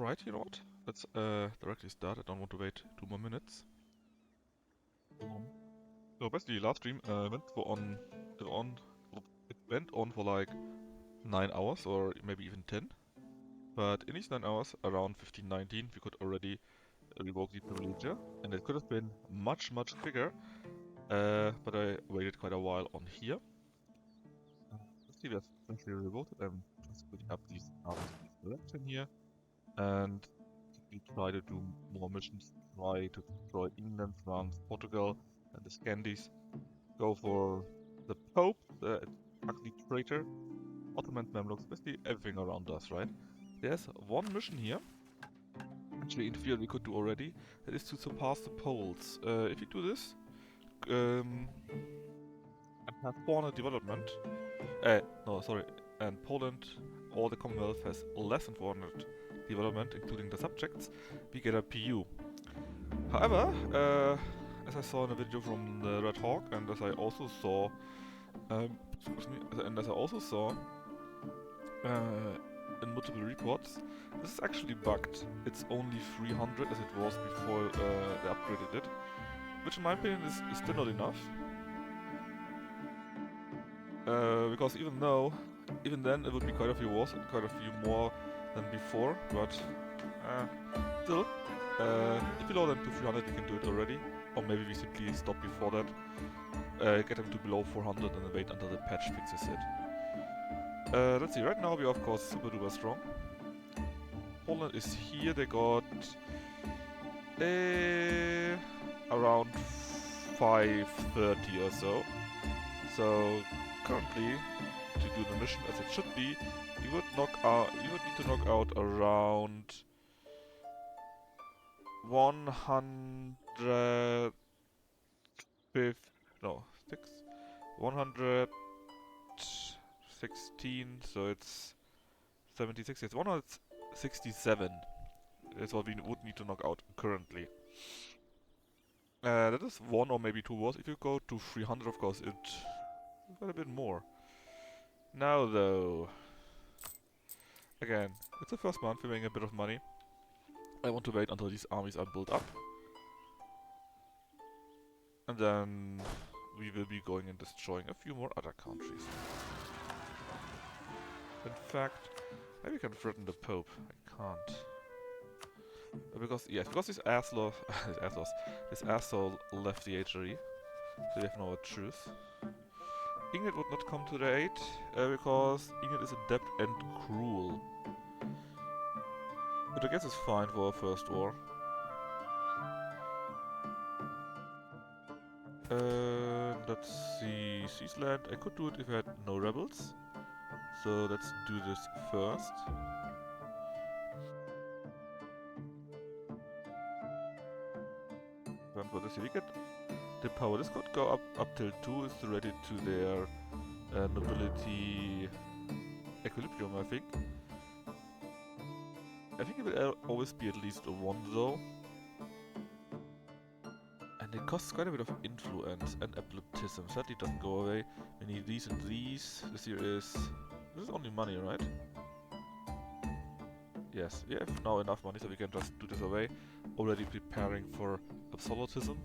Alright, you know what? Let's directly start. I don't want to wait 2 more minutes. So basically, last stream it went on for like 9 hours or maybe even 10. But in these 9 hours, around 15:19, we could already revoke the privilegia, and it could have been much quicker. But I waited quite a while on here. Let's see, we have essentially revoked it. I'm just putting up these selection here, and we try to do more missions. Try to destroy England, France, Portugal, and the Scandies. Go for the Pope, the ugly traitor, Ottoman Mamluks, basically everything around us, right? There's one mission here. Actually, in theory, we could do already. That is to surpass the Poles. If you do this, and have 400 development. No, sorry. And Poland or the Commonwealth has less than 400 development, including the subjects. We get a PU. However, as I saw in a video from the Red Hawk, and as I also saw, in multiple reports, this is actually bugged. It's only 300 as it was before they upgraded it, which in my opinion is still not enough. Because even then it would be quite a few more than before, but still, if you lower them to 300 we can do it already, or maybe we simply stop before that, get them to below 400 and then wait until the patch fixes it. Let's see, right now we are of course super duper strong. Poland is here, they got around 530 or so. So currently, to do the mission as it should be, you would need to knock out around 116, so it's 76, it's 167 is what we would need to knock out currently. That is 1 or maybe 2 wars. If you go to 300, of course, it's quite a bit more. Now though, again, it's the first month, we're making a bit of money. I want to wait until these armies are built up. And then we will be going and destroying a few more other countries. In fact, maybe I can threaten the Pope. I can't. Because this asshole left the HRE, so we have no truth. England would not come to their aid, because England is adept and cruel. But I guess it's fine for our first war. Let's see, Seasland. I could do it if I had no rebels. So let's do this first. For this, we get the power. This could go up till 2 is related to their nobility equilibrium, I think. I think it will always be at least a 1 though. And it costs quite a bit of influence and absolutism. Sadly it doesn't go away. We need these and these. This is only money, right? Yes, we have now enough money so we can just do this away. Already preparing for absolutism.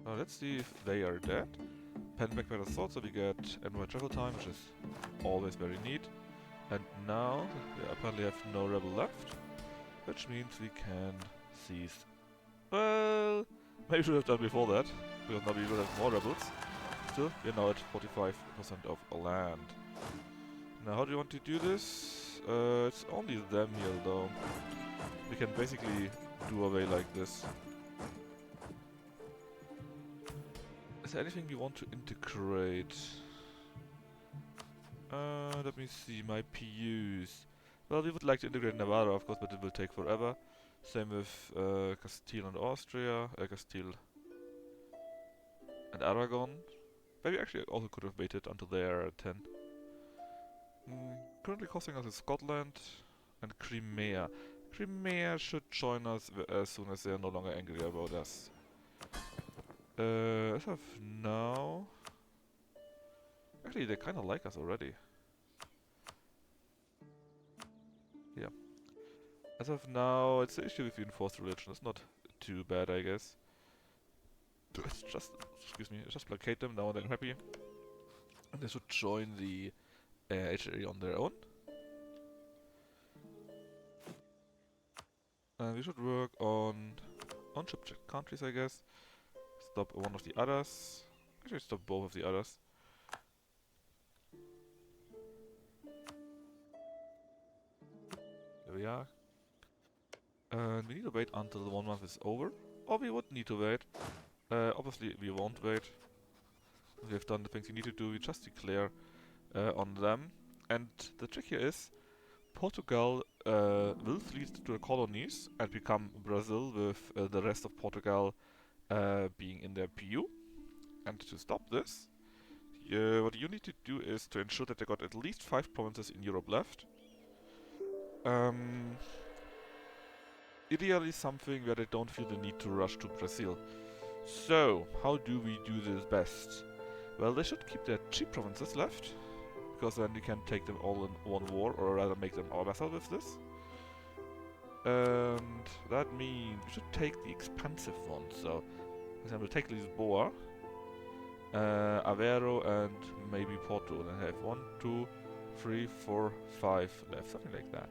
Now let's see if they are dead. Pen back by the sword, so we get envoy travel time, which is always very neat. And now we apparently have no rebel left, which means we can seize. Well, maybe we should have done before that, because now we will have more rebels. Still, we're now at 45% of land. Now, how do you want to do this? It's only them here, though. We can basically do away like this. Is there anything we want to integrate? Let me see, my PUs. Well, we would like to integrate Navarra, of course, but it will take forever. Same with Castile and Austria, Castile and Aragon. Maybe actually I also could have waited until they are at 10. Currently costing us is Scotland and Crimea. Crimea should join us as soon as they are no longer angry about us. As of now... Actually, they kinda like us already. As of now, it's the issue with the enforced religion. It's not too bad, I guess. It's just, excuse me, just placate them, now they're happy. And they should join the HRE on their own. And we should work on subject countries, I guess. Stop one of the others. Actually, stop both of the others. There we are. And we need to wait until the 1 month is over. Or we would need to wait. Obviously, we won't wait. We have done the things we need to do. We just declare on them. And the trick here is, Portugal will flee to the colonies and become Brazil, with the rest of Portugal being in their PU. And to stop this, what you need to do is to ensure that they got at least 5 provinces in Europe left. Ideally something where they don't feel the need to rush to Brazil. So, how do we do this best? Well, they should keep their cheap provinces left, because then we can take them all in one war, or rather make them our vassal with this. And that means we should take the expensive ones. So, for example, take Lisboa, Aveiro, and maybe Porto. And I have 1, 2, 3, 4, 5 left, something like that.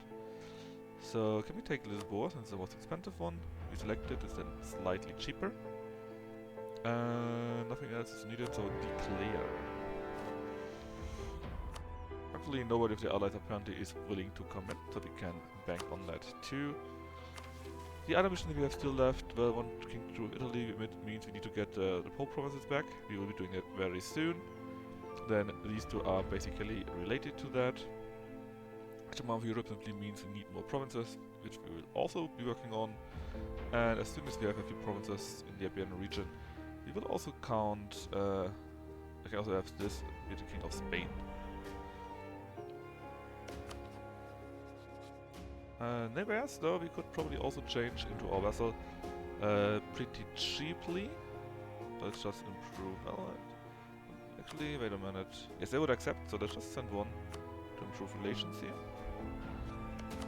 So, can we take Lisboa, since the most expensive one? We select it, it's then slightly cheaper. Nothing else is needed, so declare. Actually, nobody of the allies apparently is willing to come in, so we can bank on that too. The other mission we have still left, well, one king through Italy, means we need to get the Pope provinces back. We will be doing it very soon. Then these two are basically related to that. Tomorrow of Europe simply means we need more provinces, which we will also be working on. And as soon as we have a few provinces in the Iberian region, we will also count, I can also have this with the King of Spain. Neighbors, though, we could probably also change into our vassal pretty cheaply. Let's just improve. Well, actually, wait a minute. Yes, they would accept, so let's just send one to improve relations here.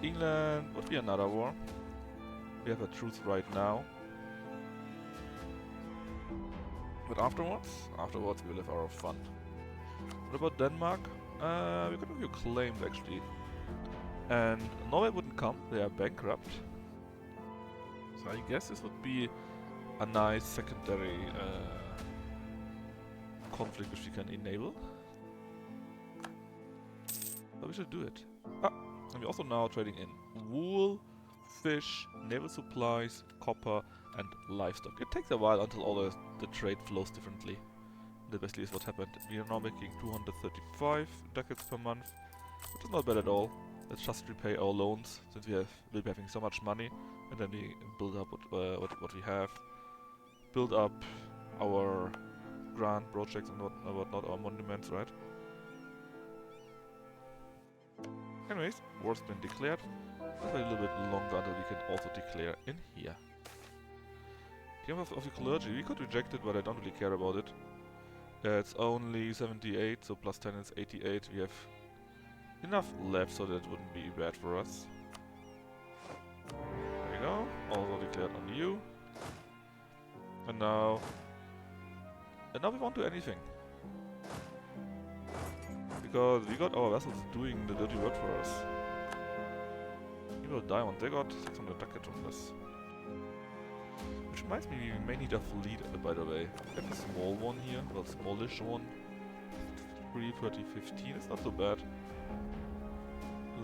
England would be another war. We have a truce right now. But afterwards we will have our fun. What about Denmark? We got a few claims actually. And Norway wouldn't come, they are bankrupt. So I guess this would be a nice secondary conflict which we can enable. But we should do it. And we're also now trading in wool, fish, naval supplies, copper, and livestock. It takes a while until all the trade flows differently. That basically is what happened. We are now making 235 ducats per month, which is not bad at all. Let's just repay our loans, since we'll be having so much money, and then we build up what we have. Build up our grand projects and whatnot, our monuments, right? Anyways, war's been declared. Let's wait a little bit longer until we can also declare in here. Game of the clergy, we could reject it, but I don't really care about it. It's only 78, so plus 10 is 88. We have enough left so that it wouldn't be bad for us. There we go. Also declared on you. And now we won't do anything. Because we got our vessels doing the dirty work for us. We will die once they got 600 ducats on this. Which reminds me, we may need a fleet, by the way. We have a small one here, well, smallish one. 3, 30, 15, it's not so bad.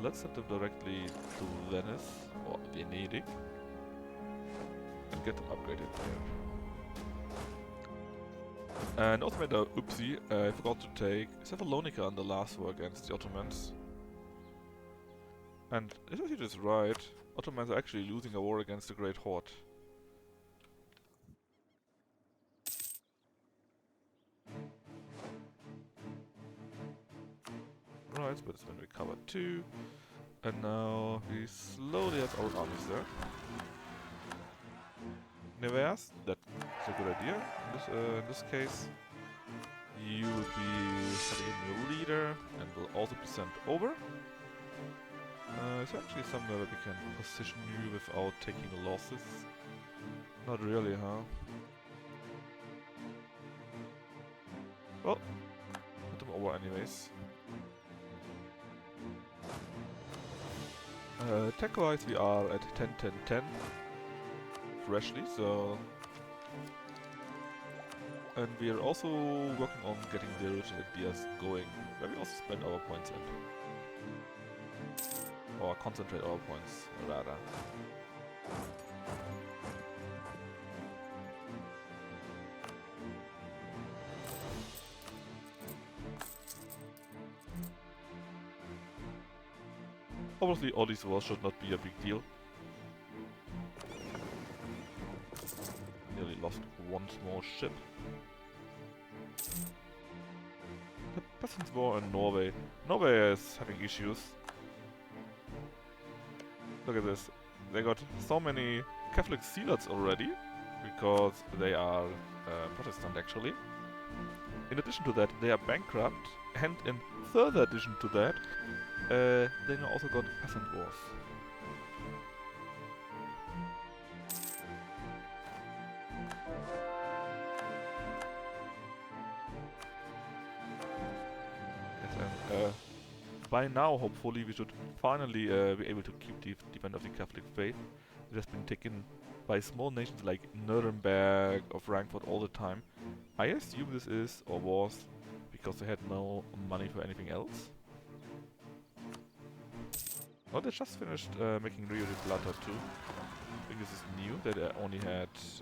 Let's send them directly to Venice, or Venedig. And get them upgraded here. And also made a oopsie, I forgot to take Thessalonica in the last war against the Ottomans. And if I see this right, Ottomans are actually losing a war against the Great Horde. Right, but it's been recovered too. And now we slowly have our armies there. Neveas, that's a good idea. In this case, you will be setting a new leader and will also be sent over. Is there actually somewhere that we can position you without taking losses? Not really, huh? Well, put them over anyways. Tech-wise, we are at 10, 10, 10. Freshly, so... And we are also working on getting the original ideas going, where we also spend our points in. Or concentrate our points, rather. Obviously, all these wars should not be a big deal. Nearly lost one small ship. The Peasants' War in Norway. Norway is having issues. Look at this. They got so many Catholic zealots already, because they are Protestant actually. In addition to that, they are bankrupt, and in further addition to that, they now also got peasant wars. Yes, and by now, hopefully, we should finally be able to keep the defense of the Catholic faith. It has been taken by small nations like Nuremberg or Frankfurt all the time. I assume this is, or was, because they had no money for anything else. Oh, they just finished making Rio de Plata too. I think this is new, that they only had... this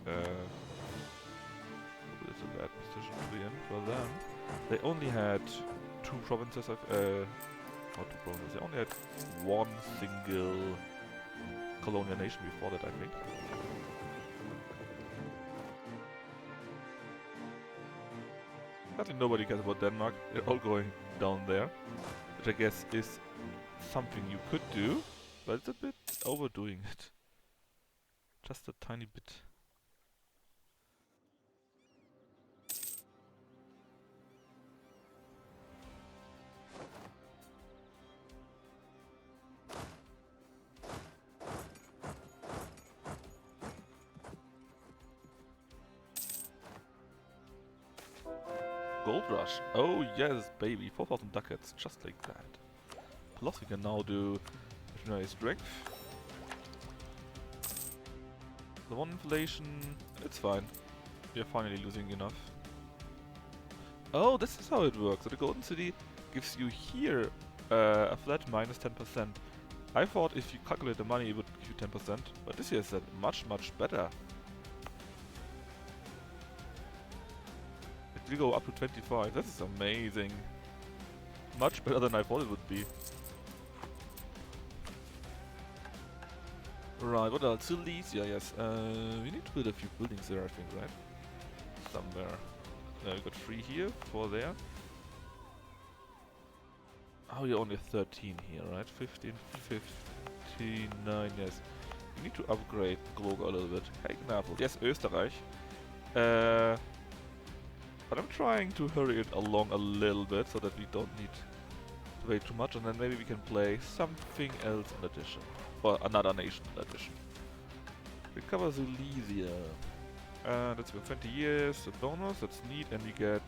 is a bad position to be in for them. They only had two provinces of... not two provinces, they only had one single colonial nation before that, I think. Sadly, nobody cares about Denmark. They're all going down there, which I guess is something you could do, but it's a bit overdoing it. Just a tiny bit. Gold rush. Oh yes, baby. 4,000 ducats, just like that. Plus we can now do missionary strength. The one inflation, it's fine. We are finally losing enough. Oh, this is how it works. So the Golden City gives you here a flat minus 10%. I thought if you calculate the money it would give you 10%, but this here is much, much better. It will go up to 25. This is amazing. Much better than I thought it would be. Right, what else? Silesia, yes. We need to build a few buildings there, I think, right? Somewhere. We got 3 here, 4 there. Oh, you're only 13 here, right? 15, 59, yes. We need to upgrade Gloga a little bit. Hey, Gnafel. Yes, Österreich. But I'm trying to hurry it along a little bit so that we don't need to wait too much, and then maybe we can play something else in addition. Or another nation in addition. Recover Silesia. That's been 20 years, a bonus, that's neat, and we get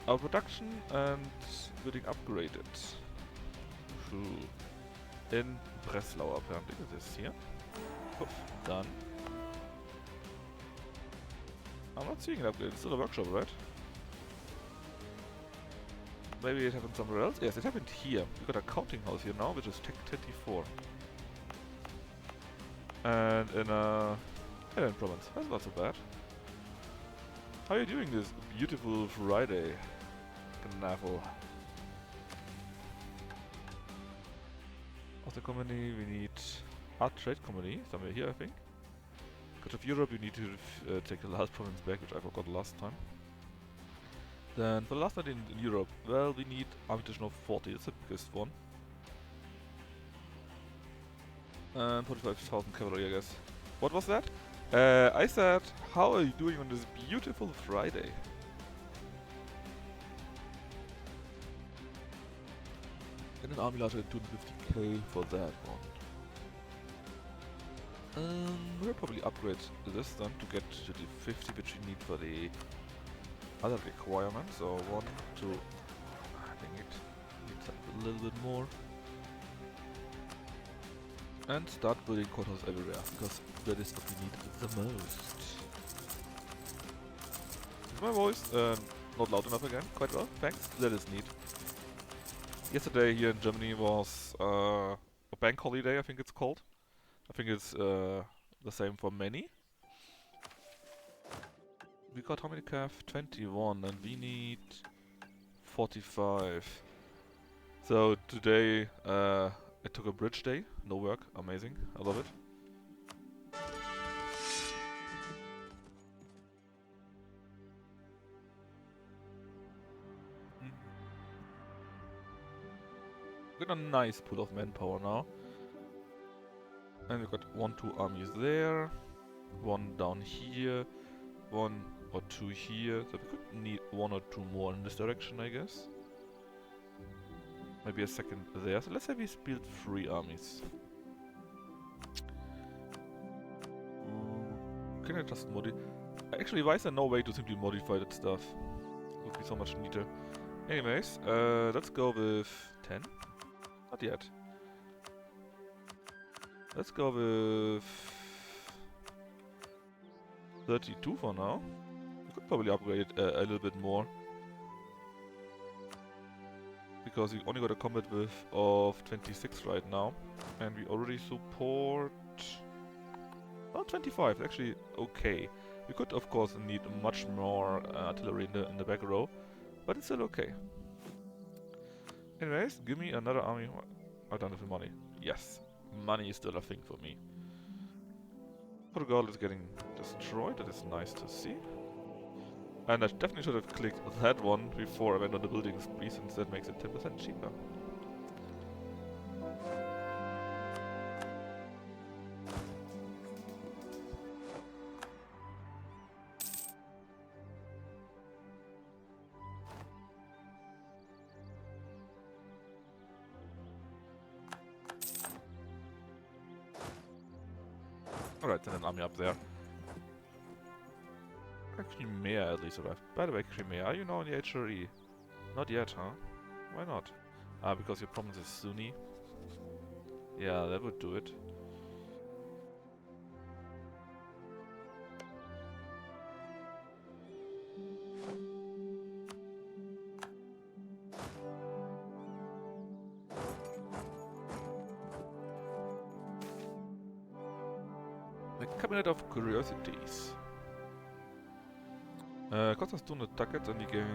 our production and building upgraded. In Breslau apparently. This is here. Oof, done. I'm not seeing an upgrade, it's still a workshop, right? Maybe it happened somewhere else? Yes, it happened here. We got a counting house here now, which is Tech 24. And in a Highland province. That's not so bad. How are you doing this beautiful Friday, Knaffel? Auto company, we need art trade company, somewhere here I think. Because of Europe, you need to take the last province back, which I forgot last time. Then for the last night in Europe, well, we need arbitration of 40, that's the biggest one. And 45,000 cavalry, I guess. What was that? I said, how are you doing on this beautiful Friday? an army larger than 250k for that one. We'll probably upgrade this then to get to the 50 which we need for the other requirements. So 1, 2, I think it needs a little bit more. And start building courthouse everywhere, because that is what we need the most. Is my voice not loud enough again? Quite well, thanks. That is neat. Yesterday here in Germany was a bank holiday, I think it's called. I think it's the same for many. We got how many cav? 21, and we need 45. So today I took a bridge day, no work, amazing, I love it. We got a nice pool of manpower now. And we've got 1, 2 armies there, 1 down here, 1 or 2 here, so we could need 1 or 2 more in this direction, I guess. Maybe a second there, so let's say we build 3 armies. Can I just modify? Actually, why is there no way to simply modify that stuff? It would be so much neater. Anyways, let's go with 10. Not yet. Let's go with 32 for now. We could probably upgrade it a little bit more. Because we only got a combat width of 26 right now. And we already support... well, 25, actually okay. We could of course need much more artillery in the back row. But it's still okay. Anyways, give me another army. I've done it for money. Yes. Money is still a thing for me. Portugal is getting destroyed, that is nice to see. And I definitely should have clicked that one before I went on the building spree, since that makes it 10% cheaper. Alright, send an army up there. Crimea at least arrived. By the way, Crimea, are you now in the HRE? Not yet, huh? Why not? Ah, because your province is Sunni. Yeah, that would do it. The Cabinet of Curiosities. Cost us 200 ducats and we gain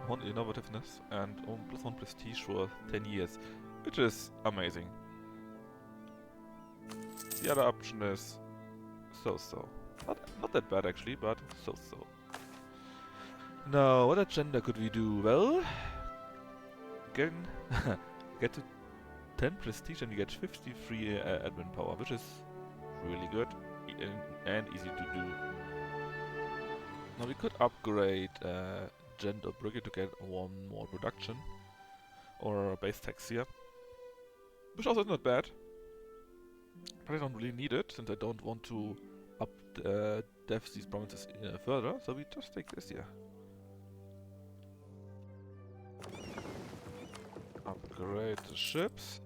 1 innovativeness and +1 prestige for 10 years, which is amazing. The other option is so-so. Not that bad actually, but so-so. Now, what agenda could we do? Well, again, get to 10 prestige and you get 53 admin power, which is really good and easy to do. Now we could upgrade Gent or Brigade to get 1 more production, or base tax here, which also is not bad, but I don't really need it since I don't want to def these provinces further, so we just take this here. Upgrade the ships,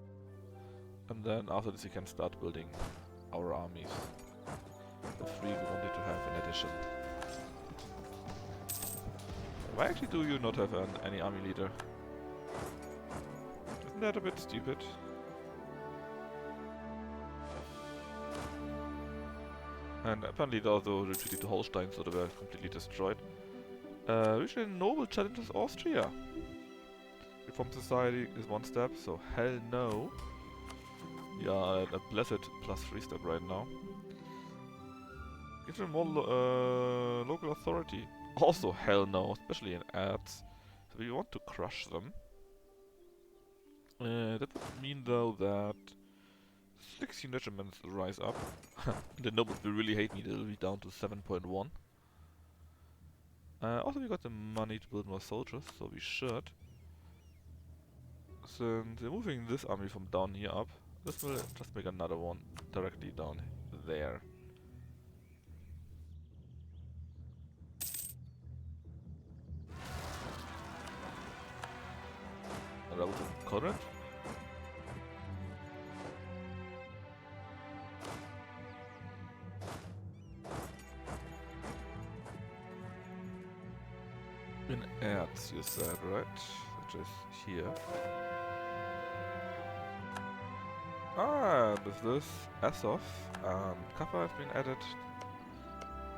and then after this we can start building our armies. The 3 we wanted to have in addition. Why actually do you not have any army leader? Isn't that a bit stupid? And apparently they also retreated to Holstein, so they were completely destroyed. Regional noble challenges Austria. Reform society is 1 step, so hell no. Yeah, a blessed +3 step right now. Give them more local authority. Also hell no, especially in ads. So we want to crush them. That would mean though that 16 regiments rise up. The nobles will really hate me, they'll be down to 7.1. Also we got the money to build more soldiers, so we should. since we're moving this army from down here up, this will just make another one directly down there. And that was correct. In Erz, you said, right? Which is here. Ah, with this, Azov and Kappa has been added.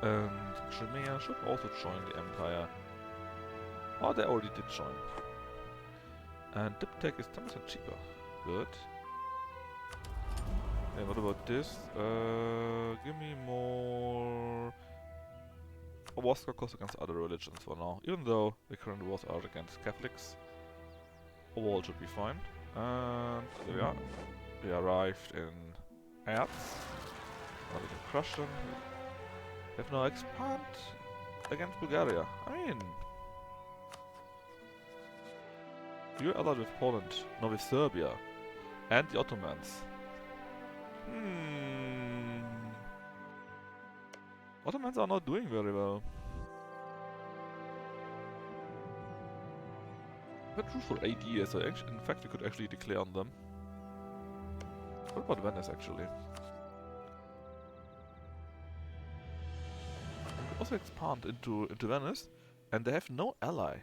And Crimea should also join the Empire. Oh, they already did join. And Diptech is 10% cheaper. Good. And what about this? Give me more... A war score cost against other religions for now. Even though the current wars are against Catholics. Overall should be fine. And there we are. We arrived in Erz. Now we can crush them. We have now expand against Bulgaria. I mean... You're allied with Poland, not with Serbia. And the Ottomans. Ottomans are not doing very well. But true for 8 years, so in fact we could actually declare on them. What about Venice actually? We also expand into Venice, and they have no ally.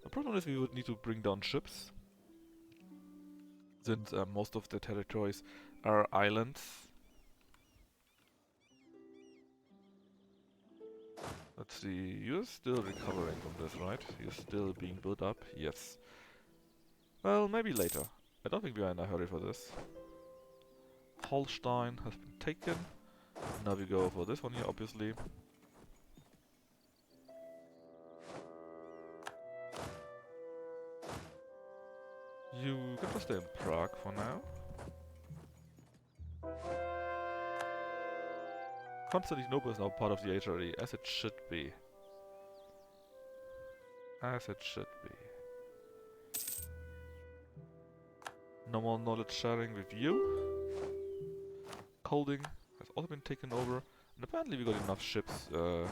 The problem is we would need to bring down ships, since most of the territories are islands. Let's see, you're still recovering from this, right? You're still being built up? Yes. Well, maybe later. I don't think we are in a hurry for this. Holstein has been taken. Now we go for this one here, obviously. You can just stay in Prague for now. Constantinople is now part of the HRE, as it should be. As it should be. No more knowledge sharing with you. Colding has also been taken over. And apparently we got enough ships to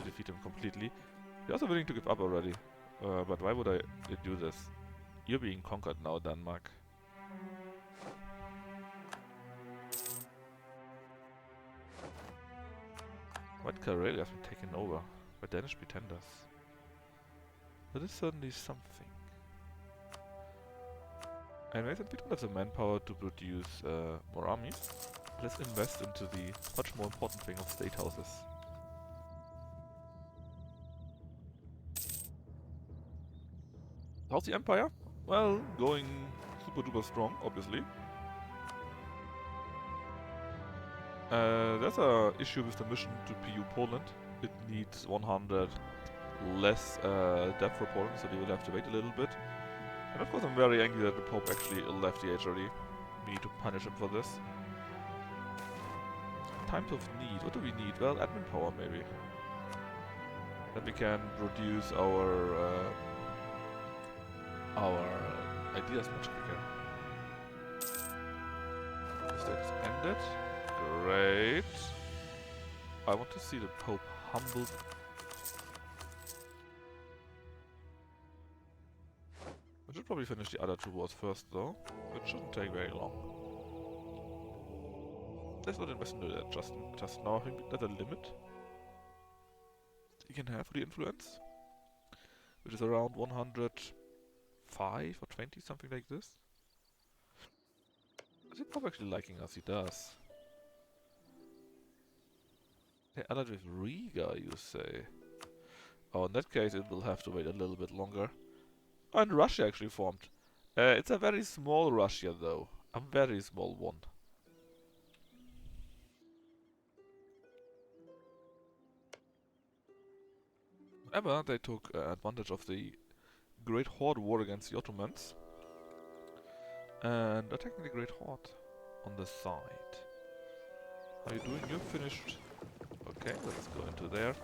defeat him completely. We're also willing to give up already. But why would I do this? You're being conquered now, Denmark. White Karelia has been taken over by Danish pretenders. That is certainly something. Anyways, we don't have the manpower to produce more armies. Let's invest into the much more important thing of state houses. How's the Empire? Well, going super duper strong, obviously. There's a issue with the mission to PU Poland. It needs 100 less depth for Poland, so they will have to wait a little bit. And of course I'm very angry that the Pope actually left the HRD. We need to punish him for this. Times of need. What do we need? Well, admin power maybe. Then we can produce our ideas much quicker. Status ended. Great. I want to see the Pope humbled. I should probably finish the other two wars first though. It shouldn't take very long. Let's not invest into that just now. I think there's a limit you can have for the influence, which is around 105 or 20, something like this. Is the Pope actually liking us? He does. They allied with Riga, you say? Oh, in that case it will have to wait a little bit longer. Oh, and Russia actually formed. It's a very small Russia though. A very small one. However, they took advantage of the Great Horde war against the Ottomans. And attacking the Great Horde on the side. How are you doing? You're finished. Okay, let's go into there.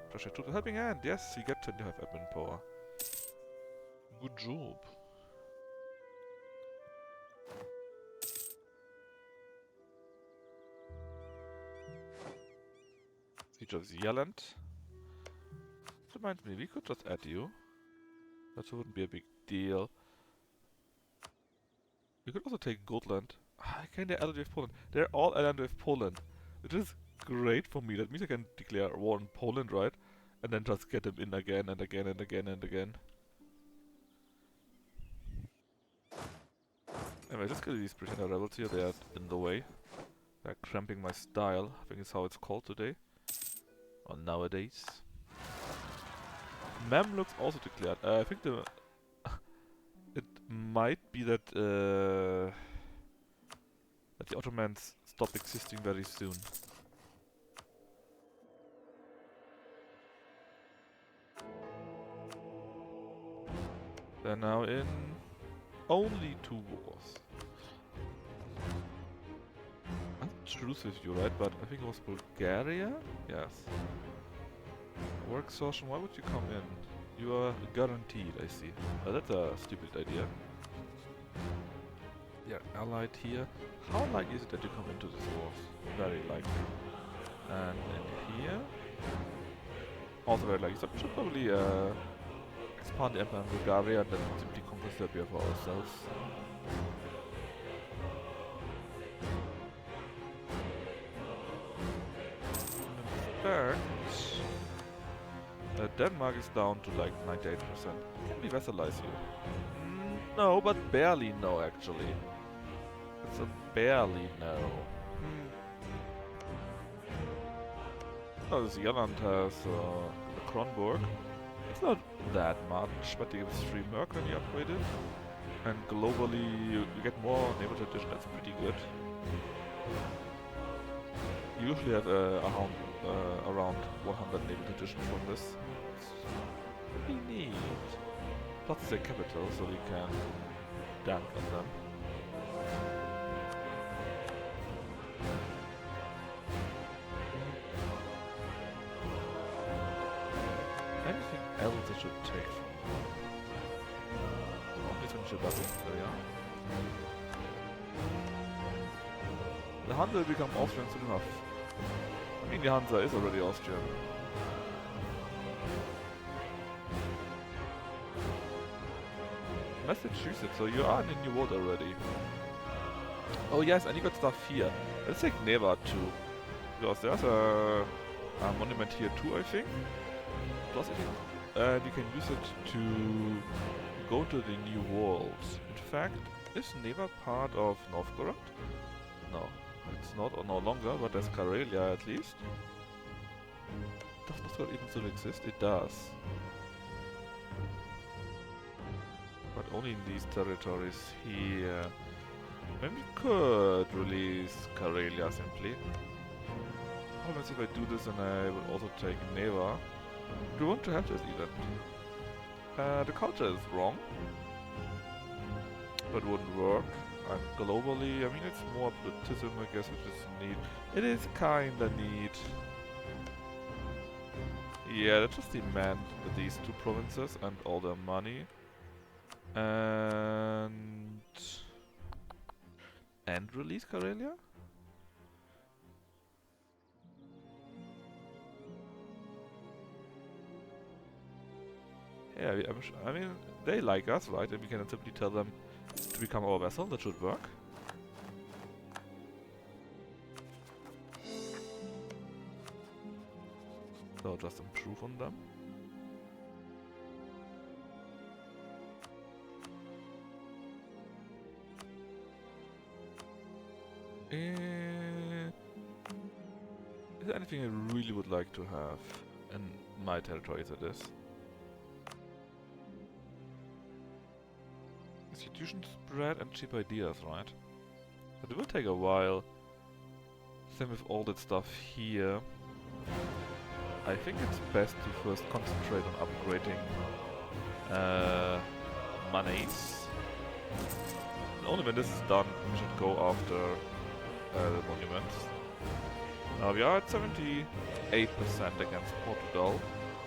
Pressure to the helping hand. Yes, you get 25 admin power. Good job. siege of Zealand. Reminds me, we could just add you. That wouldn't be a big deal. We could also take Gotland. Can they ally with Poland? They're all allied with Poland. Which is great for me. That means I can declare war on Poland, right? And then just get them in again and again and again and again. Anyway, let's get these pretender rebels here. They are in the way. They're cramping my style. I think it's how it's called today. Or nowadays. Mamluks also declared. I think the... it might be that the Ottomans stop existing very soon. They're now in only 2 wars. I'm truth with you, right? But I think it was Bulgaria? Yes. War exhaustion, why would you come in? You are guaranteed, I see. That's a stupid idea. Yeah, allied here. How likely is it that you come into this war? Very likely. And in here? Also very likely. So we should probably expand the empire in Bulgaria and then simply conquer Serbia for ourselves. In fact, Denmark is down to like 98%. Can we vassalize you? No, but barely no actually. It's a barely no. Oh, Zealand has the Kronborg. It's not that much, but they give us 3 Merc when you upgrade it. And globally, you get more naval tradition, that's pretty good. You usually have around 100 naval tradition from this. It's pretty neat. Plus it's a capital, so we can dunk on them. Anything else I should take from them? Only finish a battle, there we are. The Hansa will become Austrian soon enough. I mean, the Hansa is already Austrian. Massachusetts, so you are in the New World already. Oh yes, and you got stuff here. Let's take Neva too. Because there's a monument here too, I think. Plus, and you can use it to go to the New World. In fact, is Neva part of Novgorod? No, it's not, or no longer, but there's Karelia at least. Does Novgorod even still exist? It does. But only in these territories here. Maybe we could release Karelia simply. Oh, let's see if I do this and I will also take Neva. Do you want to have this event? The culture is wrong. But it wouldn't work. And globally, I mean it's more politism I guess, which is neat. It is kinda neat. Yeah, let's just demand these 2 provinces and all their money. And release Karelia? Yeah, I mean, they like us, right? And we can simply tell them to become our vassal. That should work. So just improve on them. Is there anything I really would like to have in my territories it is? Institution spread and cheap ideas, right? But it will take a while. Same with all that stuff here. I think it's best to first concentrate on upgrading monies. And only when this is done, we should go after the monuments. Now we are at 78% against Portugal.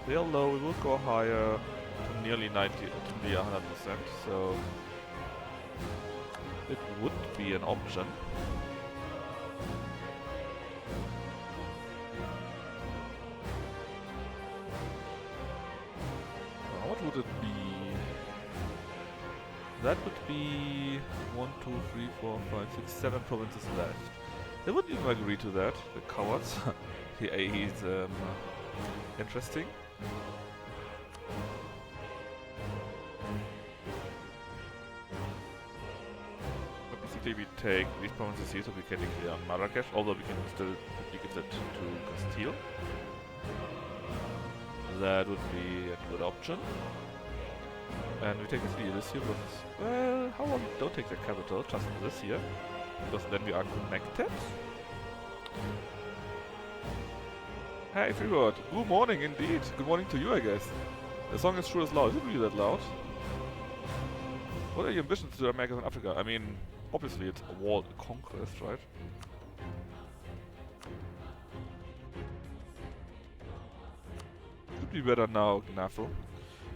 They are low, we will go higher to nearly 90, to nearly 100%, so it would be an option. what would it be? That would be 1, 2, 3, 4, 5, 6, 7 provinces left. They wouldn't even agree to that, the cowards. He's interesting. But basically we take these provinces here so we can declare Marrakesh, although we can still give that to Castile. That would be a good option. And we take this here, but well, how about we don't take the capital, just this here, because then we are connected. Hey Freebird, good morning indeed. Good morning to you, I guess. The song is true as loud. Is it really that loud? What are your ambitions to America and Africa? I mean, obviously it's a world conquest, right? Should be better now, Gnafel.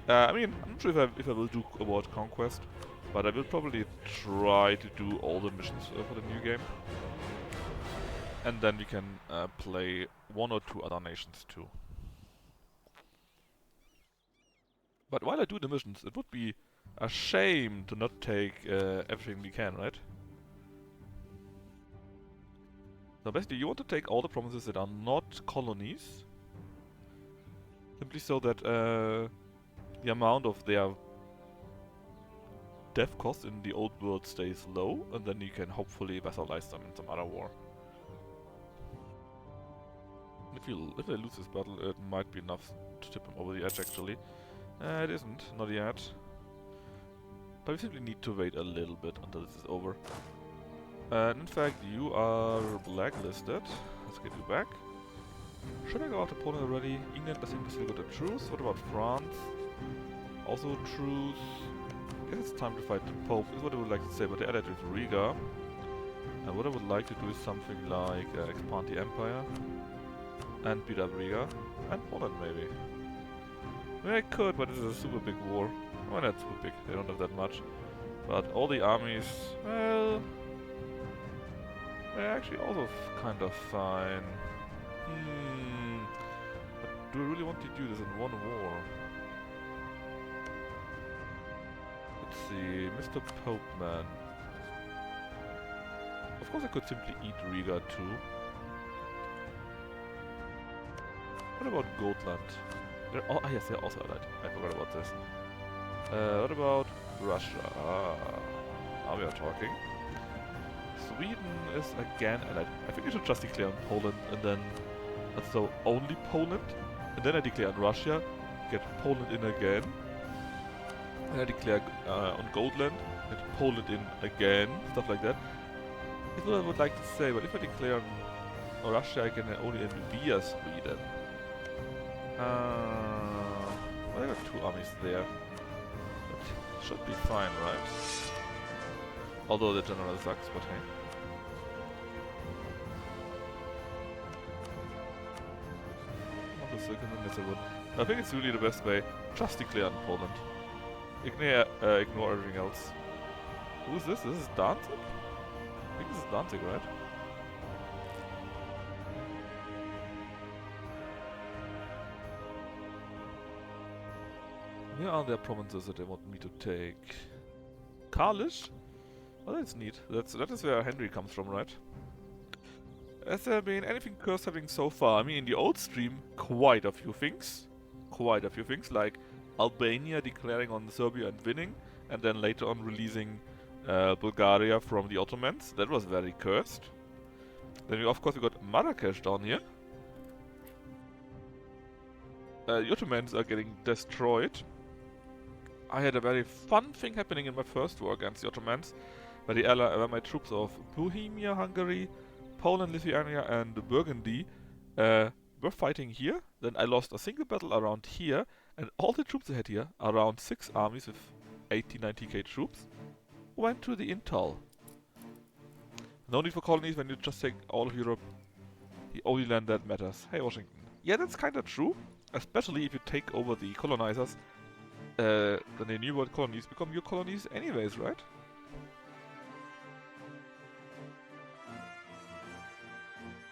I mean, I'm not sure if I will do a world conquest, but I will probably try to do all the missions for the new game. And then we can play 1 or 2 other nations too. But while I do the missions, it would be a shame to not take everything we can, right? So basically you want to take all the provinces that are not colonies, simply so that the amount of their death cost in the old world stays low, and then you can hopefully vassalize them in some other war. If they lose this battle, it might be enough to tip them over the edge actually. It isn't, not yet. But we simply need to wait a little bit until this is over. And in fact, you are blacklisted. Let's get you back. Should I go after Poland already? England, I think, we still got a truce. What about France? Also a truce. I guess it's time to fight the Pope, is what I would like to say, but they added with Riga. And what I would like to do is something like expand the Empire. And beat up Riga. And Poland, maybe. I mean, I could, but this is a super big war. Well, not super big, they don't have that much. But all the armies, well... they're actually also kind of fine. But do I really want to do this in one war? Let's see, Mr. Popeman. Of course I could simply eat Riga too. What about Gotland? Oh yes, they're also allied. I forgot about this. What about Russia? Now we are talking. Sweden is again allied. I think I should just declare on Poland and then... so only Poland. And then I declare on Russia, get Poland in again. And I declare on Gotland, get Poland in again. Stuff like that. That's what I would like to say, but if I declare on Russia, I can only via Sweden. Well, I got 2 armies there. That should be fine, right? Although the general sucks, but hey. Not a second, unless I would. I think it's really the best way. Just declare on Poland. Ignore everything else. Who is this? This is Danzig? I think this is Danzig, right? Here are their provinces that they want me to take. Kalish? Oh, that's neat. That is where Henry comes from, right? Has there been anything cursed happening so far? I mean, in the old stream, quite a few things. Quite a few things, like Albania declaring on Serbia and winning, and then later on releasing Bulgaria from the Ottomans. That was very cursed. Then we, of course, we got Marrakesh down here. The Ottomans are getting destroyed. I had a very fun thing happening in my first war against the Ottomans, where my troops of Bohemia, Hungary, Poland, Lithuania and Burgundy were fighting here. Then I lost a single battle around here, and all the troops I had here, around 6 armies with 80-90k troops, went to the Intal. No need for colonies when you just take all of Europe. The only land that matters. Hey, Washington. Yeah, that's kinda true. Especially if you take over the colonizers. Then the New World colonies become your colonies anyways, right?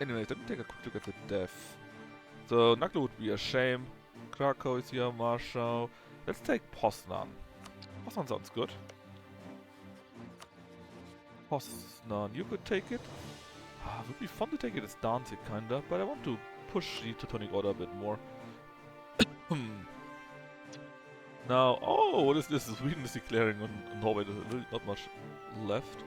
Anyways, let me take a quick look at the death. So, Naglo would be a shame. Krakow is here, Warsaw. Let's take Poznan. Poznan sounds good. Poznan, you could take it. It would be fun to take it as Danzig, kinda, but I want to push the Teutonic Order a bit more. Now, oh, what is this? Sweden is declaring on Norway. There's really not much left.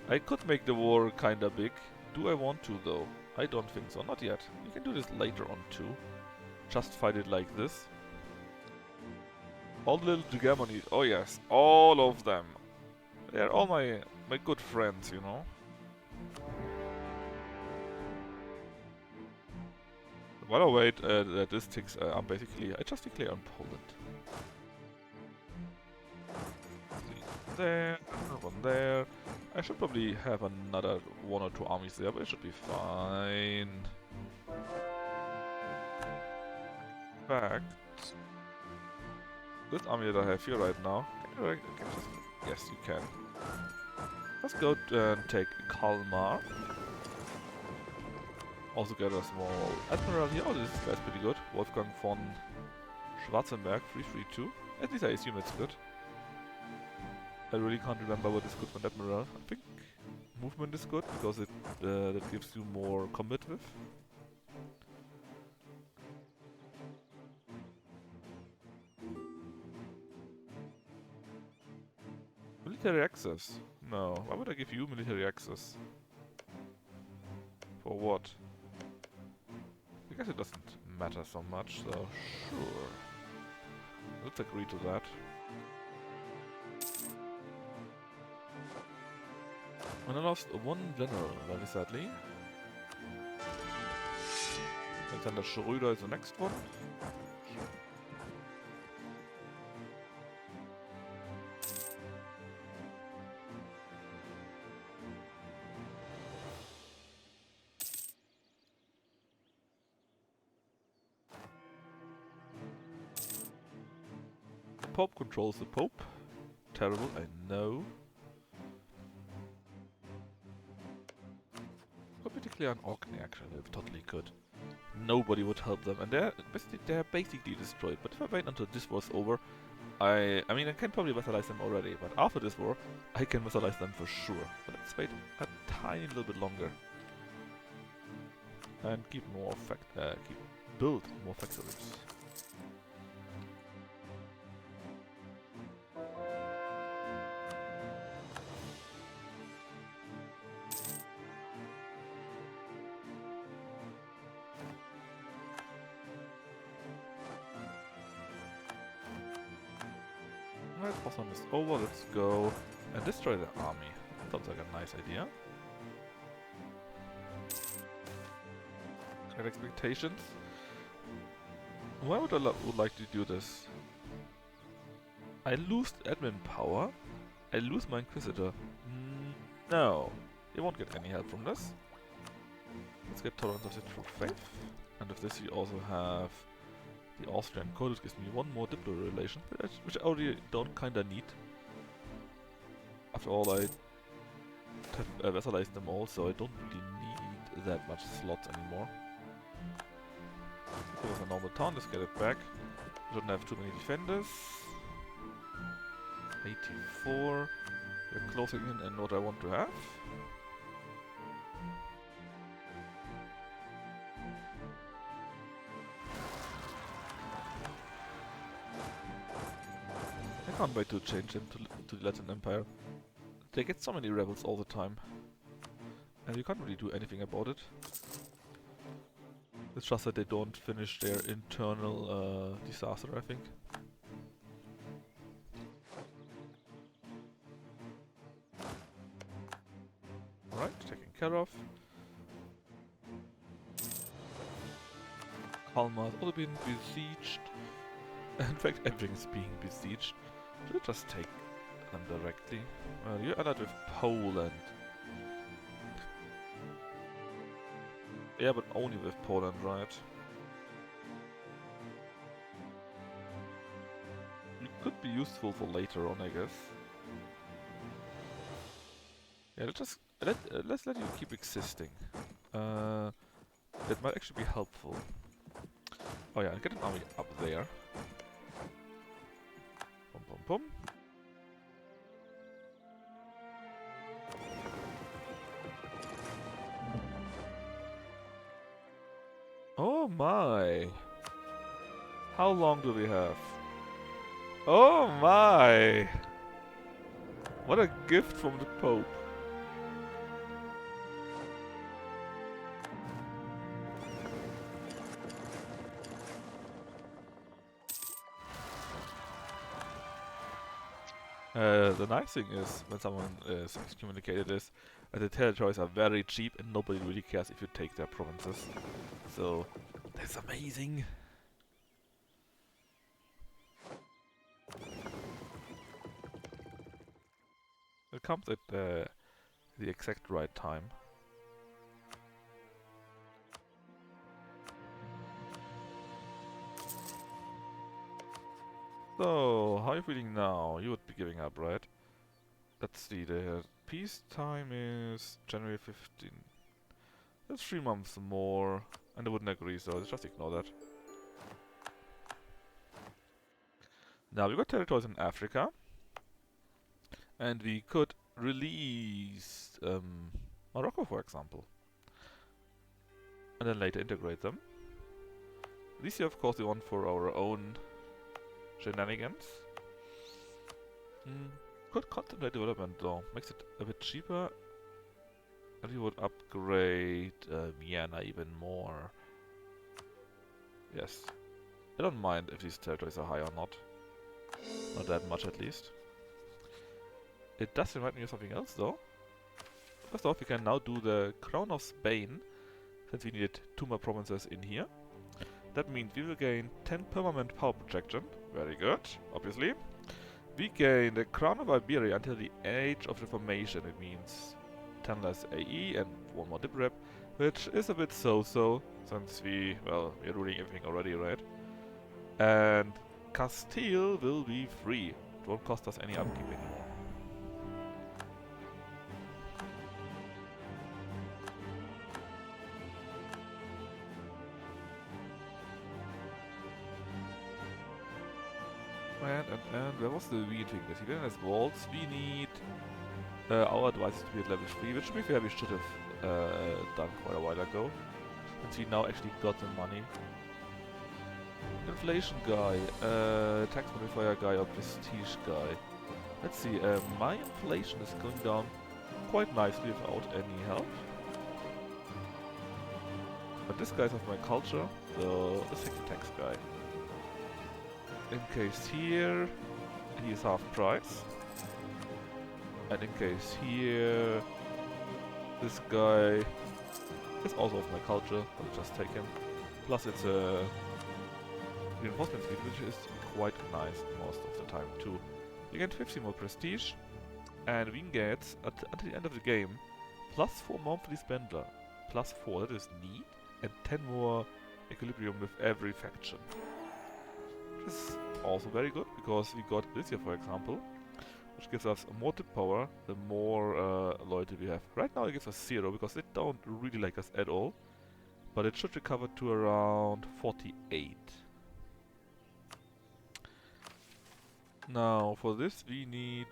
I could make the war kinda big. Do I want to, though? I don't think so. Not yet. We can do this later on, too. Just fight it like this. All the little Germany. Oh, yes. All of them. They're all my good friends, you know. While I wait, this ticks, I'm basically... I just declare on Poland. There, one there. I should probably have another 1 or 2 armies there, but it should be fine. In fact, this army that I have here right now, can you just... Yes, you can. Let's go and take Kalmar. Also get a small admiral here. Oh, this guy's pretty good. Wolfgang von Schwarzenberg, 332. At least I assume it's good. I really can't remember what is good for an admiral. I think movement is good because it that gives you more combat with. Military access? No. Why would I give you military access? For what? I guess it doesn't matter so much, so sure. Let's agree to that. And I lost 1 general, very sadly. Alexander Schröder is the next one. The Pope controls the Pope. Terrible, I know. Particularly on Orkney, actually, they totally could. Nobody would help them, and they're basically destroyed. But if I wait until this war's over, I mean, I can probably vassalize them already, but after this war, I can vassalize them for sure. But let's wait a tiny little bit longer. And build more factories. Alright, Poznan is over, let's go and destroy the army. Sounds like a nice idea. Great expectations. Why would I would like to do this? I lose admin power. I lose my Inquisitor. No. You won't get any help from this. Let's get Tolerance of the True Faith. And with this we also have the Austrian Code, which gives me 1 more diplomatic relation, which I already don't kinda need. After all, I have vassalized them all, so I don't really need that much slots anymore. It was a normal town, let's get it back. We don't have too many defenders. 84. We're closing in on what I want to have. I can't wait to change them to the Latin Empire. They get so many rebels all the time. And you can't really do anything about it. It's just that they don't finish their internal disaster, I think. Alright, taken care of. Kalmar has also been besieged. In fact, everything's being besieged. Should I just take them directly? Well, you're allied with Poland. Yeah, but only with Poland, right? It could be useful for later on, I guess. Yeah, let's let you keep existing. That might actually be helpful. Oh yeah, and get an army up there. boom. Oh my! How long do we have? Oh my! What a gift from the Pope. The nice thing is, when someone is excommunicated, is that the territories are very cheap and nobody really cares if you take their provinces. So, that's amazing. It comes at the exact right time. So, how are you feeling now? You would be giving up, right? Let's see, the peace time is January 15. That's 3 months more, and I wouldn't agree, so let's just ignore that. Now, we got territories in Africa, and we could release Morocco, for example, and then later integrate them. These are, of course, the one for our own shenanigans. Could contemplate development, though. Makes it a bit cheaper, and we would upgrade Vienna even more. Yes. I don't mind if these territories are high or not. Not that much, at least. It does remind me of something else, though. First off, we can now do the Crown of Spain, since we needed 2 more provinces in here. That means we will gain 10 permanent power projection. Very good, obviously. We gain the Crown of Iberia until the Age of Reformation. It means 10 less AE and 1 more dip rep, which is a bit so-so, since we're ruling everything already, right? And Castile will be free. It won't cost us any upkeep anymore. And where was the weird thing? That he then has walls. We need our devices to be at level 3, which to be fair we should have done quite a while ago, since we now actually got the money. Inflation guy, tax modifier guy, or prestige guy. Let's see, my inflation is going down quite nicely without any help. But this guy's of my culture, so let's take the tax guy. In case here, he is half price. And in case here, this guy is also of my culture, I'll just take him. Plus it's a reinforcement speed, which is quite nice most of the time too. We get 50 more prestige, and we can get, until the end of the game, +4 monthly spender. +4, that is neat, and 10 more equilibrium with every faction. Which is also very good, because we got this here, for example, which gives us more tip power, the more loyalty we have. Right now it gives us 0, because they don't really like us at all, but it should recover to around 48. Now, for this we need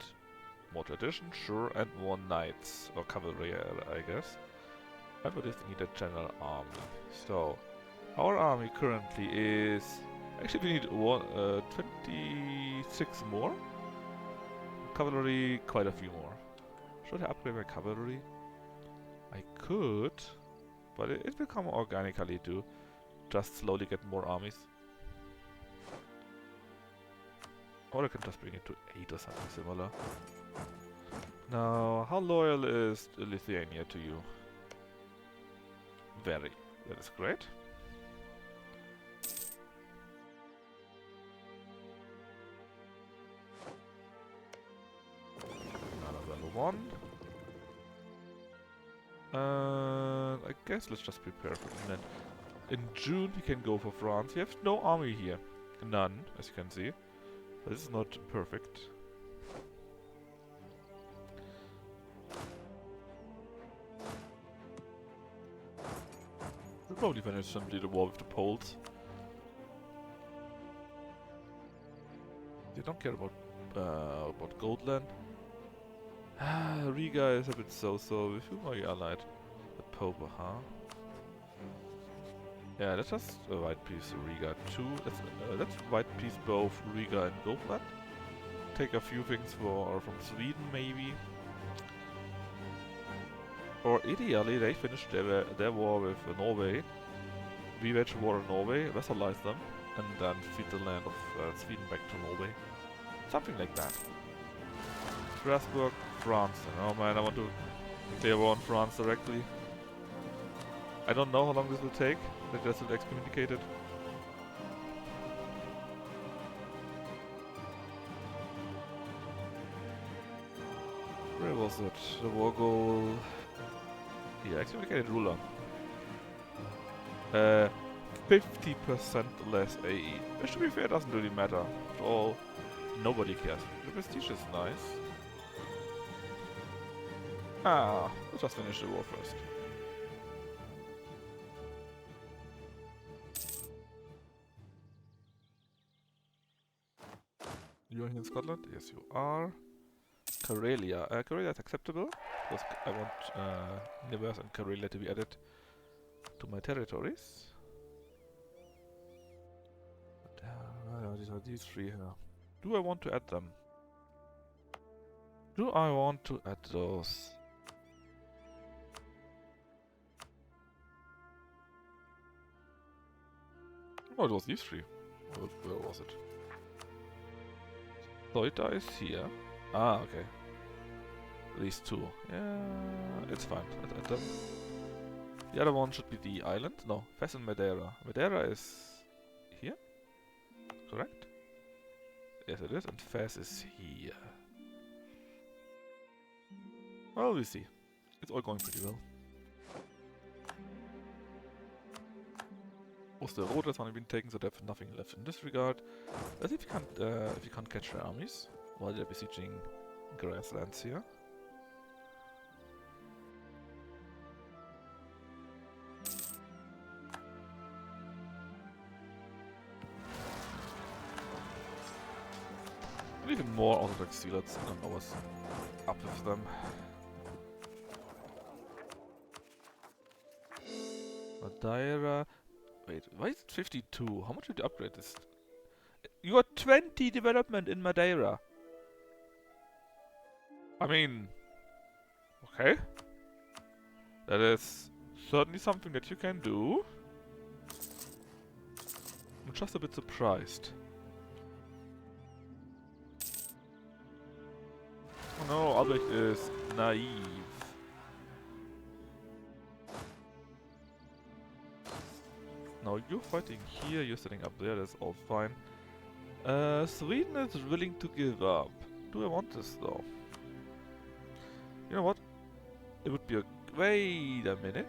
more tradition, sure, and more knights, or cavalry, I guess. And for this we need a general army. So, our army currently is... Actually we need 26 more. Cavalry, quite a few more. Should I upgrade my cavalry? I could, but it will come organically to just slowly get more armies. Or I can just bring it to 8 or something similar. Now, how loyal is Lithuania to you? Very. That is great. Another level 1. I guess let's just prepare for England. In June we can go for France. We have no army here. None, as you can see. But this is not perfect. We'll probably finish simply the war with the Poles. They don't care about About Goldland. Riga is a bit so-so. With whom are you allied? The Pope, huh? Yeah, let's just white piece Riga too. Let's white piece both Riga and Goldland. Take a few things from Sweden maybe. Or ideally they finish their war with Norway. We wage war on Norway, vassalize them, and then feed the land of Sweden back to Norway. Something like that. Strasbourg, France. Oh man, I want to declare war on France directly. I don't know how long this will take. They're just excommunicated. Where was it? The war goal. Yeah, excommunicated ruler. 50% less AE. Which, to be fair, doesn't really matter. After all, nobody cares. The prestige is nice. Let's just finish the war first. You are here in Scotland? Yes, you are. Karelia. Karelia is acceptable, because I want Universe and Karelia to be added to my territories. But, these are these three here. Do I want to add them? Do I want to add those? Oh, it was these three. Where was it? Soita is here. Ah, okay. These two. Yeah, it's fine. Add them. The other one should be the island. No, Fez and Madeira. Madeira is here? Correct? Yes, it is. And Fez is here. Well, we see. It's all going pretty well. Osterode has only been taken, so they have nothing left in this regard. Let's see if you can't catch their armies while they're besieging grasslands here. And even more Orthodox zealots. I don't know what's up with them. Madeira. Wait, why is it 52? How much did you upgrade this? You got 20 development in Madeira. I mean, okay. That is certainly something that you can do. I'm just a bit surprised. Oh no, Albrecht is naive. Now you're fighting here, you're sitting up there, that's all fine. Sweden is willing to give up. Do I want this though? You know what? It would be a... Wait a minute.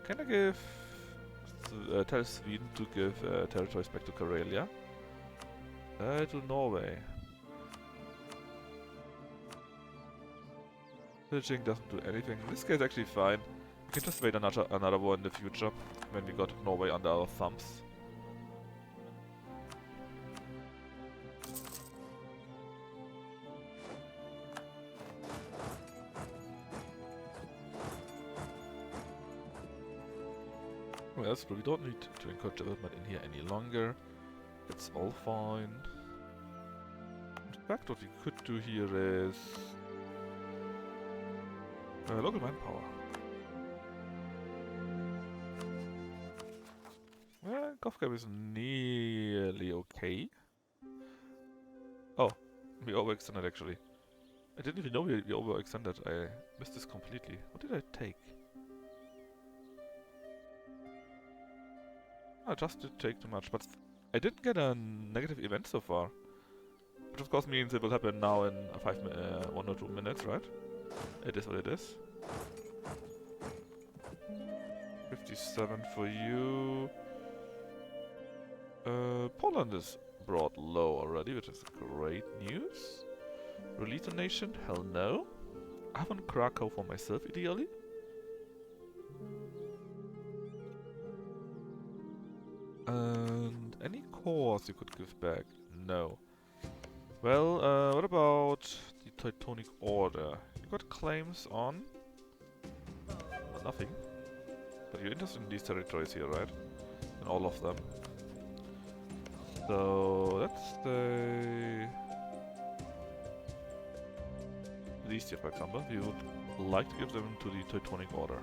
Can I give... tell Sweden to give territories back to Karelia? To Norway. Pillaging doesn't do anything. This guy's actually fine. We can just wait another war in the future, when we got Norway under our thumbs. Well, so we don't need to encourage development in here any longer. It's all fine. In fact, what we could do here is... local manpower. Well, Govcap is nearly okay. Oh, we overextended actually. I didn't even know we overextended. I missed this completely. What did I take? I just did take too much, but I didn't get a negative event so far. Which of course means it will happen now in 1 or 2 minutes, right? It is what it is. 57 for you. Poland is brought low already, which is great news. Release a nation? Hell no. I want Krakow for myself, ideally. And any cores you could give back? No. Well, what about the Teutonic Order? You got claims on nothing, but you're interested in these territories here, right? In all of them. So let's say these here, for example, we would like to give them to the Teutonic Order.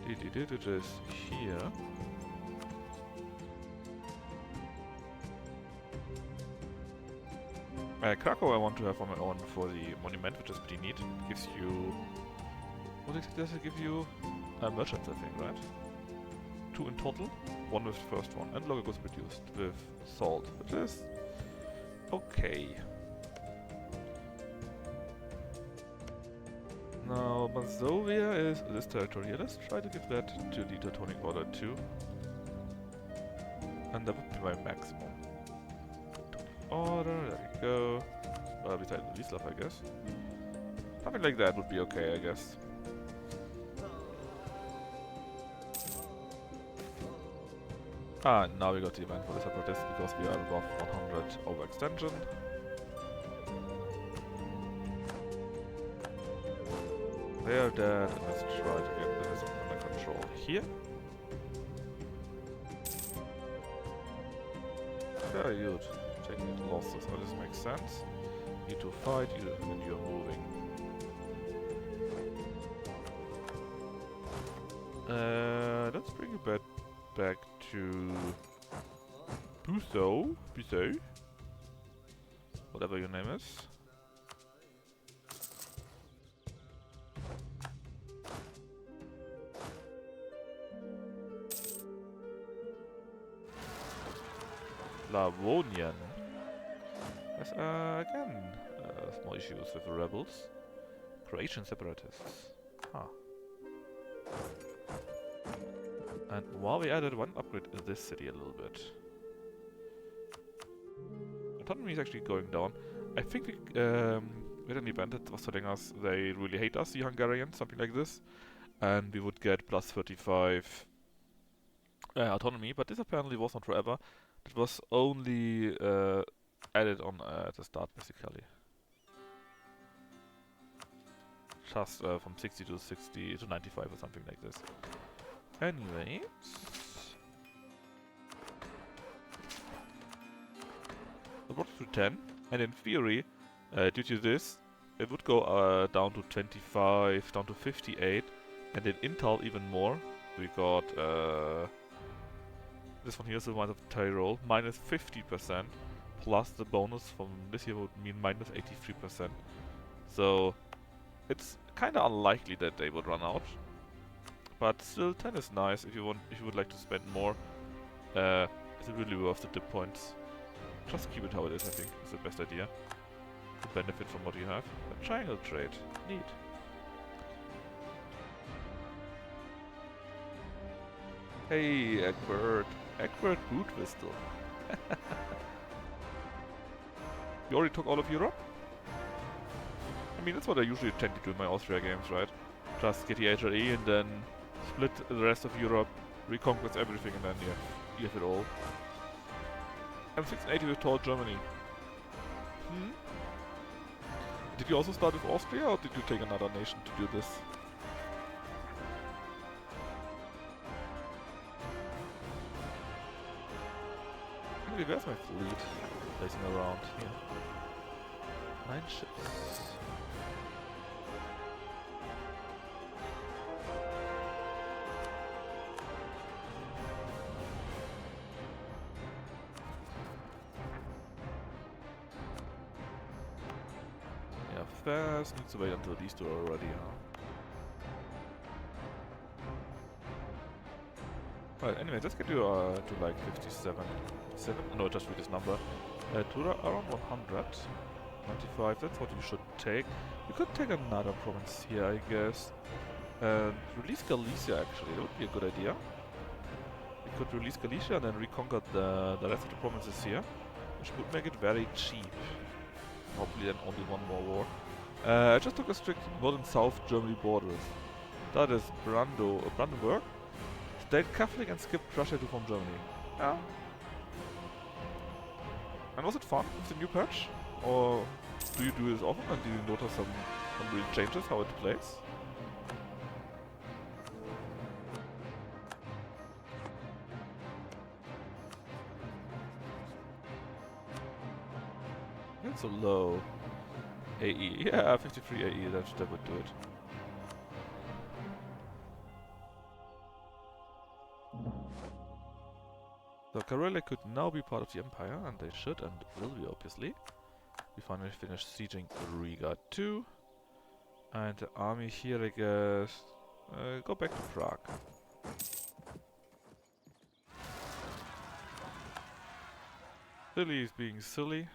It is here. Krakow I want to have on my own for the monument, which is pretty neat. It gives you... What exactly does it give you? Merchants, I think, right? 2 in total. 1 with the first one. And local goods produced with salt, which is... okay. Now, Mazovia is this territory here. Let's try to give that to the Teutonic Order too. And that would be my maximum. Teutonic Order, there we go. Besides Wislav, I guess. Something like that would be okay, I guess. Ah, now we got the event for the separatists because we are above 100 overextension. They are dead, and let's try to get this under control here. Very good. Taking losses, oh, this makes sense. You to fight, and you're moving. Let's bring you back to Buso, whatever your name is. Slavonian. There's again small issues with the rebels. Croatian separatists. Huh. And while we added one upgrade in this city a little bit. Autonomy is actually going down. I think we had an event that was telling us they really hate us, the Hungarians, something like this. And we would get plus 35 autonomy, but this apparently was not forever. It was only added on at the start, basically. Just from 60 to 60 to 95 or something like this. Anyways, it brought it to 10, and in theory, due to this, it would go down to 25, down to 58, and in Intel even more. We got this one here is the one of Tyrol, minus 50%, plus the bonus from this year would mean minus 83%. So it's kind of unlikely that they would run out. But still, 10 is nice if you would like to spend more. Is it really worth the dip points? Just keep it how it is, I think, is the best idea. To benefit from what you have. A triangle trade. Neat. Hey, Egbert. Egbert Bootwistel. You already took all of Europe? I mean, that's what I usually tend to do in my Austria games, right? Just get the HRE and then split the rest of Europe, reconquest everything, and then you have it all. I'm 680 with Tall Germany. Did you also start with Austria, or did you take another nation to do this? Anyway, where's my fleet? Placing around here. 9 ships. Fast needs to wait until these two are ready, huh? Right, anyway, let's get you to like 57. No, just read this number. To around 100. 95, that's what you should take. You could take another province here, I guess. And release Galicia, actually, that would be a good idea. We could release Galicia and then reconquer the rest of the provinces here, which would make it very cheap. Hopefully then only one more war. I just took a strict north and south Germany borders. That is Brandenburg. Stayed Catholic and skipped Prussia to form Germany. Yeah. And was it fun with the new patch? Or do you do this often and do you notice some real changes how it plays? It's so low. AE. Yeah, 53 AE, that would do it. So Karelia could now be part of the Empire, and they should and will be, obviously. We finally finished sieging Riga 2. And the army here, I guess, go back to Prague. Silly is being silly.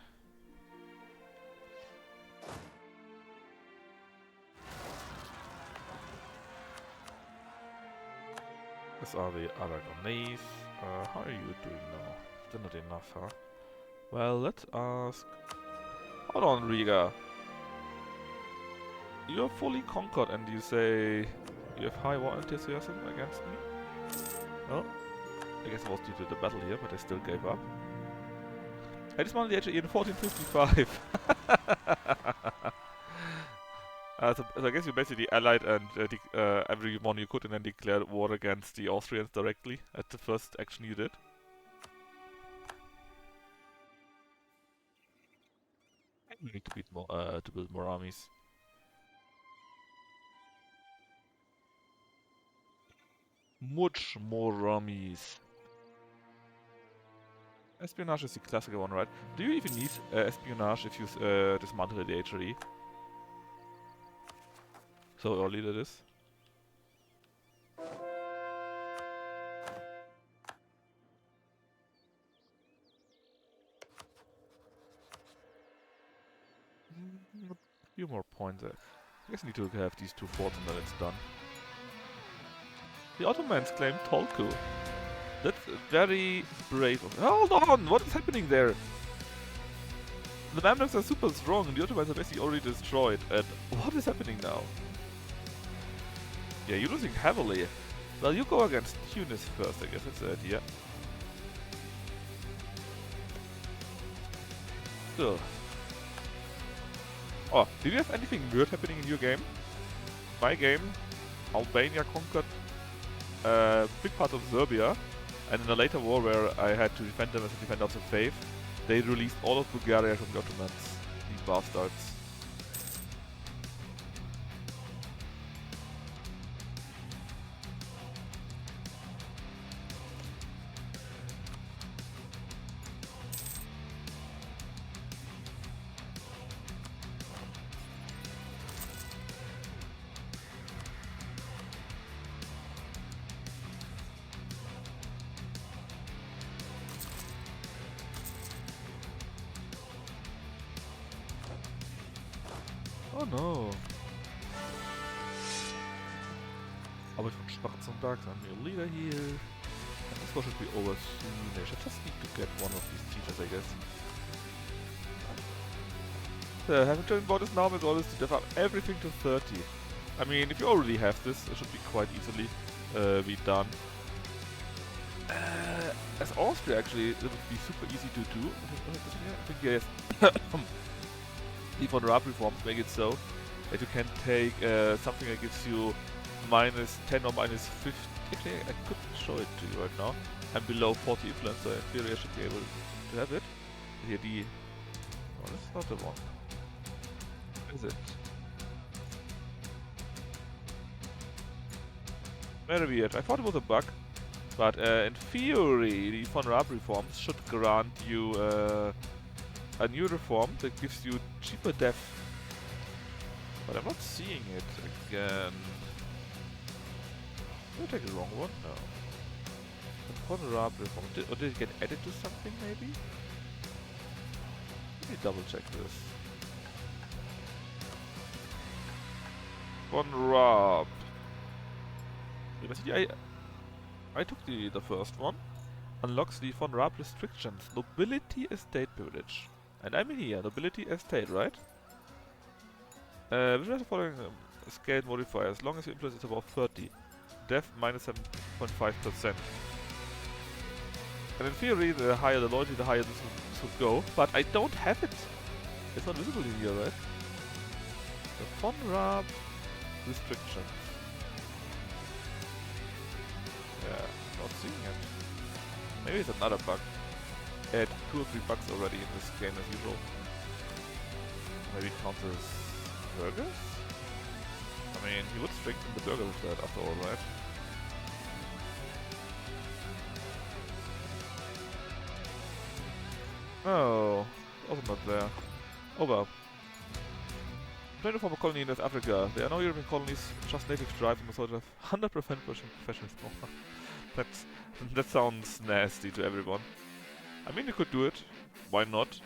These are the Aragonese. How are you doing now? Still not enough, huh? Well, let's ask... Hold on, Riga. You're fully conquered and you say you have high war enthusiasm against me? Well, I guess it was due to the battle here, but I still gave up. I dismounted the HE in 1455. So I guess you basically allied and everyone you could and then declared war against the Austrians directly at the first action you did. We need to beat more, to build more armies. Much more armies. Espionage is the classical one, right? Do you even need espionage if you dismantle the HRE? So early that is. A few more points there. I guess I need to have these two forts and then it's done. The Ottomans claim Tolku. That's very brave of... Hold on! What is happening there? The Mamluks are super strong and the Ottomans are basically already destroyed. And what is happening now? Yeah, you're losing heavily. Well, you go against Tunis first, I guess that's the idea. Ugh. Oh, did you have anything weird happening in your game? My game, Albania conquered a big part of Serbia, and in a later war where I had to defend them as a defender of the faith, they released all of Bulgaria from the Ottomans. These bastards. Oh no. Aber von Schwarzenberg are new leader here. And this war should be over soon. I should just need to get one of these teachers, I guess. Having joined borders now with orders to dev up everything to 30. I mean, if you already have this, it should be quite easily be done. As Austria, actually, it would be super easy to do. I think yes. The von Raab reforms make it so that you can take something that gives you minus 10 or minus 50. Actually, I could show it to you right now. I'm below 40 influence, so in theory I should be able to have it. Here the... Oh, that's not the one. Is it? Very weird. I thought it was a bug. But in theory, the von Raab reforms should grant you a new reform that gives you cheaper dev. But I'm not seeing it again. Did I take the wrong one? No. The von Raab reform. Or did it get added to something maybe? Let me double check this. Von Raab. I took the first one. Unlocks the von Raab restrictions. Nobility estate privilege. And I'm here. Nobility estate, right? Which are the following scale modifier as long as your influence is above 30. Dev minus 7.5%. And in theory, the higher the loyalty, the higher this to go, but I don't have it. It's not visible in here, right? The Von Raab restrictions. Yeah, not seeing it. Maybe it's another bug. I had 2 or 3 bugs already in this game as usual. Maybe it counts as burgers? I mean, he would strengthen the burger with that after all, right? Oh, also not there. Oh well. 24 colony in West Africa. There are no European colonies, just native tribes and sort of 100% professional. That sounds nasty to everyone. I mean, you could do it. Why not?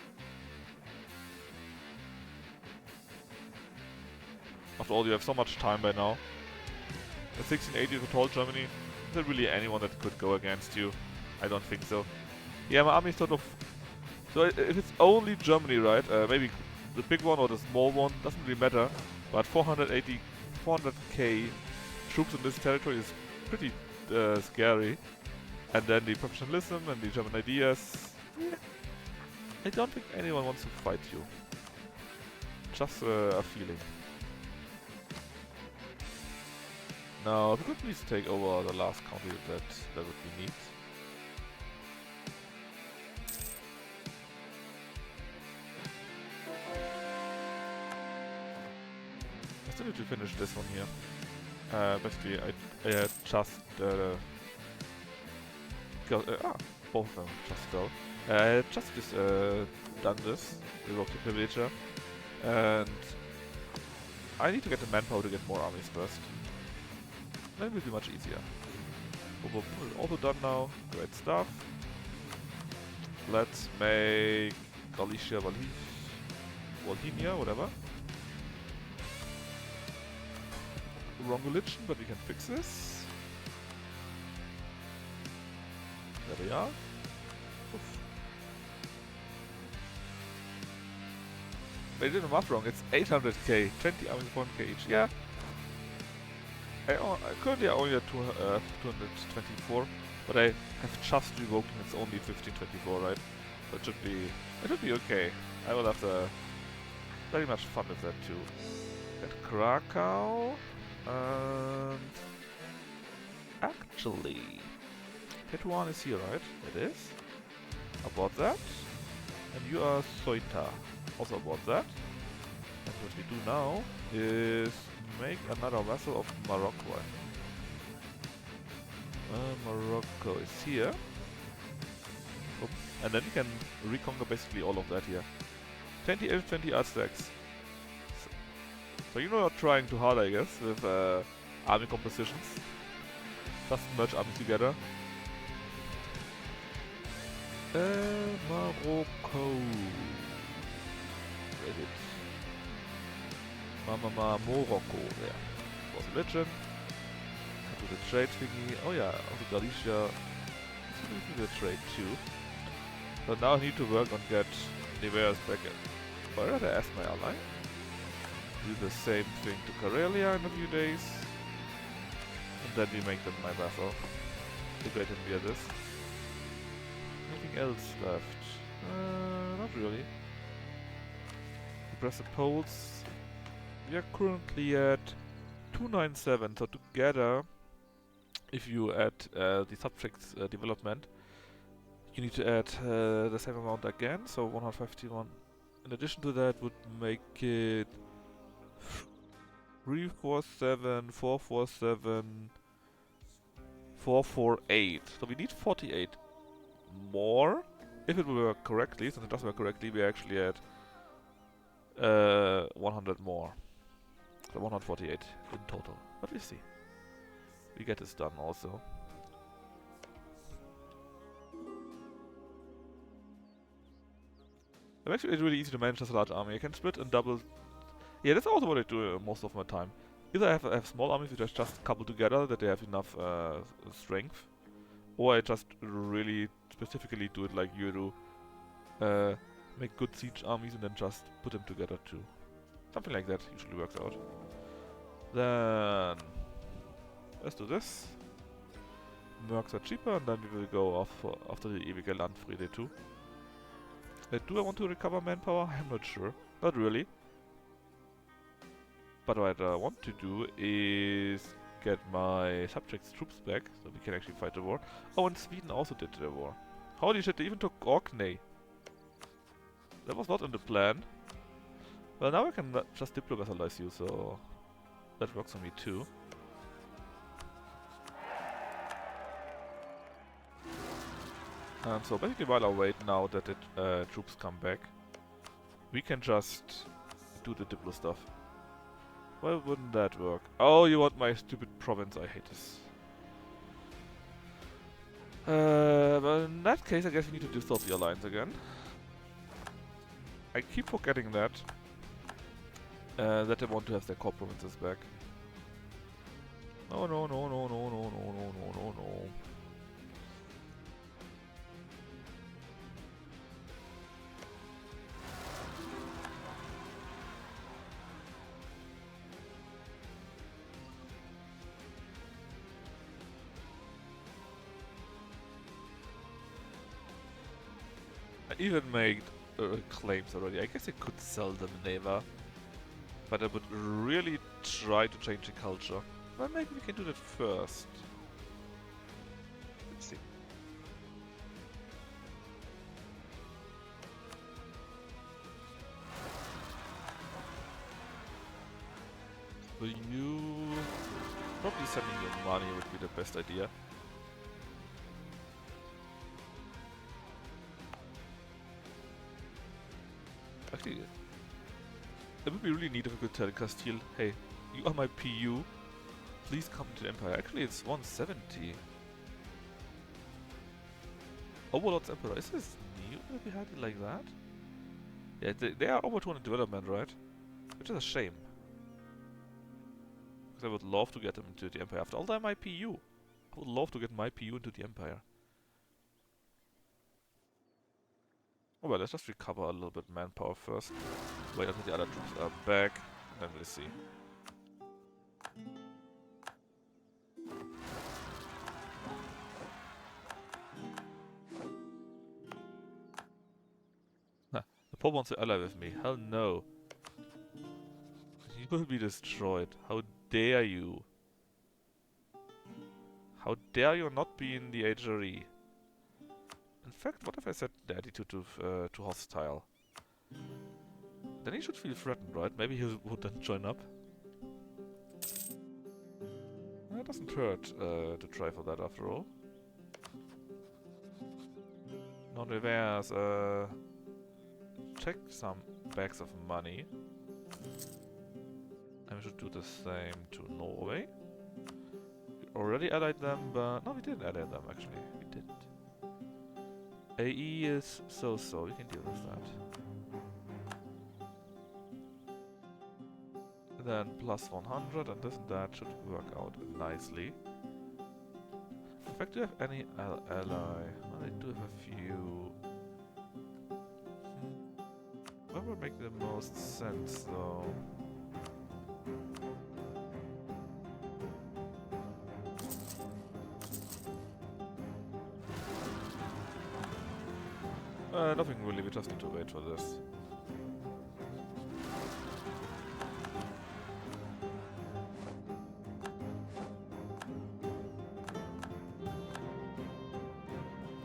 After all, you have so much time by now. At 1680 with a tall Germany, is there really anyone that could go against you? I don't think so. Yeah, my army is sort of... So if it's only Germany, right? Maybe the big one or the small one, doesn't really matter. But 400k troops in this territory is pretty scary. And then the professionalism and the German ideas. I don't think anyone wants to fight you. Just a feeling. Now, if we could please take over the last country, that would be neat. I still need to finish this one here. Basically, I just both of them just go. I just done this, revoked the privilegia, and I need to get the manpower to get more armies first. Then it will be much easier. Also done now, great stuff. Let's make Galicia, Walhinia, whatever. Wrong religion, but we can fix this. There we are. Oof. They did the math wrong, it's 800k, 20 armies, 400k each. Yeah. Currently I only have 224, but I have just revoked and it's only 1524, right? So it should be okay. I will have very much fun with that too. Get Krakow, and actually, Tetuan is here, right? It is. About that. And you are Ceuta. Also about that. And what we do now is make another vessel of Morocco. Morocco is here. Oops. And then you can reconquer basically all of that here. 20 elves, 20 Aztecs. So you're not trying too hard, I guess, with army compositions. Just merge armies together. Morocco. Where is it? Morocco, there. Was a legend. Do the trade thingy. Oh yeah, also Galicia. Let's do the trade too. So now I need to work on get Universalis back in. Where did I ask my ally? Do the same thing to Karelia in a few days. And then we make them my vassal. Integrate him via this. Anything else left? Not really. Press the Poles. We are currently at 297, so together, if you add the subjects development, you need to add the same amount again, so 151. In addition to that would make it 347, 447, 448. So we need 48 more. If it will work correctly, since it does work correctly, we actually add 100 more. So 148 in total. But we see. We get this done also. Actually, it's really easy to manage as a large army. I can split and double. Yeah, that's also what I do most of my time. Either I have small armies which I just couple together that they have enough strength, or I just really specifically do it like you do. Make good siege armies and then just put them together too. Something like that usually works out. Then let's do this. Mercs are cheaper, and then we will go off after the ewige Landfriede too. Do I want to recover manpower? I'm not sure. Not really. But what I want to do is get my subjects' troops back, so we can actually fight the war. Oh, and Sweden also did the war. Holy shit, they even took Orkney. That was not in the plan. Well, now I can just diplomatize you, so that works for me too. So basically while I wait now that the troops come back, we can just do the diplo stuff. Why wouldn't that work? Oh, you want my stupid province, I hate this. Well in that case I guess we need to dissolve the alliance again. I keep forgetting that. That they want to have their core provinces back. No, no, no, no, no, no, no, no, no, no, no. I even made claims already. I guess I could sell them Neva. But I would really try to change the culture. Well, maybe we can do that first. Let's see. So you... probably sending your money would be the best idea. Actually, it would be really neat if I could tell Castile, hey, you are my PU, please come to the Empire. Actually, it's 170. Overlord's Emperor, is this new that we had it like that? Yeah, they are over 200 development, right? Which is a shame. Because I would love to get them into the Empire. After all, they're my PU. I would love to get my PU into the Empire. Oh well, let's just recover a little bit manpower first. Wait until the other troops are back, and then we'll see. Huh. The Pope wants to ally with me. Hell no. You will be destroyed. How dare you? How dare you not be in the HRE? In fact, what if I set the attitude to hostile? Then he should feel threatened, right? Maybe he would then join up. It doesn't hurt to try for that after all. Non-reverse, check some bags of money. And we should do the same to Norway. We already allied them, but... no, we didn't ally them actually. We didn't. AE is so-so, we can deal with that. Then plus 100 and this and that should work out nicely. In fact, do you have any ally? Well, I do have a few. What would make the most sense though? Nothing really, we just need to wait for this.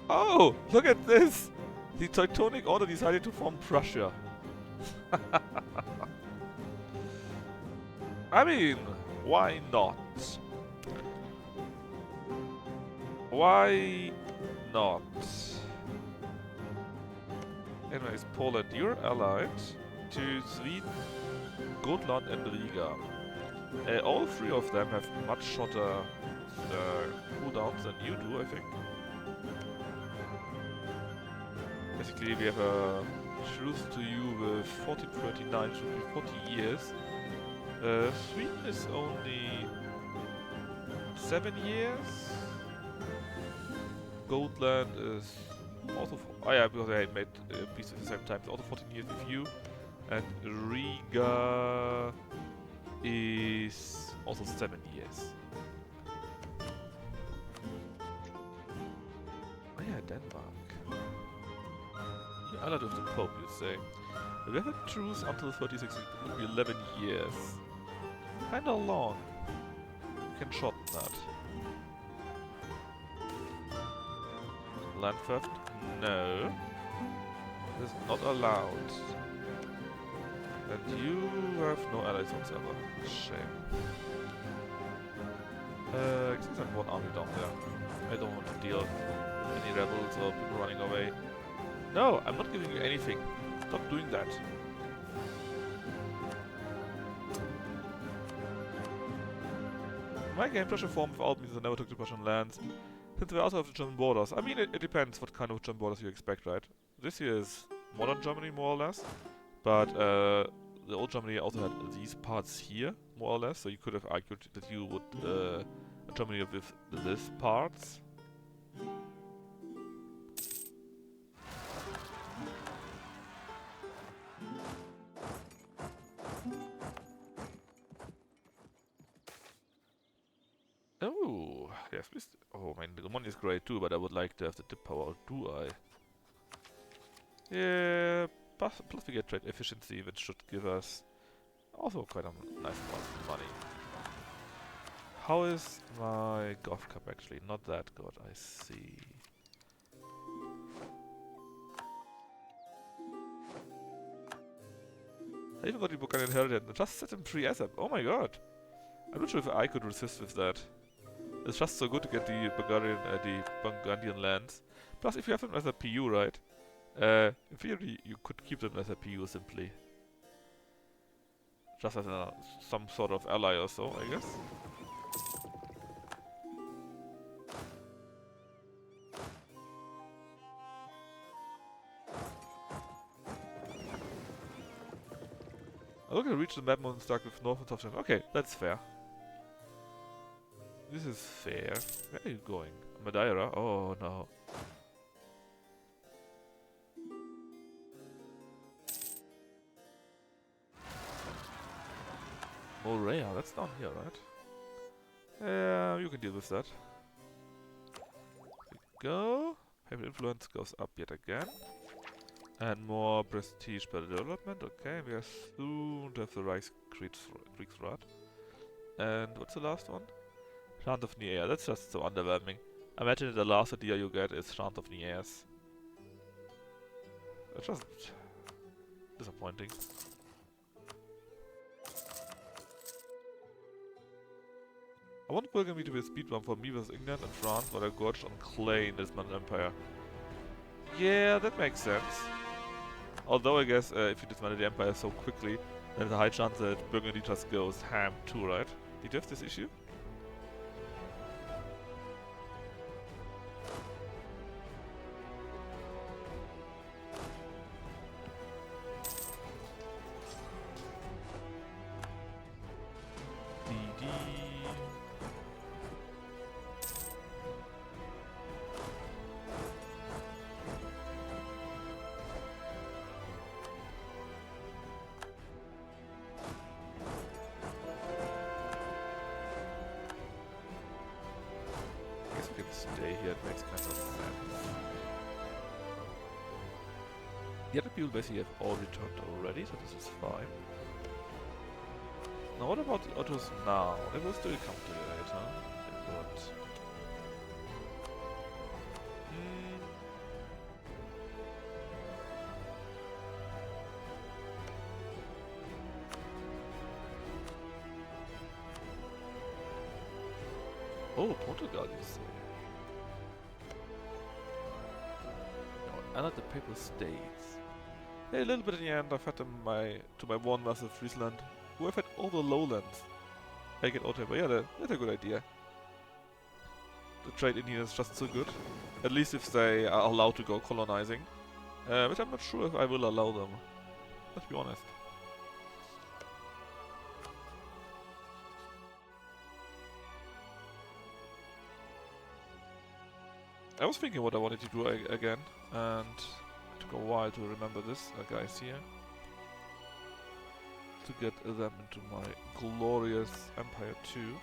Oh, look at this! The Teutonic Order decided to form Prussia. I mean, why not? Why not? Anyways, Poland, you're allied to Sweden, Gotland and Riga. All three of them have much shorter cooldowns than you do, I think. Basically, we have a truce to you with 1439, should be 40 years. Sweden is only 7 years. Gotland is also... oh yeah, because I made peace at the same time. It's also 14 years with you. And Riga is also 7 years. Oh yeah, Denmark. The allied with the Pope, you say. We have a truce until 36, it would be 11 years. Kinda long. We can shorten that. Land theft? No. This is not allowed. And you have no allies whatsoever. Shame. I think I have one army down there. I don't want to deal with any rebels or people running away. No, I'm not giving you anything. Stop doing that. My game Prussia formed without me, so I never took the Prussian lands. Since we're also have the German borders. I mean, it depends what kind of German borders you expect, right? This here is modern Germany, more or less. But the old Germany also had these parts here, more or less. So you could have argued that you would Germany with these parts. Oh, yes, oh, I mean, the money is great too, but I would like to have the tip power, do I? Yeah, plus we get trade efficiency, which should give us also quite a nice amount of money. How is my Gov Cup actually? Not that good, I see. I even got the Bulgarian inheritance and just set him free ASAP. Oh my god! I'm not sure if I could resist with that. It's just so good to get the Burgundian lands. Plus, if you have them as a PU, right? In theory, you could keep them as a PU simply. Just as some sort of ally or so, I guess. I'm looking to reach the map and start with North and South China. Okay, that's fair. This is fair. Where are you going? Madeira? Oh no. Morea, that's down here, right? Yeah, you can deal with that. There we go. Papal influence goes up yet again. And more prestige per development. Okay, we are soon to have the Kriegsrat. And what's the last one? Chant of Nier. That's just so underwhelming. Imagine the last idea you get is Chant of Niers. It's just disappointing. I want Bulgaria to be a speed run for me versus England and France, but I gorged on clay in this Ottoman Empire. Yeah, that makes sense. Although I guess if you dismantle the Empire so quickly, there's a high chance that Burgundy just goes ham too, right? Did you have this issue? Stay here, it makes kind of sense. The other people basically have all returned already, so this is fine. Now what about the Ottos now? They will still come to you later. They would. Oh, Portugal, you say? I like the Papal States. Hey, a little bit in the end, I've had them to my one massive Friesland, who have had all the lowlands. I get out here, but yeah, that's a good idea. The trade in here is just so good. At least if they are allowed to go colonizing. Which I'm not sure if I will allow them. Let's be honest. I was thinking what I wanted to do again, and it took a while to remember this, guys here. To get them into my glorious Empire too.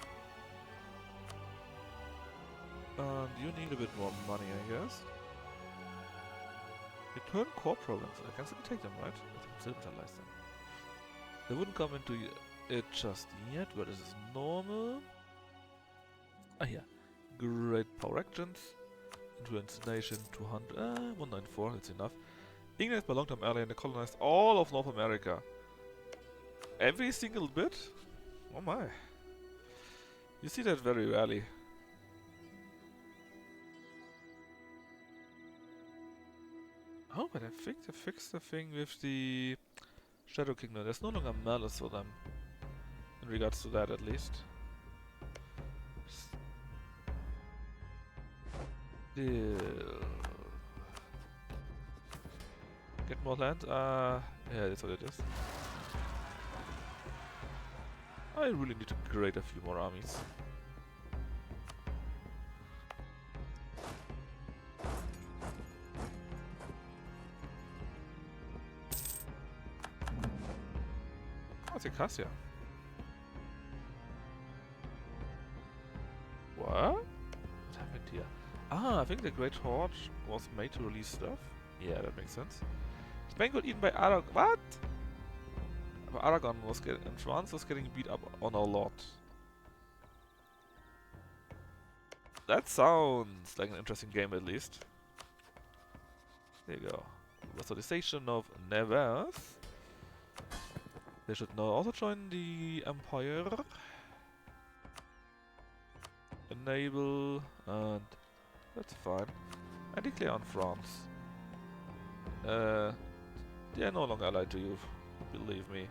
And you need a bit more money, I guess. Return core province. I can still take them, right? I can still utilize them. They wouldn't come into it just yet, but this is normal. Ah, yeah. Great power actions. Influence nation 200. 194, that's enough. England is my long-term ally and they colonized all of North America. Every single bit? Oh my. You see that very rarely. Oh, but I think they fixed the thing with the Shadow Kingdom. There's no longer malice for them. In regards to that, at least. Still. Get more land? Yeah, that's what it is. I really need to create a few more armies. Oh, it's a Cassia. What? What happened here? Ah, I think the Great Horde was made to release stuff. Yeah, that makes sense. Spain got eaten by Aragon. What? But Aragon was getting, and France was getting beat up on a lot. That sounds like an interesting game, at least. There you go. Vassalization of Nevers. They should now also join the Empire. Enable, and that's fine. I declare on France. They are no longer allied to you, believe me.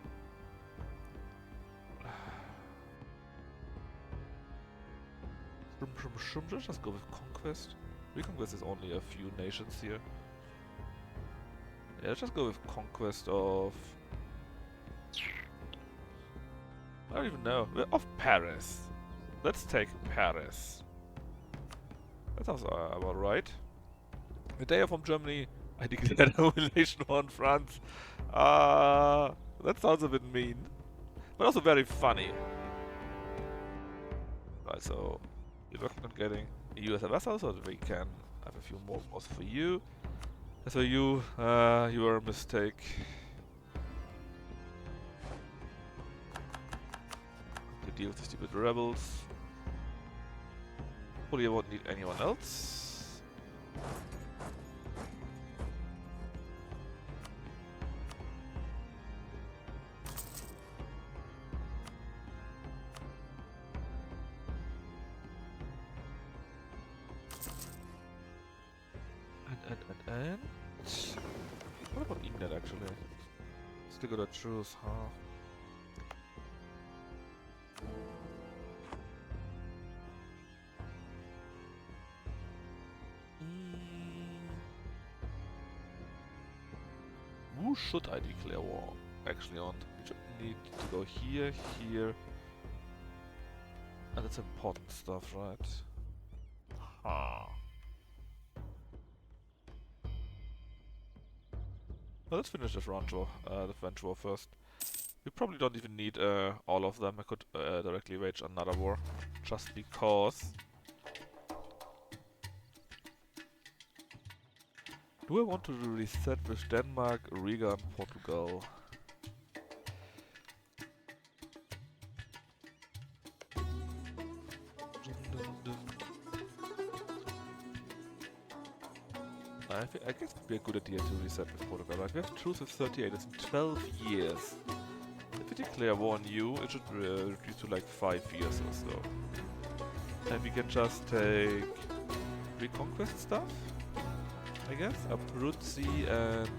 Let's just go with Conquest. Reconquest is only a few nations here. Yeah, let's just go with Conquest of... I don't even know. Of Paris. Let's take Paris. That sounds about right. The day from Germany, I declared domination on France. That sounds a bit mean. But also very funny. Right, so we're working on getting a US vassal so that we can have a few more wars for you. As for you, you were a mistake. To deal with the stupid rebels. Hopefully I won't need anyone else. And what about England actually? Still gotta choose, huh? Who should I declare war actually on? We should need to go here, here. And that's important stuff, right? Ha. Well, let's finish the French war first. We probably don't even need all of them. I could directly wage another war, just because. Do I want to reset with Denmark, Riga and Portugal? I guess it would be a good idea to reset with Portugal, right? We have truce with 38, it's in 12 years. If we declare war on you, it should reduce to like 5 years or so. And we can just take reconquest stuff, I guess. Abruzzi and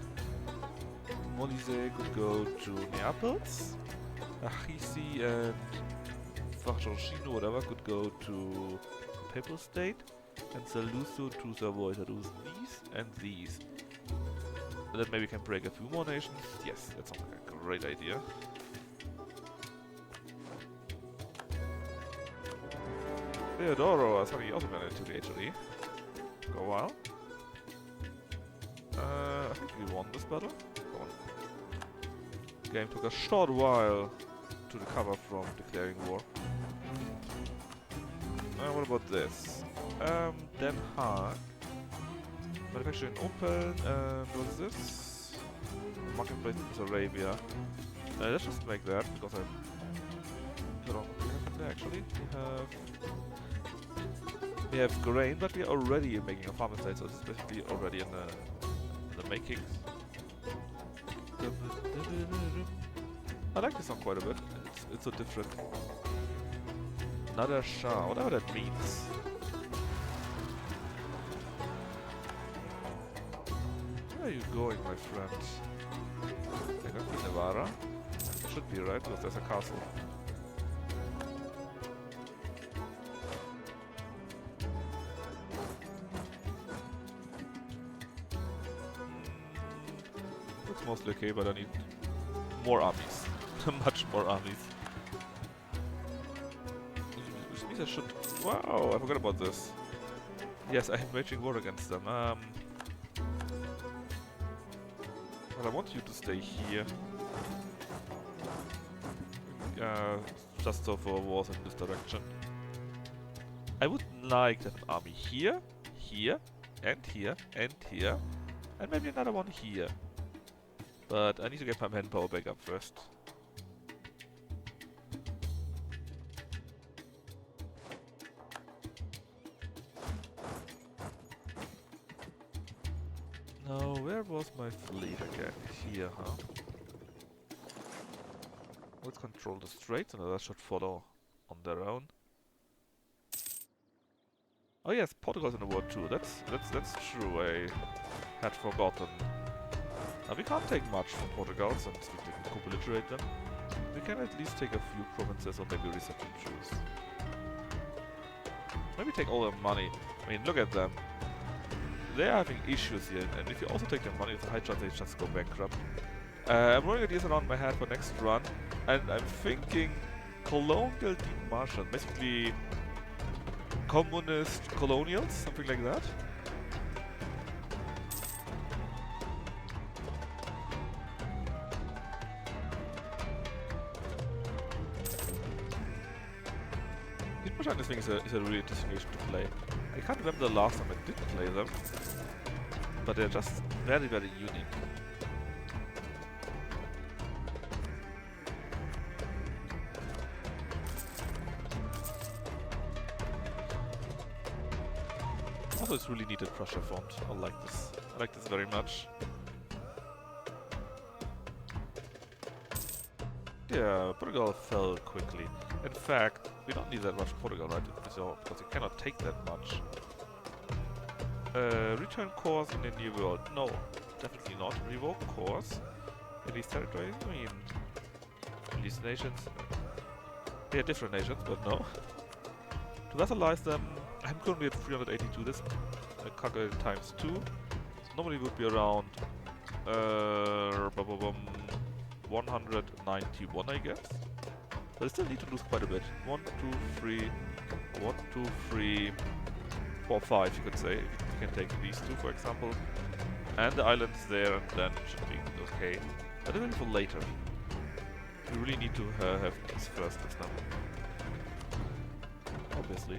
Molise could go to Neaples. Achisi and Farciocino, whatever, could go to the Papal State. And Saluso to Savoy. So these and these. And then maybe we can break a few more nations. Yes, that sounds like a great idea. Theodoro, sorry, he also went into the HOD. Go a while. I think we won this battle. Come on. Game took a short while to recover from declaring war. What about this? Den Haag. Manufacturing open, and what is this? Marketplace with Arabia. Let's just make that, because I don't know what we have there actually. We have grain, but we are already making a farm estate, so this is basically already in the makings. I like this song quite a bit. It's so different. Another Shah, whatever that means. Where are you going, my friend? They're going to Nevada? Should be, right? Because there's a castle. Looks mostly okay, but I need more armies. Much more armies. Which means I should... Wow, I forgot about this. Yes, I am waging war against them. Well, I want you to stay here. Just so for wars in this direction. I would like to have an army here, here, and here, and here, and maybe another one here. But I need to get my manpower back up first. Now, where was my fleet again? Here, huh? Let's control the straits and others should follow on their own. Oh yes, Portugal's in the war too. That's true. I had forgotten. Now we can't take much from Portugal since we didn't co-belligerate them. We can at least take a few provinces or maybe reset and choose. Maybe take all their money. I mean, look at them. They are having issues here, and if you also take their money, it's a high chance they just go bankrupt. I'm running ideas around my head for next run, and I'm thinking colonial demartian, basically communist colonials, something like that. Demartian, I think, is a really interesting nation to play. I can't remember the last time I did play them, but they're just very, very unique. Also, it's really neat at Prussia font. I like this. I like this very much. Yeah, Portugal fell quickly. In fact, we don't need that much Portugal, right? So, because we cannot take that much. Return course in the New World. No, definitely not. Revoke course in these territories. I mean, in these nations. They are different nations, but no. To vassalize them, I'm currently at 382. This calculated times 2. So normally would be around 191, I guess. But I still need to lose quite a bit. 1, 2, 3, 1, 2, 3, 4, 5, you could say. You can take these two, for example. And the islands there, and then it should be okay. But even for later. We really need to have these first this time. Obviously.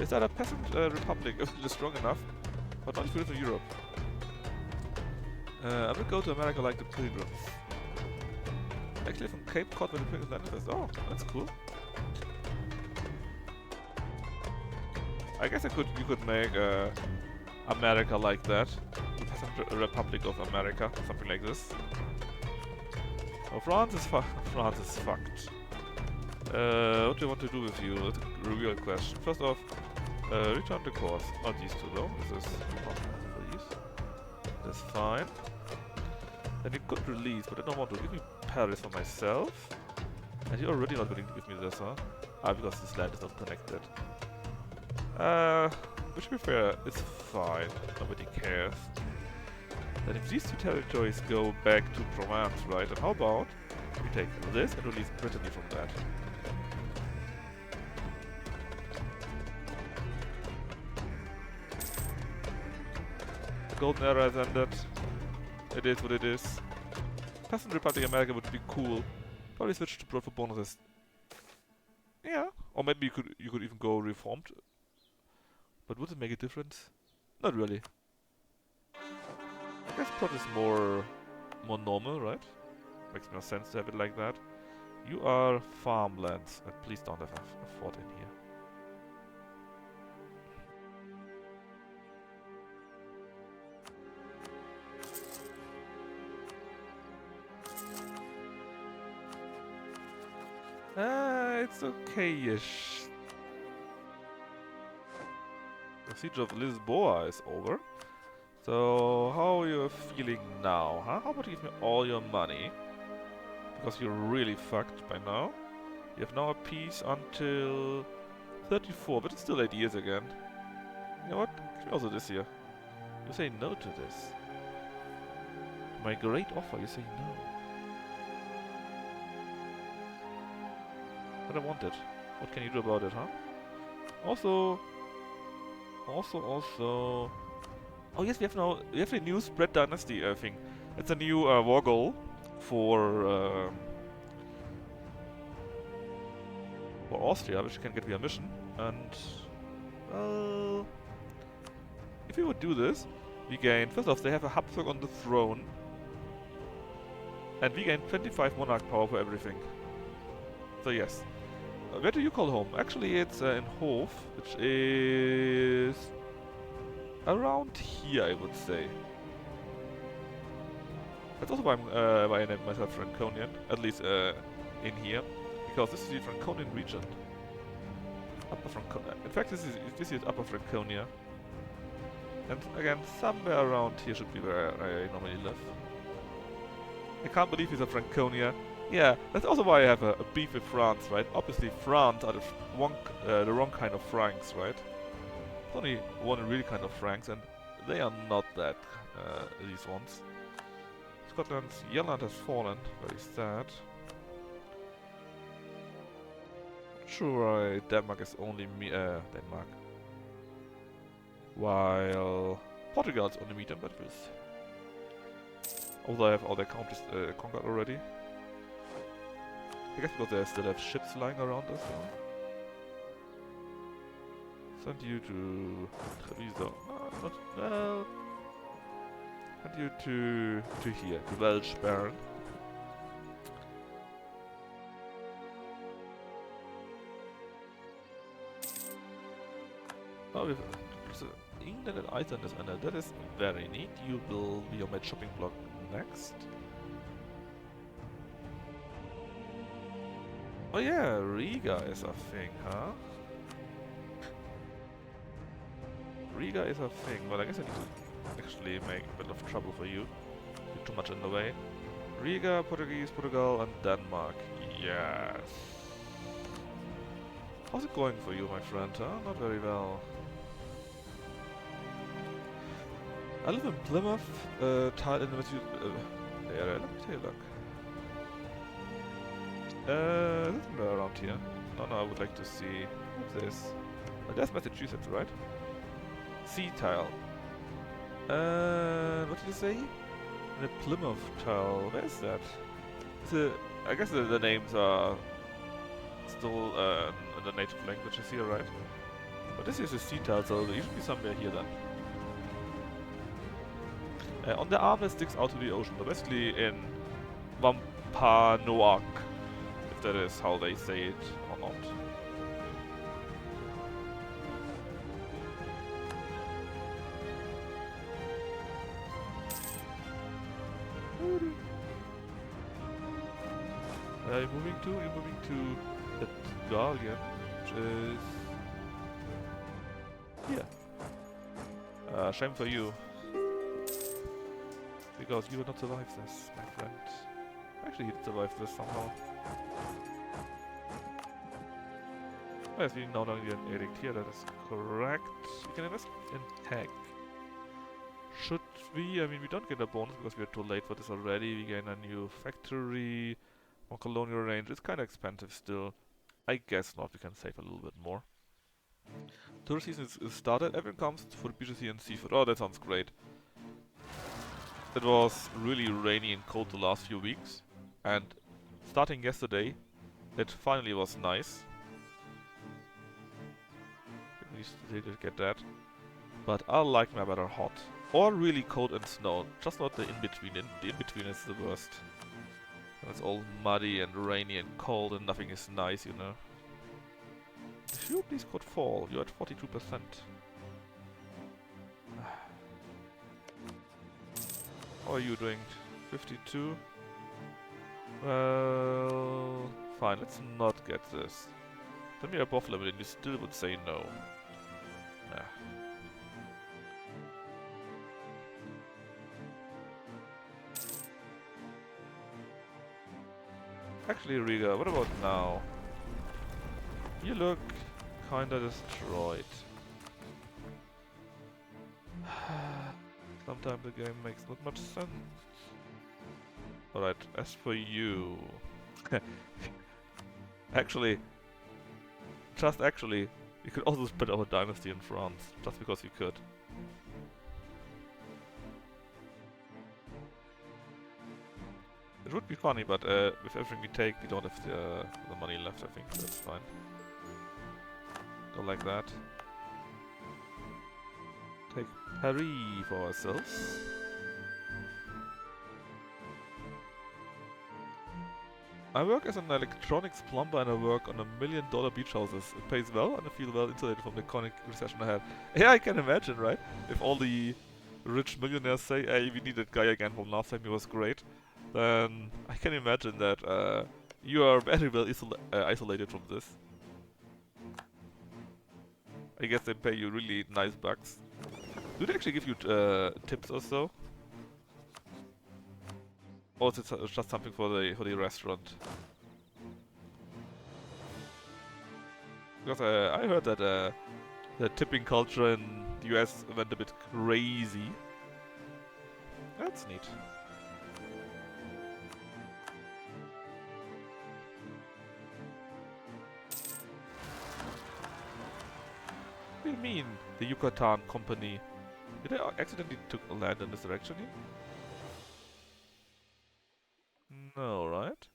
Is that a peasant republic? It's strong enough, but not good for Europe. I will go to America like the Pilgrims. Actually from Cape Cod where the Pilgrims landed first. Oh, that's cool. I guess you could make America like that. The Peasant Republic of America, something like this. Oh, France is fucked. What do you want to do with you? That's a real question. First off, return the course. Not these two though. This is for these. That's fine. Then you could release, but I don't want to. Give me Paris for myself. And you're already not willing to give me this, huh? Ah, because this land is not connected. Which to be fair, it's fine. Nobody cares. Then if these two territories go back to Provence, right? And how about we take this and release Brittany from that? The Golden Era has ended. It is what it is. Peasant Republic America would be cool. Probably switch to Blood for bonuses. Yeah. Or maybe you could even go reformed. But would it make a difference? Not really. I guess prod is more normal, right? Makes more sense to have it like that. You are farmlands, and please don't have a fort in here. It's okay-ish. The siege of Lisboa is over. So, how are you feeling now, huh? How about you give me all your money? Because you're really fucked by now. You have now a peace until 34, but it's still 8 years again. You know what? Give me also this here. You say no to this. My great offer, you say no. But I want it. What can you do about it, huh? Also... Oh yes, we have a new spread dynasty thing. It's a new war goal for Austria, which you can get via mission. And if we would do this, we gain first off they have a Habsburg on the throne, and we gain 25 monarch power for everything. So yes. Where do you call home? Actually, it's in Hof, which is around here, I would say. That's also why I named myself Franconian, at least in here, because this is the Franconian region. Upper Franconia. In fact, this is Upper Franconia, and again, somewhere around here should be where I normally live. I can't believe he's a Franconia. Yeah, that's also why I have a beef with France, right? Obviously, France are the wrong kind of Franks, right? There's only one real kind of Franks, and they are not that, these ones. Scotland's Yelland has fallen, very sad. Sure, Denmark is only Denmark. While Portugal's only medium, but we'll see. Although I have all their countries conquered already. I guess because they still have ships lying around us, you know? Send you to Treviso. No, not well. Send you to here, to Welsh Baron. Oh, we have England and Iceland is under. That is very neat. You will be on my shopping block next. Oh yeah, Riga is a thing, huh? Riga is a thing, but I guess I need to actually make a bit of trouble for you. You're too much in the way. Riga, Portuguese, Portugal, and Denmark. Yes. How's it going for you, my friend, huh? Not very well. I live in Plymouth, tile in the yeah, let me take a look. Somewhere around here. No, I would like to see. What's this? Oh, there's Massachusetts, right? Sea tile. What did you say? The Plymouth tile. Where is that? I guess the names are still in the native languages here, right? But this is a sea tile, so it should be somewhere here then. On the arm that sticks out to the ocean, but basically in Wampanoag, if that is how they say it or not. You're moving to the Guardian, which is here. Shame for you. Because you will not survive this, my friend. Actually, he did survive this somehow. Oh, yes, we now don't need an edict here, that is correct. We can invest in tech. Should we? I mean, we don't get a bonus because we are too late for this already. We gain a new factory, more colonial range. It's kind of expensive still. I guess not, we can save a little bit more. Tourist season is started. Everyone comes for the beaches here and seafood. Oh, that sounds great. It was really rainy and cold the last few weeks, and starting yesterday, it finally was nice. At least they did get that. But I like my weather hot. Or really cold and snow. Just not the in-between. The in-between is the worst. And it's all muddy and rainy and cold and nothing is nice, you know. If you please could fall, you're at 42%. How are you doing? 52? Well... Fine, let's not get this. Then we're above limit and you still would say no. Nah. Actually, Riga, what about now? You look kinda destroyed. Sometimes the game makes not much sense. Alright, as for you... actually, we could also split our dynasty in France, just because we could. It would be funny, but with everything we take, we don't have the money left, I think, so that's fine. Go like that. Take Paris for ourselves. I work as an electronics plumber and I work on $1 million beach houses. It pays well and I feel well insulated from the economic recession ahead. Yeah, I can imagine, right? If all the rich millionaires say, hey, we need that guy again from last time, he was great, then I can imagine that you are very well isolated from this. I guess they pay you really nice bucks. Do they actually give you tips or so? Or is it just something for the restaurant? Because I heard that the tipping culture in the US went a bit crazy. That's neat. What do you mean, the Yucatan company? Did I accidentally took land in this direction here? No, right?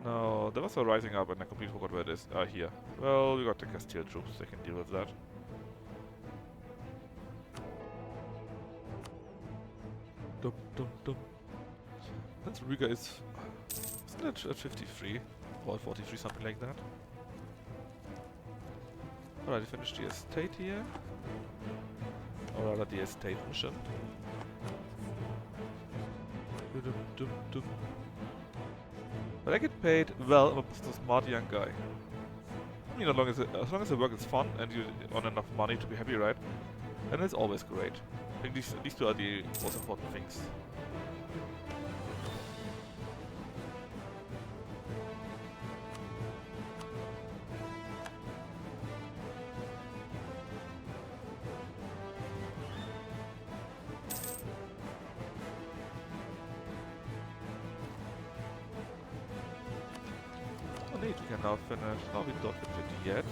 No, there was a rising up and I completely forgot where it is. Ah, here. Well, we got the Castile troops, they can deal with that. Dum dum dum. Since Riga is... isn't it at 53? Or 43, something like that? Alright, we finished the estate here. Or rather the estate mission. Dum dum dum. But I get paid well, I'm a smart young guy. I mean, as long as the work is fun and you earn enough money to be happy, right? Then it's always great. I think these two are the most important things. We can now finish. Now we don't finish it yet.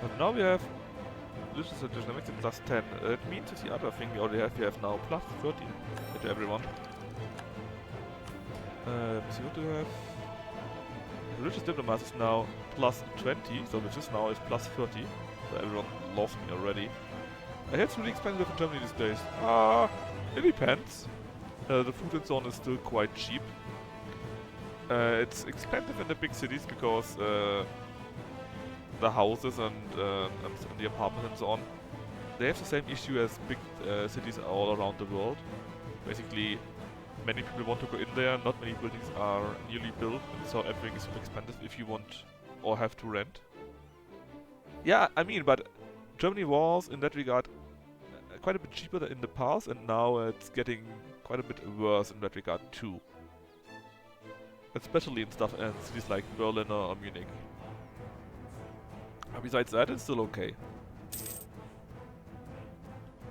But now we have religious dynamics at plus 10. It means with the other thing we already have, we have now plus 30 to everyone. So what do we have? Religious diplomacy is now plus 20, so which is now is plus 30. So everyone loves me already. I heard it's really expensive in Germany these days. It depends. The food and so on is still quite cheap. It's expensive in the big cities because the houses and the apartments and so on, they have the same issue as big cities all around the world. Basically, many people want to go in there, not many buildings are newly built, and so everything is super expensive if you want or have to rent. Yeah, I mean, but Germany was, in that regard, quite a bit cheaper than in the past, and now it's getting quite a bit worse in that regard too. Especially in cities like Berlin or Munich. Besides that, it's still okay.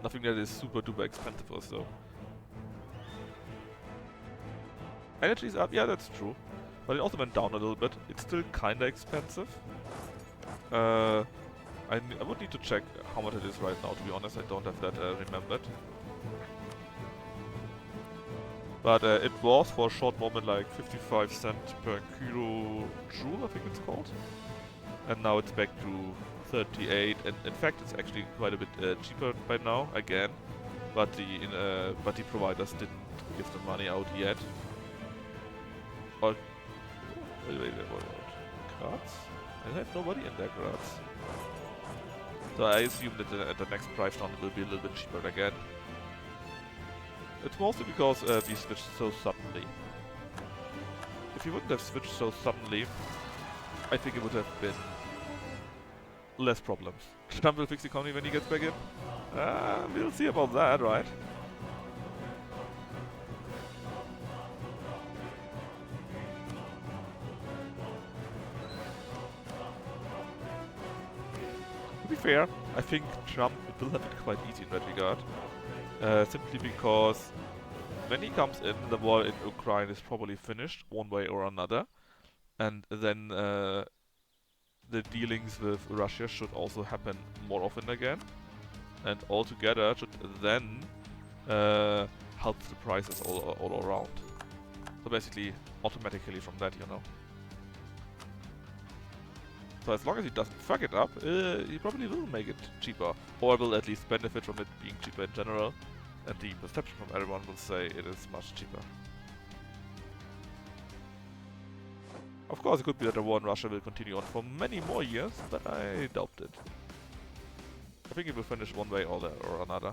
Nothing that is super duper expensive or so. Energy is up, yeah, that's true. But it also went down a little bit. It's still kinda expensive. I would need to check how much it is right now, to be honest. I don't have that remembered. But it was for a short moment like 55 cents per kilo joule, I think it's called. and now it's back to 38. And in fact, it's actually quite a bit cheaper by now again. But the providers didn't give the money out yet. Or wait, what about Graz? I have nobody in there, Graz. So I assume that the next price round will be a little bit cheaper again. It's mostly because we switched so suddenly. If you wouldn't have switched so suddenly, I think it would have been less problems. Trump will fix the economy when he gets back in? We'll see about that, right? To be fair, I think Trump will have it quite easy in that regard. Simply because when he comes in, the war in Ukraine is probably finished one way or another. And then the dealings with Russia should also happen more often again. And altogether should then help the prices all around. So basically, automatically from that, you know. So as long as he doesn't fuck it up, he probably will make it cheaper. Or will at least benefit from it being cheaper in general. And the perception from everyone will say it is much cheaper. Of course, it could be that the war in Russia will continue on for many more years, but I doubt it. I think it will finish one way or another.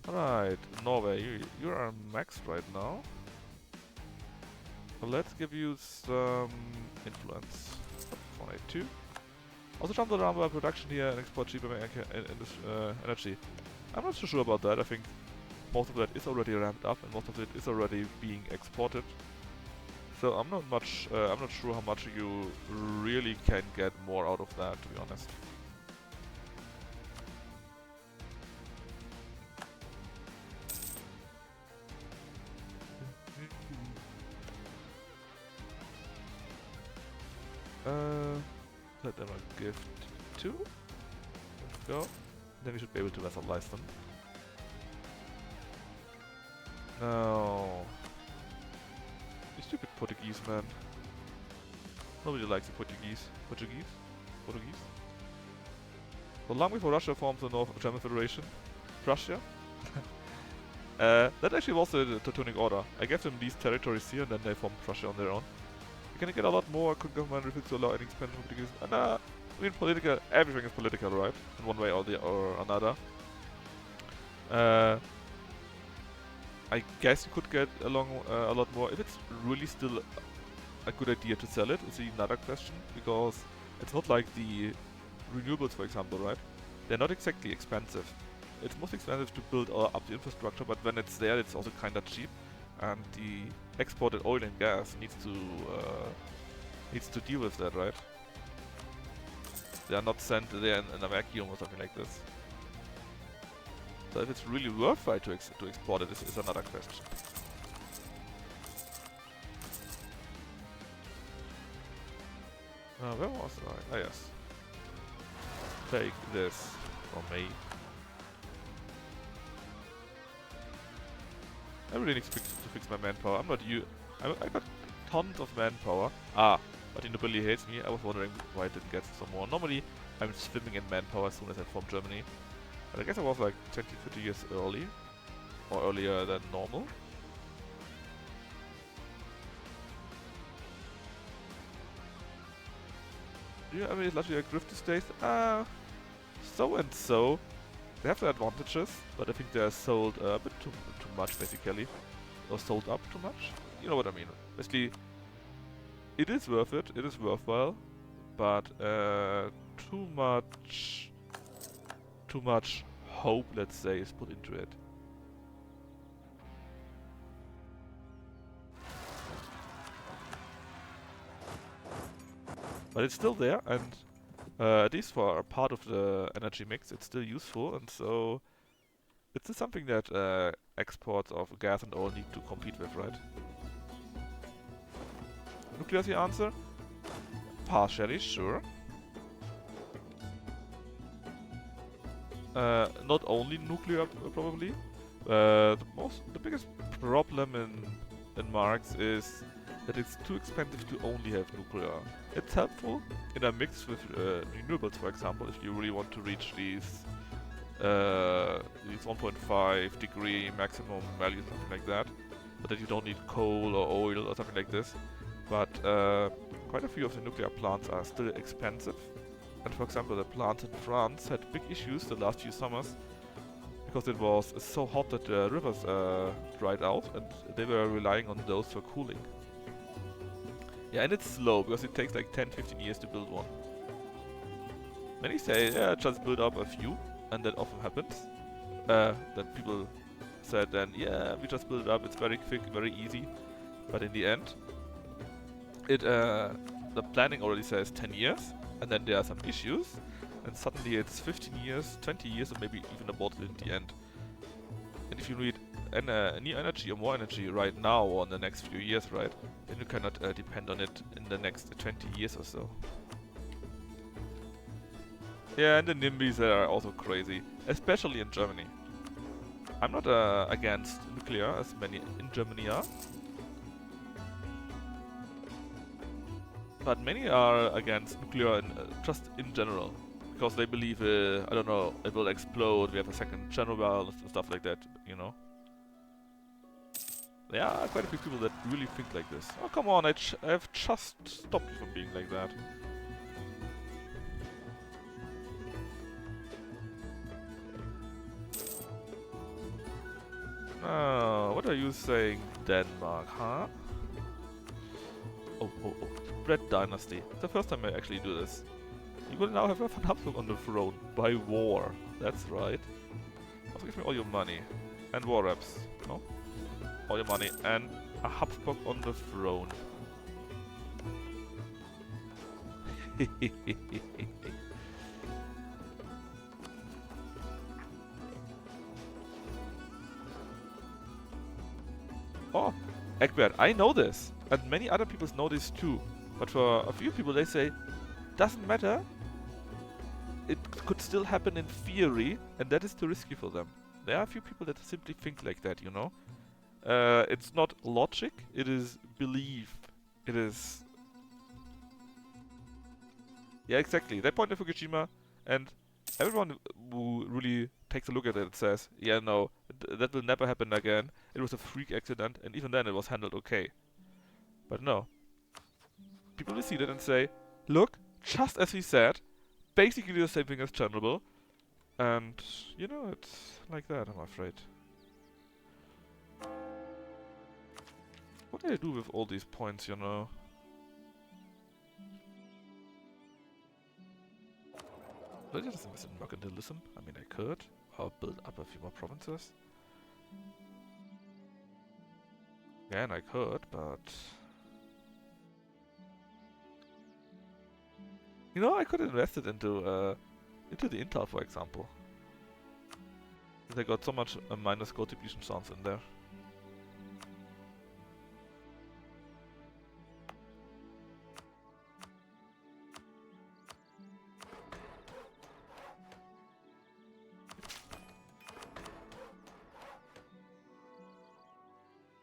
Alright, Norway, you are maxed right now. So let's give you some influence. 182. Also jump around by production here and export cheaper energy. I'm not so sure about that. I think most of that is already ramped up and most of it is already being exported. So I'm not sure how much you really can get more out of that, to be honest. Let them a gift 2. Let's go. Then we should be able to vassalize them. No. You stupid Portuguese, man. Nobody likes the Portuguese. Portuguese? So long before Russia forms the North German Federation. Prussia? That actually was the Teutonic Order. I gave them these territories here and then they formed Prussia on their own. You're gonna get a lot more government refuse to allow any expansion of Portuguese. And I mean, political, everything is political, right? In one way or another. I guess you could get along a lot more. If it's really still a good idea to sell it, is another question. Because it's not like the renewables, for example, right? They're not exactly expensive. It's most expensive to build up the infrastructure, but when it's there, it's also kinda cheap. And the exported oil and gas needs to deal with that, right? They are not sent there in a vacuum or something like this. So if it's really worthwhile to export it is another question. Where was I? Ah, yes. Take this from me. I really need to fix my manpower. I got tons of manpower. But the nobility hates me. I was wondering why I didn't get some more. Normally, I'm swimming in manpower as soon as I form Germany. But I guess I was like 20, 30 years early. Or earlier than normal. Do you have any luxury grift estates? So and so. They have their advantages, but I think they're sold a bit too much, basically. Or sold up too much? You know what I mean. Basically, it is worth it, it is worthwhile, but too much hope, let's say, is put into it. But it's still there, and at least for a part of the energy mix, it's still useful, and so it's something that exports of gas and oil need to compete with, right? Nuclear is the answer? Partially, sure. Not only nuclear, probably. The biggest problem in Marx is that it's too expensive to only have nuclear. It's helpful in a mix with renewables, for example, if you really want to reach these 1.5 degree maximum values, something like that. But that you don't need coal or oil or something like this. But quite a few of the nuclear plants are still expensive. And for example, the plants in France had big issues the last few summers because it was so hot that the rivers dried out and they were relying on those for cooling. Yeah, and it's slow because it takes like 10-15 years to build one. Many say, yeah, just build up a few, and that often happens. That people said then, yeah, we just build it up, it's very quick, very easy. But in the end, the planning already says 10 years, and then there are some issues, and suddenly it's 15 years, 20 years, or maybe even aborted in the end. And if you need new energy or more energy right now or in the next few years, right, then you cannot depend on it in the next 20 years or so. Yeah, and the NIMBYs are also crazy, especially in Germany. I'm not against nuclear, as many in Germany are. But many are against nuclear just in general. Because they believe, I don't know, it will explode, we have a second Chernobyl and stuff like that, you know. There are quite a few people that really think like this. Oh, come on, I've just stopped you from being like that. What are you saying, Denmark, huh? Oh. Bread Dynasty. It's the first time I actually do this. You will now have a Habsburg on the throne. By war. That's right. Also give me all your money. And war reps. No? All your money. And a Habsburg on the throne. Oh, Egbert, I know this. And many other people know this too. But for a few people they say, doesn't matter. It could still happen in theory, and that is too risky for them. There are a few people that simply think like that, you know. It's not logic, it is belief. It is... Yeah, exactly. They point at Fukushima, and everyone who really takes a look at it says, yeah, no, that will never happen again. It was a freak accident, and even then it was handled okay. But no. People will see that and say, look, just as he said, basically the same thing as Chernobyl. And, you know, it's like that, I'm afraid. What do I do with all these points, you know? Did I just invest in mercantilism? I mean, I could. Or build up a few more provinces. Again, I could, but... You know, I could invest it into the Intel, for example. They got so much minus gold depletion chance in there.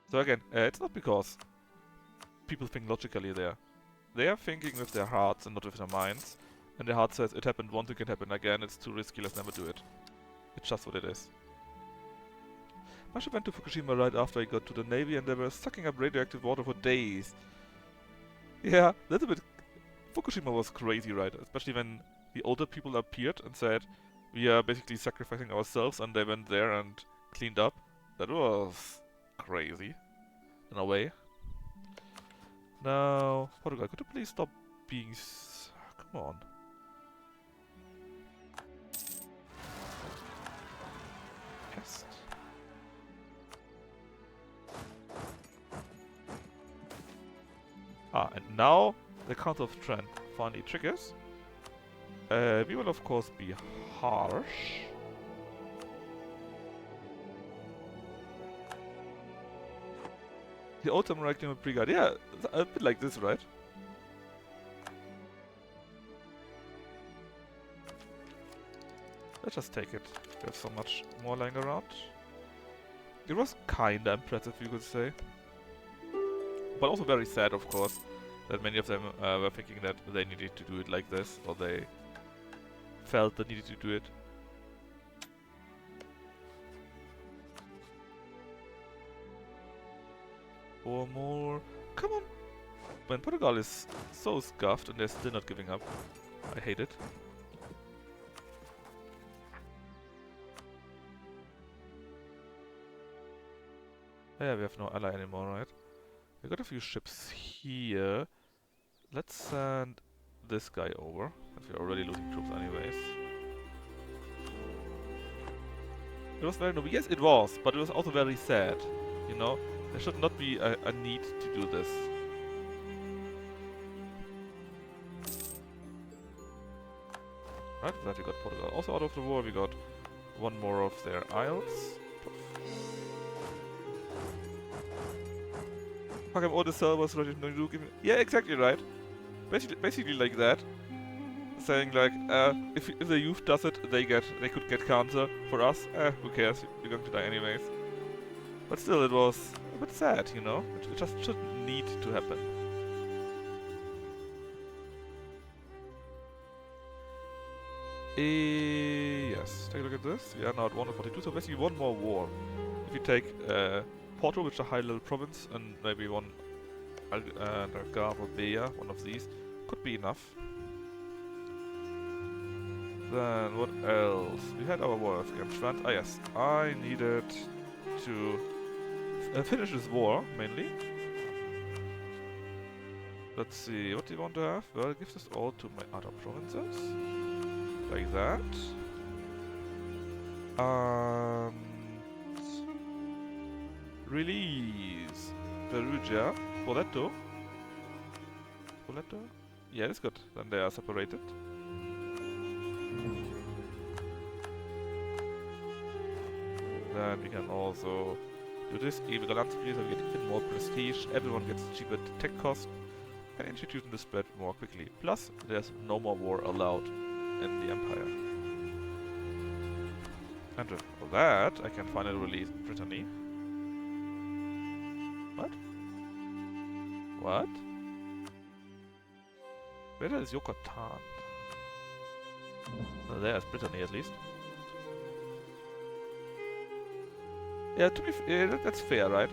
So again, it's not because people think logically there. They are thinking with their hearts and not with their minds. And their heart says, it happened once, it can happen again, it's too risky, let's never do it. It's just what it is. My ship went to Fukushima right after I got to the Navy and they were sucking up radioactive water for days. Yeah, that's a bit... Fukushima was crazy, right? Especially when the older people appeared and said, we are basically sacrificing ourselves, and they went there and cleaned up. That was crazy. In a way. Now, Portugal, could you please stop being come on. Pest. And now the count of trend finally triggers. We will of course be harsh. The old Samurai Claimant Brigade, yeah, a bit like this, right? Let's just take it. We have so much more lying around. It was kinda impressive, you could say. but also very sad, of course, that many of them were thinking that they needed to do it like this, or they felt they needed to do it. Or more. Come on! When Portugal is so scuffed and they're still not giving up, I hate it. Yeah, we have no ally anymore, right? We got a few ships here. Let's send this guy over, as we're already losing troops anyways. It was very noble. Yes, it was, but it was also very sad. You know, there should not be a need to do this. Right, that we got Portugal also out of the war. We got one more of their isles. Fuck, I'm all the servers ready to do. Yeah, exactly right. Basically like that. Saying like, if the youth does it, they could get cancer. For us, who cares? We're going to die anyways. But still, it was a bit sad, you know. It just shouldn't need to happen. Yes, take a look at this. We are now at 142, so basically one more war. If you take Porto, which is a high-level province, and maybe one Algarve or Beja, one of these, could be enough. Then what else? We had our war against France. Ah yes, I needed to finish this war, mainly. Let's see, what do you want to have? Well, give this all to my other provinces. Like that. Release Perugia. Spoleto. Spoleto? Yeah, that's good. Then they are separated. Then we can also do this. Even the Landspiele, so we get even more prestige. Everyone gets cheaper tech cost. And instituting the spread more quickly. Plus, there's no more war allowed in the Empire. And with that, I can finally release Brittany. What? What? Where is Yucatan? Well, there's Brittany at least. Yeah, to be that's fair, right?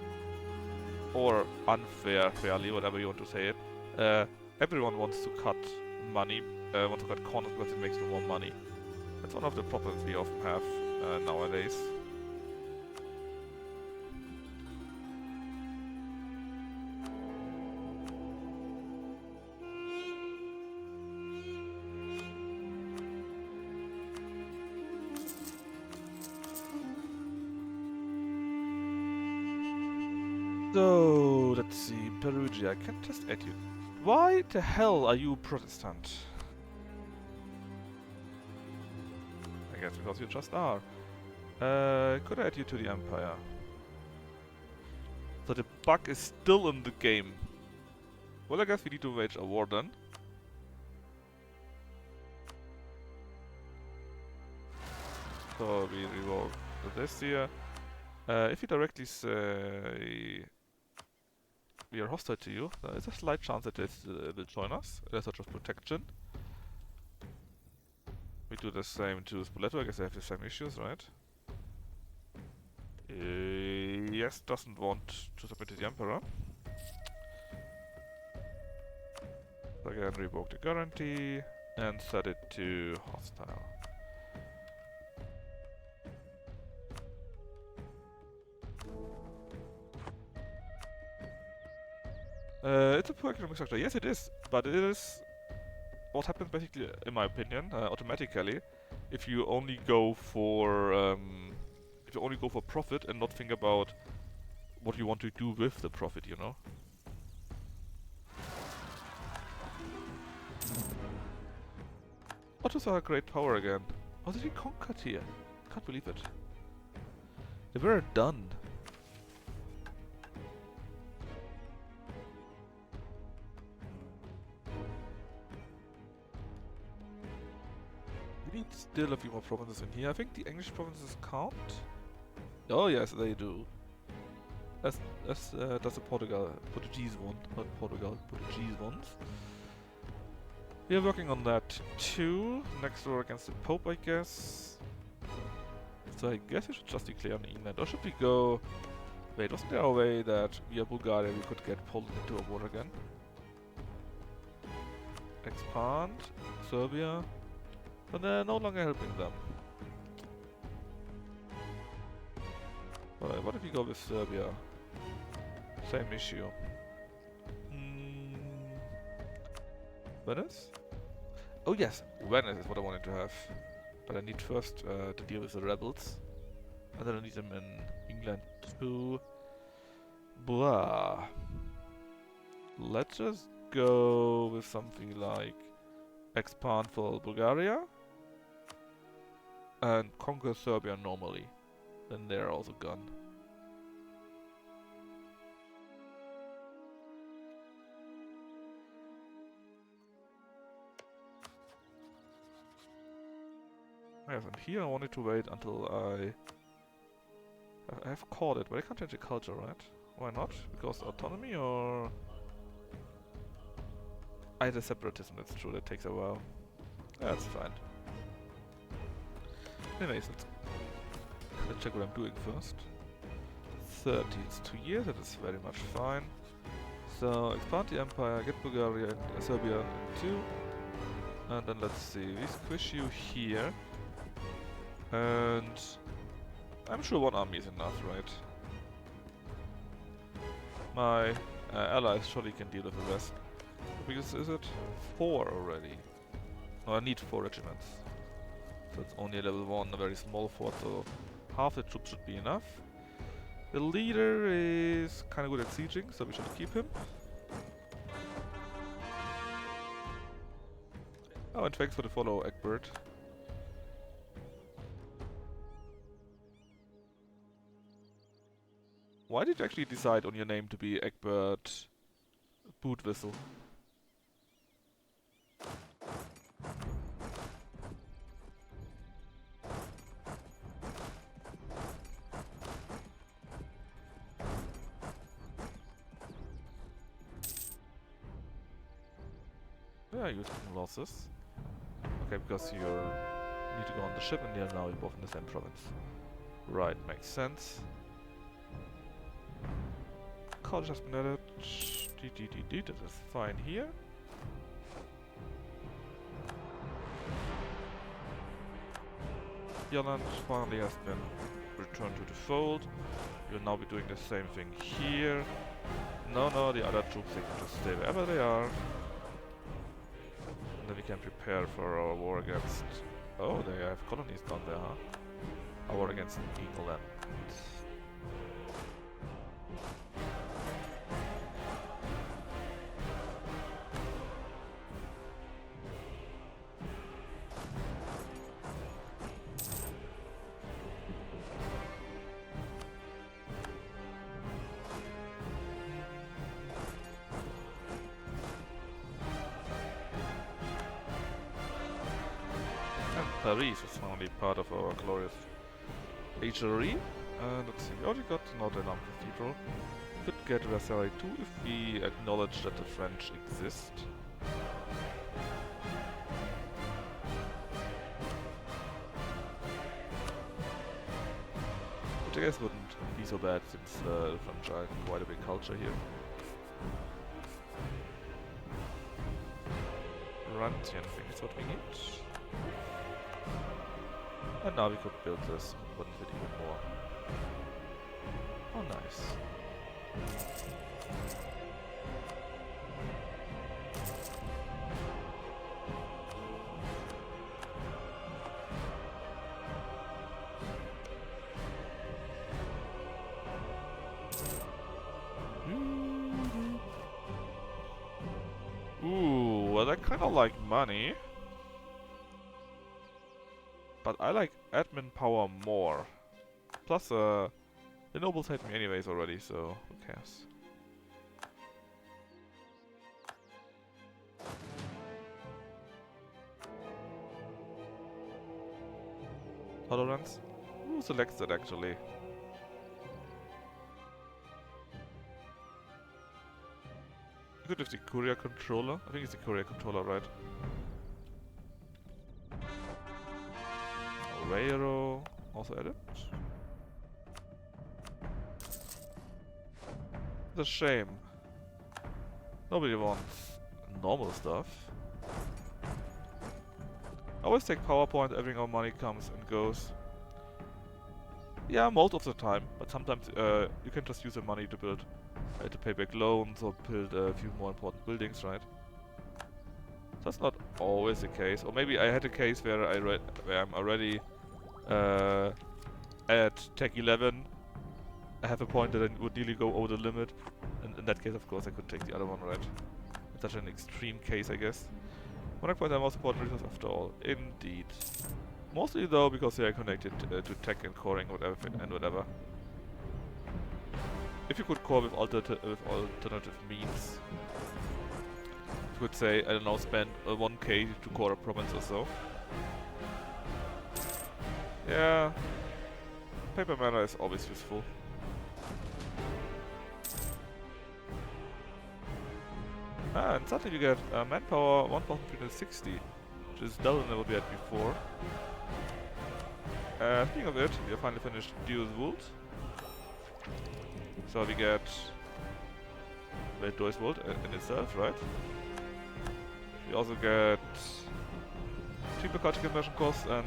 Or unfair, fairly, whatever you want to say it. Everyone wants to cut money, wants to cut corners because it makes them more money. That's one of the problems we often have nowadays. So, let's see, Perugia, I can just add you. Why the hell are you Protestant? I guess because you just are. Could I add you to the Empire? So the bug is still in the game. Well, I guess we need to wage a war then. So we revoke this here. If you directly say we are hostile to you, there is a slight chance that it will join us. That's such a protection. We do the same to Spoleto, I guess they have the same issues, right? Yes, doesn't want to submit to the Emperor. Again, revoke the guarantee and set it to hostile. It's a poor economic structure. Yes, it is, but it is what happens basically, in my opinion, automatically, if you only go for profit and not think about what you want to do with the profit, you know. Ottos are a great power again. Oh, did we conquer here? Can't believe it. They were done. We need still a few more provinces in here. I think the English provinces count. Oh yes, they do. as does the Portuguese one, not Portugal, Portuguese ones. We are working on that too. Next war against the Pope, I guess. So I guess we should just declare on England, or should we go? Wait, wasn't there a way that via Bulgaria we could get Poland into a war again? Expand Serbia, but they're no longer helping them. What if we go with Serbia? Same issue. Venice? Oh yes, Venice is what I wanted to have. But I need first to deal with the rebels. And then I need them in England too. Blah. Let's just go with something like expand for Bulgaria. And conquer Serbia normally. Then they're also gone. Yes, and here I wanted to wait until I have caught it, but I can't change the culture, right? Why not? Because autonomy or... Either separatism, that's true, that takes a while. That's fine. Anyways, let's check what I'm doing first. 30, it's 2 years, that is very much fine. So, expand the empire, get Bulgaria and Serbia in 2. And then let's see, we squish you here. And I'm sure one army is enough, right? My allies surely can deal with the rest. Because is it 4 already? No, I need 4 regiments. So it's only a level 1, a very small fort, so half the troops should be enough. The leader is kind of good at sieging, so we should keep him. Oh, and thanks for the follow, Egbert. Why did you actually decide on your name to be Egbert Bootwhistle? Yeah, you're taking losses. Okay, because you need to go on the ship and now you're both in the same province. Right, makes sense. College has been added. That is fine here. Yelland finally has been returned to the fold. You'll now be doing the same thing here. No, the other troops, they can just stay wherever they are. And then we can prepare for our war against... Oh, they have colonies down there, huh? Our war against England. Paris is finally part of our glorious HRE. Let's see, we already got Notre Dame Cathedral. We could get Versailles too if we acknowledge that the French exist. Which I guess wouldn't be so bad since the French are quite a big culture here. Rantian thing is what we need. And now we could build this wooden bit even more. Oh, nice. Ooh, well, I kind of like money. But I like admin power more. Plus, the nobles hate me anyways already, so who cares? Tolerance? Who selects that actually? Good with the courier controller. I think it's the courier controller, right? Railroad also added. It's a shame. Nobody wants normal stuff. I always take PowerPoint, everything our money comes and goes. Yeah, most of the time, but sometimes you can just use the money to build, to pay back loans or build a few more important buildings, right? That's not always the case. Or maybe I had a case where I'm already at Tech 11. I have a point that I would nearly go over the limit, and in that case, of course, I could take the other one, right? It's such an extreme case, I guess. 1 point are most important resource after all. Indeed. Mostly though because they are connected to tech and coring whatever. If you could core with alternative means, you could say, I don't know, spend 1k to core a province or so. Yeah, paper mana is always useful. Ah, and suddenly you get manpower 1360, which is double than what we had before. Speaking of it, we have finally finished Deus Vult. So we get Deus Vult in itself, right? We also get cheaper culture conversion costs and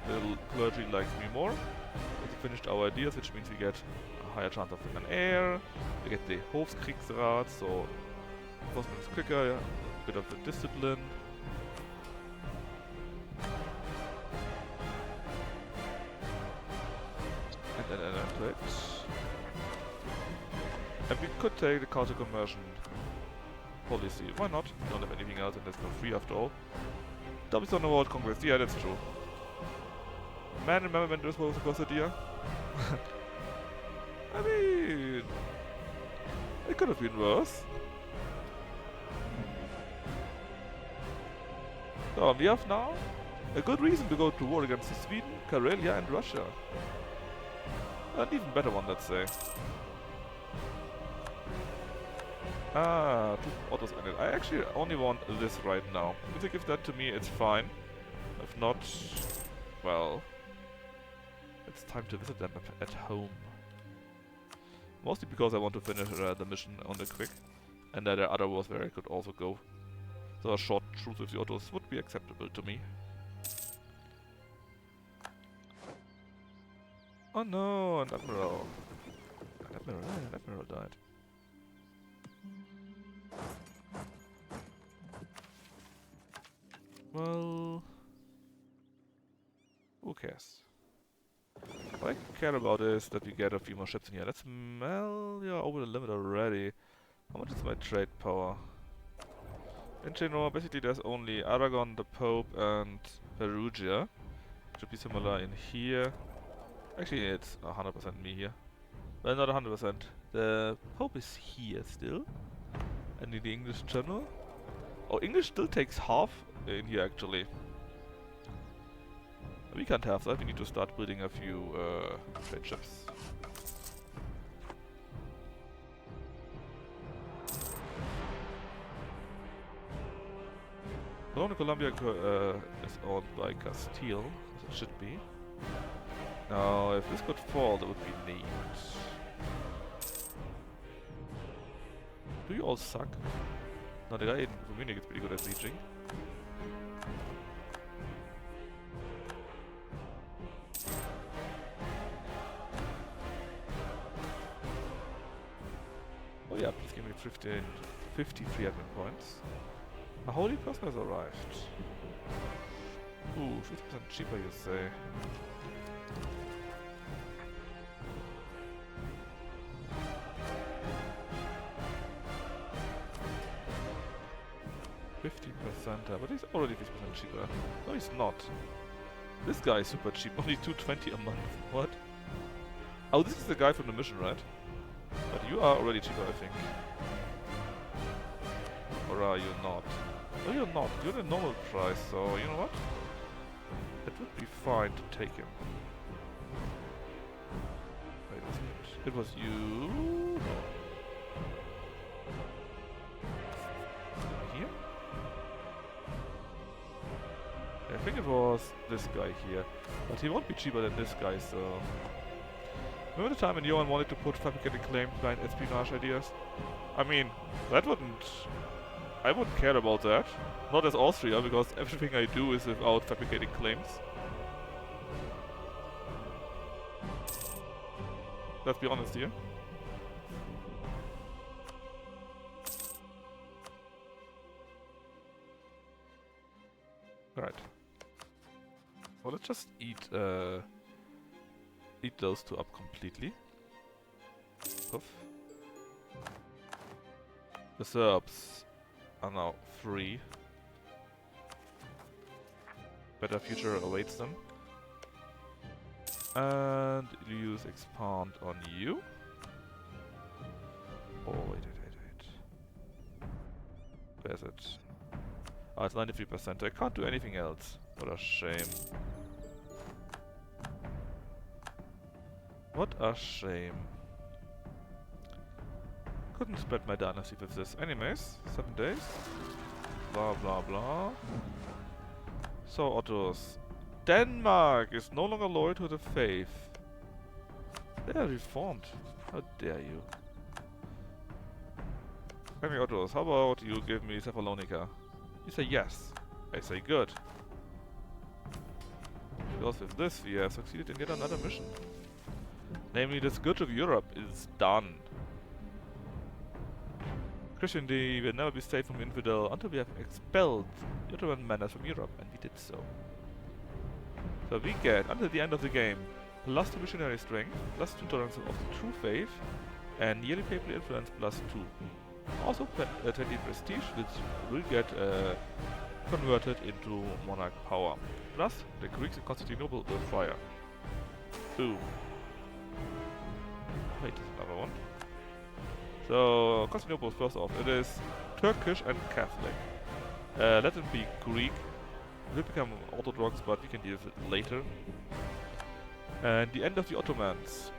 the clergy likes me more. We finished our ideas, which means we get a higher chance of an heir. We get the Hofskriegsrat, so enforcement is quicker, yeah. A bit of the discipline. And we could take the culture conversion policy. Why not? We don't have anything else and that's not free after all. Doubles on the World Congress. Yeah, that's true. Man, remember when this was a cost idea? I mean, it could have been worse. So we have now a good reason to go to war against Sweden, Karelia and Russia. An even better one, let's say. Ah, 2 autos ended. I actually only want this right now. If they give that to me, it's fine. If not, well, it's time to visit them at home. Mostly because I want to finish the mission on the quick. And there are other wars where I could also go. So a short truce with the autos would be acceptable to me. Oh no, an admiral. An admiral died. Well, who cares? What I care about is that we get a few more ships in here. Let's well, yeah, over the limit already. How much is my trade power? In Genoa, basically there's only Aragon, the Pope, and Perugia. Should be similar in here. Actually, it's 100% me here. Well, not 100%. The Pope is here still. And in the English General. Oh, English still takes half in here actually. We can't have that. We need to start building a few trade ships. Colonia Columbia is owned by Castile, as it should be. Now, if this could fall, that would be neat. Do you all suck? No, the guy in Munich is pretty good at sieging. Oh yeah, please give me 53 admin points. A holy person has arrived. Ooh, 50% cheaper you say. But he's already 50% cheaper. No, he's not. This guy is super cheap, only 220 a month. What? Oh, this is the guy from the mission, right? But you are already cheaper, I think. Or are you not? No, you're not. You're the normal price, so you know what? It would be fine to take him. Wait, wasn't it? It was you? No. think it was this guy here. But he won't be cheaper than this guy, so... Remember the time when Johan wanted to put fabricated claims behind espionage ideas? I mean, that wouldn't... I wouldn't care about that. Not as Austria, because everything I do is without fabricating claims. Let's be honest here. Right. Well, let's just eat those two up completely. Poof. The Serbs are now free. Better future awaits them. And use expand on you. Oh, wait. Where's it? Oh, it's 93%. I can't do anything else. What a shame. What a shame. Couldn't spread my dynasty with this. Anyways, 7 days. Blah blah blah. So, Ottos. Denmark is no longer loyal to the faith. They are reformed. How dare you. Okay, Ottos, how about you give me Thessalonica? You say yes. I say good. Because with this we have succeeded in yet another mission. Namely, the scourge of Europe is done. Christianity will never be safe from infidel until we have expelled the Ottoman manners from Europe, and we did so. So we get, until the end of the game, +2 missionary strength, +2 tolerance of the true faith, and yearly papal influence +2. Also 20 prestige, which will get converted into monarch power. Plus, the Greeks in Constantinople will fire. Boom. Wait, there's another one. So, Constantinople, first off, it is Turkish and Catholic. Let it be Greek. It will become Orthodox, but we can deal with it later. And the end of the Ottomans.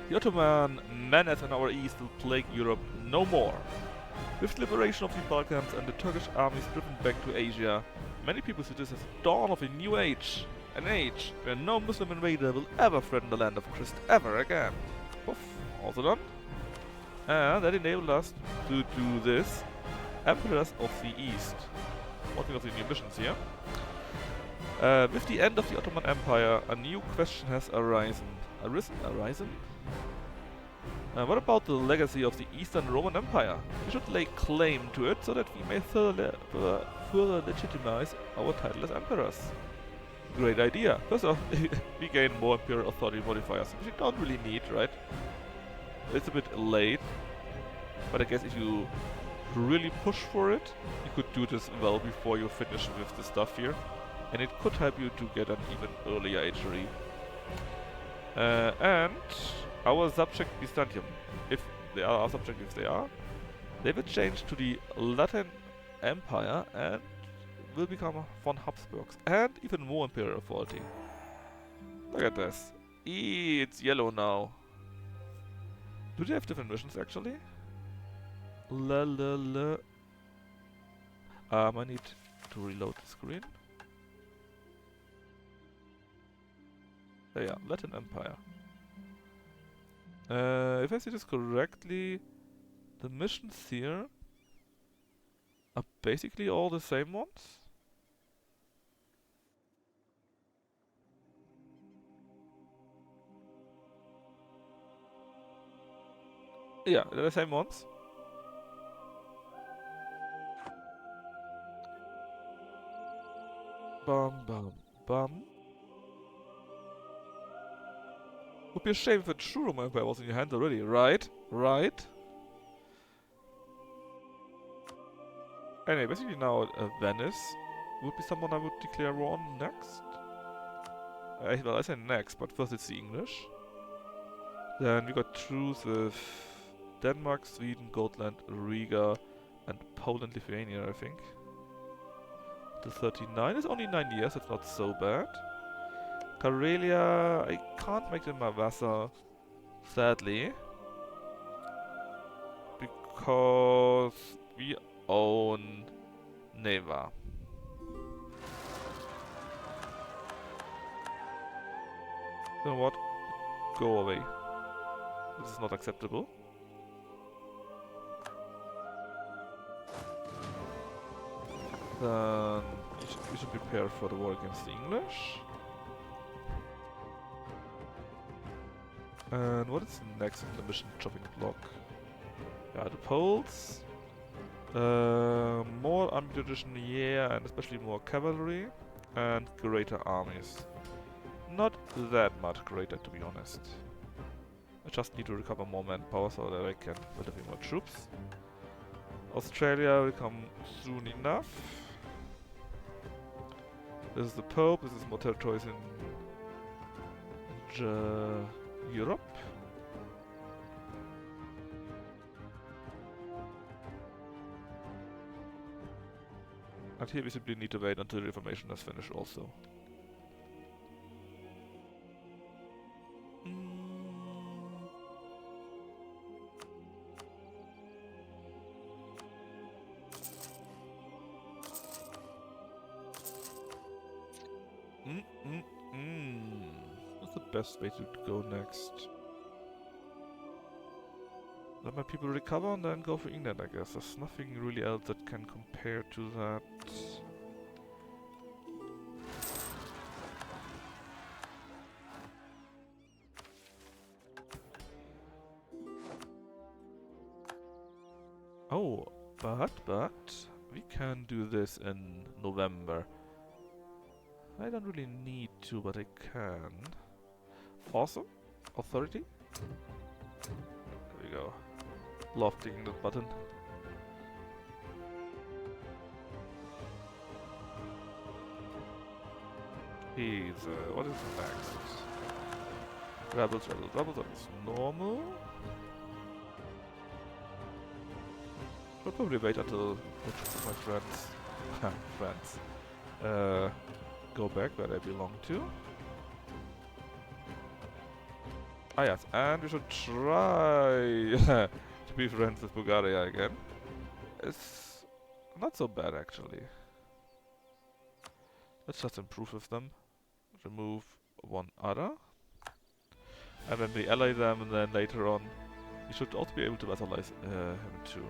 The Ottoman menace in our east will plague Europe no more. With the liberation of the Balkans and the Turkish armies driven back to Asia, many people see this as the dawn of a new age. An age where no Muslim invader will ever threaten the land of Christ ever again. Poof, also done. And that enabled us to do this. Emperors of the East. One of the new missions here. With the end of the Ottoman Empire, a new question has arisen. Arisen? What about the legacy of the Eastern Roman Empire? We should lay claim to it so that we may further legitimize our title as emperors. Great idea. First off, we gain more imperial authority modifiers, which you don't really need, right? It's a bit late, but I guess if you really push for it, you could do this well before you finish with the stuff here. And it could help you to get an even earlier HRE. And our subject Byzantium, if they are our subject, they will change to the Latin Empire and will become von Habsburgs and even more imperial authority. Look at this. It's yellow now. Do they have different missions actually? I need to reload the screen. Yeah, Latin Empire. If I see this correctly, the missions here are basically all the same ones. Yeah, they're the same ones. Bum bum bum. Would be a shame if the true Roman Empire was in your hand already, right? Right? Anyway, basically now Venice would be someone I would declare war on next. Well, I say next, but first it's the English. Then we got truce with Denmark, Sweden, Gotland, Riga, and Poland, Lithuania, I think. The 39 is only 9 years, that's not so bad. Karelia, I can't make them my vassal, sadly. Because we own Neva. You know what? Go away. This is not acceptable. Then we should prepare for the war against the English. And what is next in the mission chopping block? Yeah, the Poles. More ammunition, yeah, and especially more cavalry. And greater armies. Not that much greater, to be honest. I just need to recover more manpower so that I can build a few more troops. Australia will come soon enough. This is the Pope, this is more territories in Europe. And here we simply need to wait until the Reformation is finished also. What's the best way to go next? Let my people recover and then go for England, I guess. There's nothing really else that can compare to that. Oh, but we can do this in November. I don't really need to, but I can. Awesome. Authority. There we go. Love clicking that button. What is next? Rebels, that's normal. I'll probably wait until my friends go back where they belong to. Ah yes, and we should try to be friends with Bulgaria again. It's not so bad actually. Let's just improve with them. Remove one other. And then we ally them, and then later on we should also be able to vassalize him too.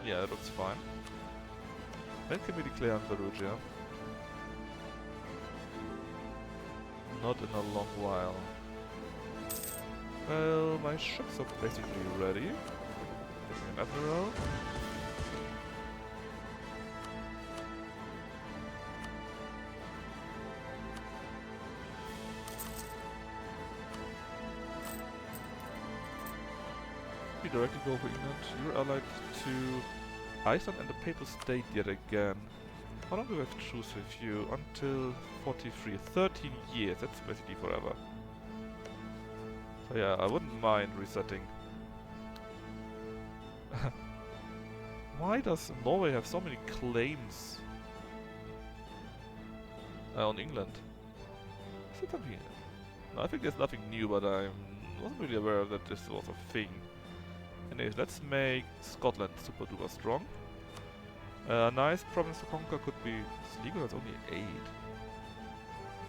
Yeah, that looks fine. When can we declare Andalusia? Not in a long while. Well, my ships are basically ready. Getting an admiral. We directly go for England. You're allied to Iceland and the Papal State yet again. How long do we have to choose with you? Until 43. 13 years. That's basically forever. So yeah, I wouldn't mind resetting. Why does Norway have so many claims on England? Is it something? No, I think there's nothing new, but I wasn't really aware that this was a thing. Anyways, let's make Scotland super duper strong. A nice province to conquer could be Sligo, that's only 8.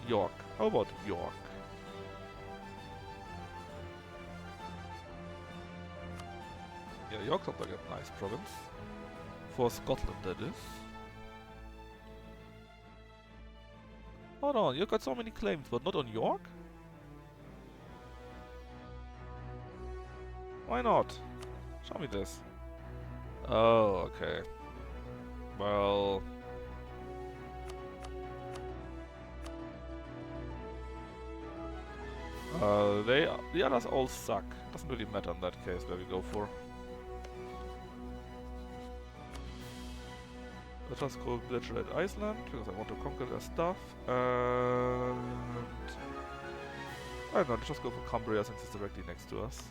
York. How about York? Yeah, York sounds like a nice province. For Scotland, that is. Hold on, you've got so many claims, but not on York? Why not? Show me this. Oh, okay. Well... the others all suck. Doesn't really matter in that case where we go for. Let's just go belligerate Iceland, because I want to conquer their stuff, and... I don't know, let's just go for Cumbria since it's directly next to us.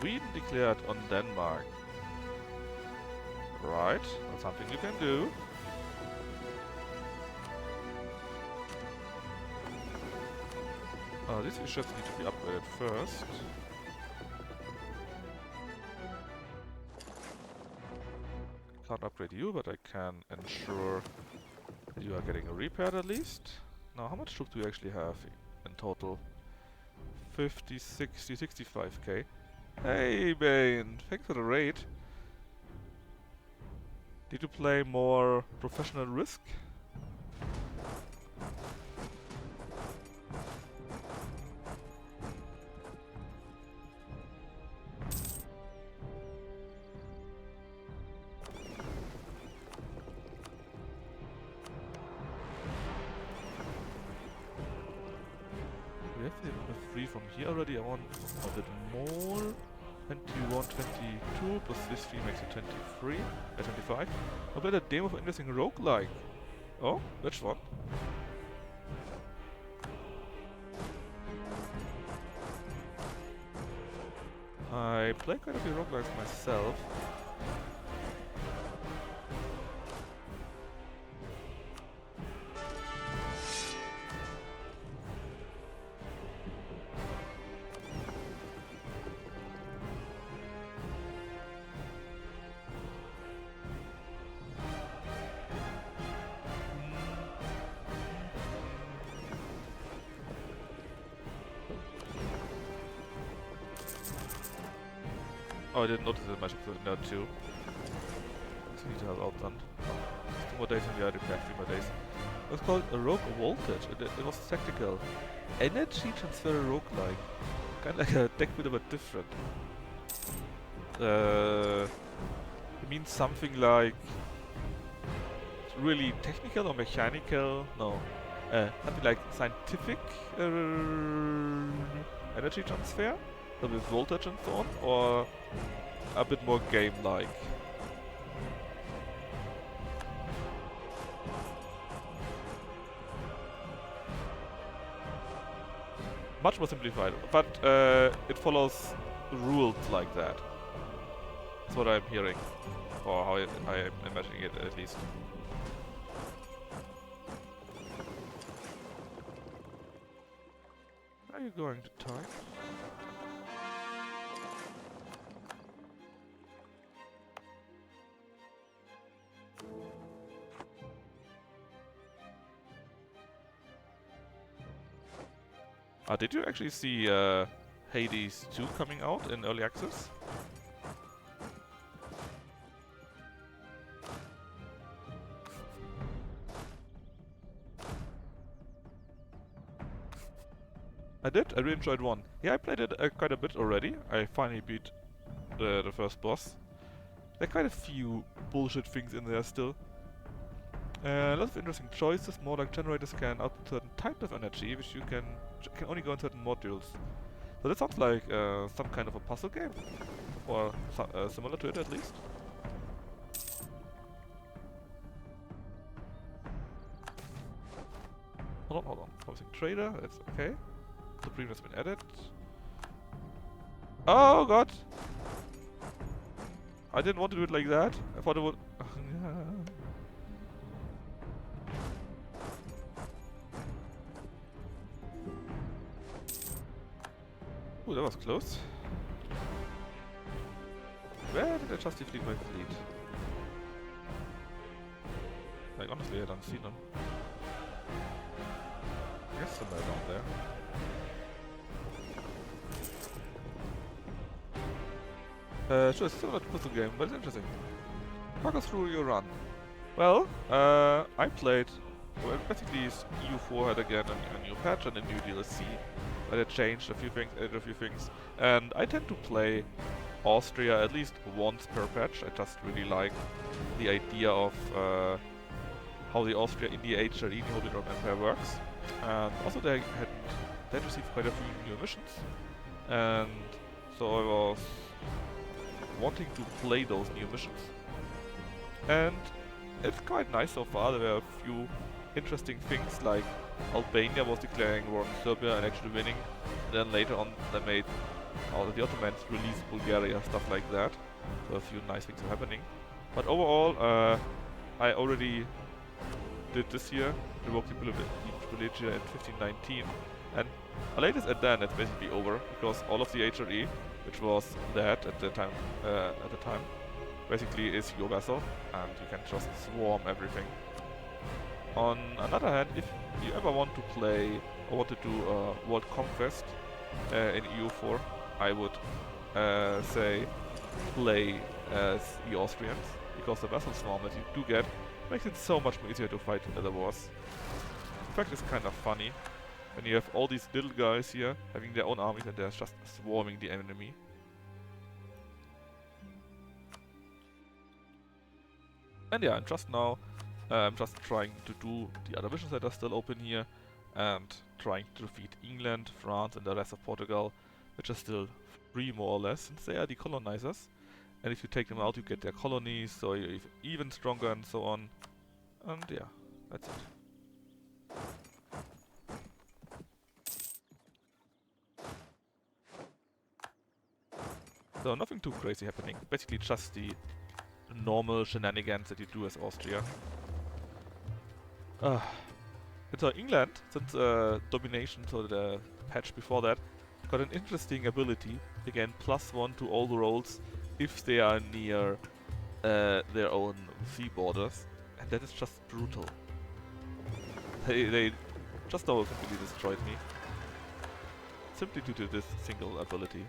Sweden declared on Denmark. Alright, that's something you can do. These two ships need to be upgraded first. Can't upgrade you, but I can ensure that you are getting repaired at least. Now, how much troops do you actually have in total? 50, 60, 65k. Hey, Bane! Thanks for the raid. Need to play more professional Risk? We have the free from here already. I want a bit more. 21, 22 plus this 3 makes it 23, 25. How about a demo of interesting roguelike? Oh, which one? I play quite a few roguelikes myself. Oh, I didn't notice that much of there too. So need to have outdone. 2 more days and we are repaired, 3 more days. It was called a Rogue Voltage. It was tactical. Energy transfer roguelike. Kind of like a deck builder but different. It means something like really technical or mechanical. No. Something like scientific energy transfer. So with voltage and so on, or a bit more game-like. Much more simplified, but it follows rules like that. That's what I'm hearing, or how I am imagining it at least. Are you going to type? Did you actually see Hades 2 coming out in early access? I did. I really enjoyed 1. Yeah, I played it quite a bit already. I finally beat the first boss. There are quite a few bullshit things in there still. Lots of interesting choices. More like generators can output certain type of energy, which you can only go in certain modules. So that sounds like some kind of a puzzle game, or similar to it at least. Hold on. Housing trader. That's okay. Supreme has been added. Oh god! I didn't want to do it like that. I thought it would. Ooh, that was close. Where did I just defeat my fleet? Like, honestly, I don't see them. I guess somewhere down there. Sure, it's still not a puzzle game, but it's interesting. Walk us through your run. Well, I played... Well, basically, EU4 had again a new patch and a new DLC. But it changed a few things, added a few things. And I tend to play Austria at least once per patch. I just really like the idea of how the Austria in the HRE, the Holy Roman Empire, works. And also they received quite a few new missions. And so I was wanting to play those new missions. And it's quite nice so far. There were a few interesting things, like Albania was declaring war on Serbia and actually winning. And then later on they made the Ottomans release Bulgaria, stuff like that. So a few nice things are happening. But overall, I already did this year, revoked the privilegia in 1519, and latest and then it's basically over because all of the HRE, which was dead at the time, basically is your vessel, and you can just swarm everything. On another hand, if you ever want to play or want to do World Conquest in EU4, I would say play as the Austrians, because the vessel swarm that you do get makes it so much more easier to fight the wars. In fact, it's kind of funny when you have all these little guys here having their own armies and they're just swarming the enemy. And yeah, and just now I'm just trying to do the other missions that are still open here and trying to defeat England, France and the rest of Portugal, which are still free more or less since they are the colonizers. And if you take them out you get their colonies, so you're even stronger and so on. And yeah, that's it. So nothing too crazy happening, basically just the normal shenanigans that you do as Austria. And so England, since domination, so the patch before that, got an interesting ability, again +1 to all the rolls if they are near their own sea borders, and that is just brutal. They just now completely destroyed me, simply due to this single ability.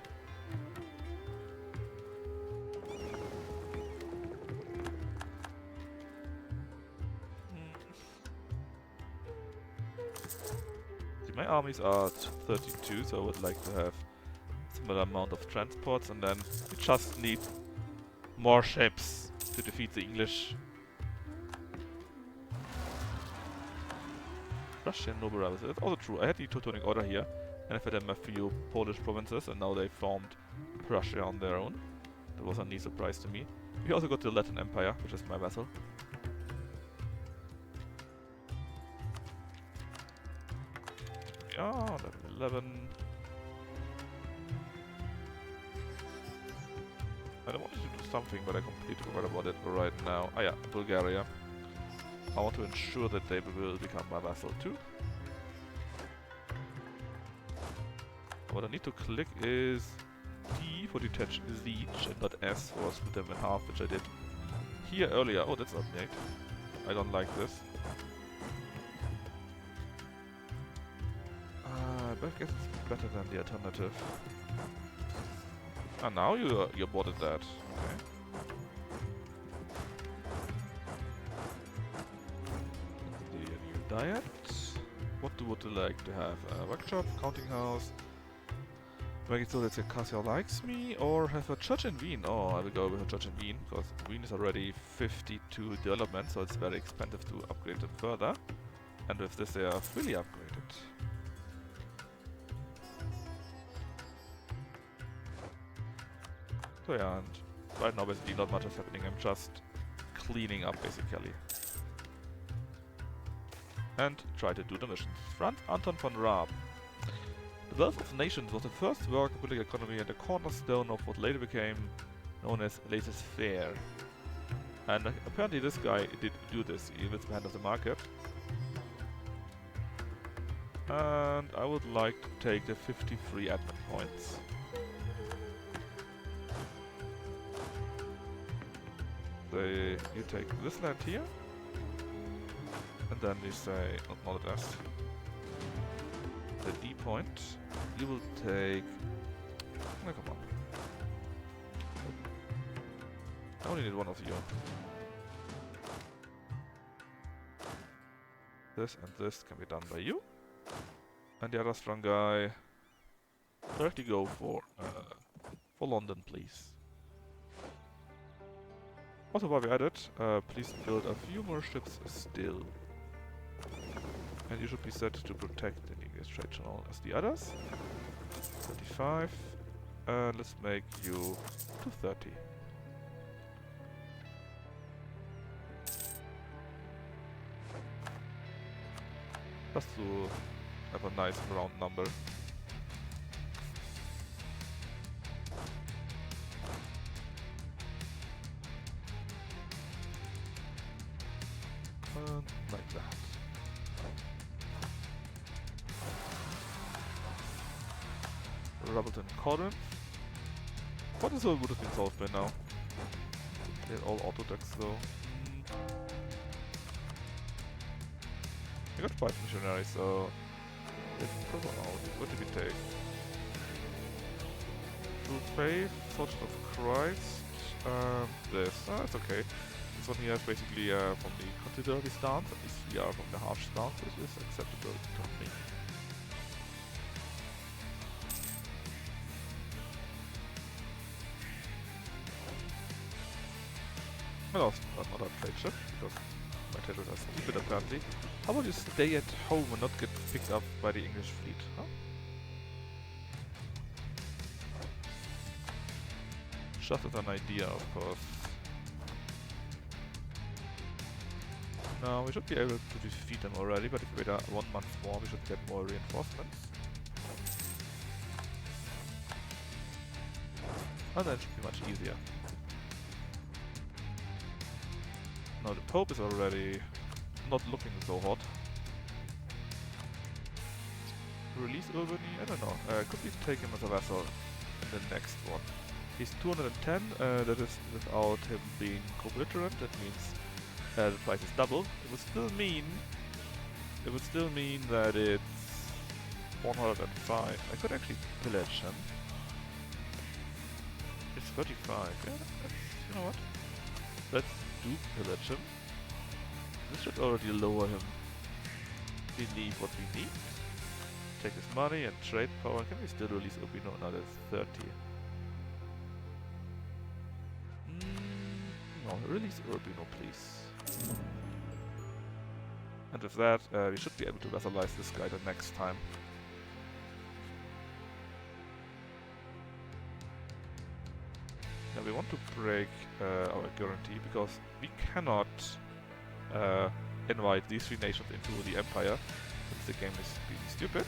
My armies are 32, so I would like to have a similar amount of transports, and then we just need more ships to defeat the English. Russian noble rebels. It's also true. I had the Teutonic Order here, and I fed them a few Polish provinces, and now they formed Prussia on their own. That was a neat surprise to me. We also got the Latin Empire, which is my vassal. Yeah, level 11. I wanted to do something, but I completely forgot about it right now. Ah yeah, Bulgaria. I want to ensure that they will become my vassal too. What I need to click is D for detach siege and not S for split them in half, which I did here earlier. Oh, that's update. I don't like this. But I guess it's better than the alternative. Ah, now you boarded that. Okay. The new diet. What would you like to have? A workshop, counting house. Make it so that the castle likes me, or have a church in Wien. Oh, I will go with a church in Wien, because Wien is already 52 development, so it's very expensive to upgrade them further. And with this they are fully upgraded. So yeah, and right now basically not much is happening, I'm just cleaning up basically. And try to do the missions. Franz Anton von Raab. The Wealth of Nations was the first work of political economy and the cornerstone of what later became known as laissez-faire. And apparently this guy did do this, he was behind of the market. And I would like to take the 53 admin points. You take this land here, and then you say, not address, the D point. You will take, oh, come on, I only need one of you. This and this can be done by you, and the other strong guy, directly go for London, please. Also, while we're at it, please build a few more ships still. And you should be set to protect the English trade channel as the others. 35. And let's make you 230. Just to have a nice round number. Like that. Rabbleton Corinth. What is all would have been solved by now? They're all auto decks though. We got 5 missionaries, so let's go out. What did we take? True Faith, Torch of Christ, this. It's okay. This one here is basically from the considerably stance, at least we are from the harsh stance, which is acceptable to me. I lost another trade ship, because my traders are stupid apparently. How about you stay at home and not get picked up by the English fleet, huh? Just as an idea, of course. No, we should be able to defeat them already, but if we wait 1 month more, we should get more reinforcements. And then it should be much easier. Now the Pope is already not looking so hot. Release Albany? I don't know. Could we take him as a vassal in the next one? He's 210, that is without him being co-belligerent, that means the price is double. It would still mean that it's 105. I could actually pillage him. It's 35. Yeah, you know what? Let's do pillage him. This should already lower him beneath what we need. Take his money and trade power. Can we still release Urbino? No, that's 30. No, release Urbino, please. And with that, we should be able to vassalize this guy the next time. Now we want to break our guarantee because we cannot invite these 3 nations into the Empire since the game is being stupid.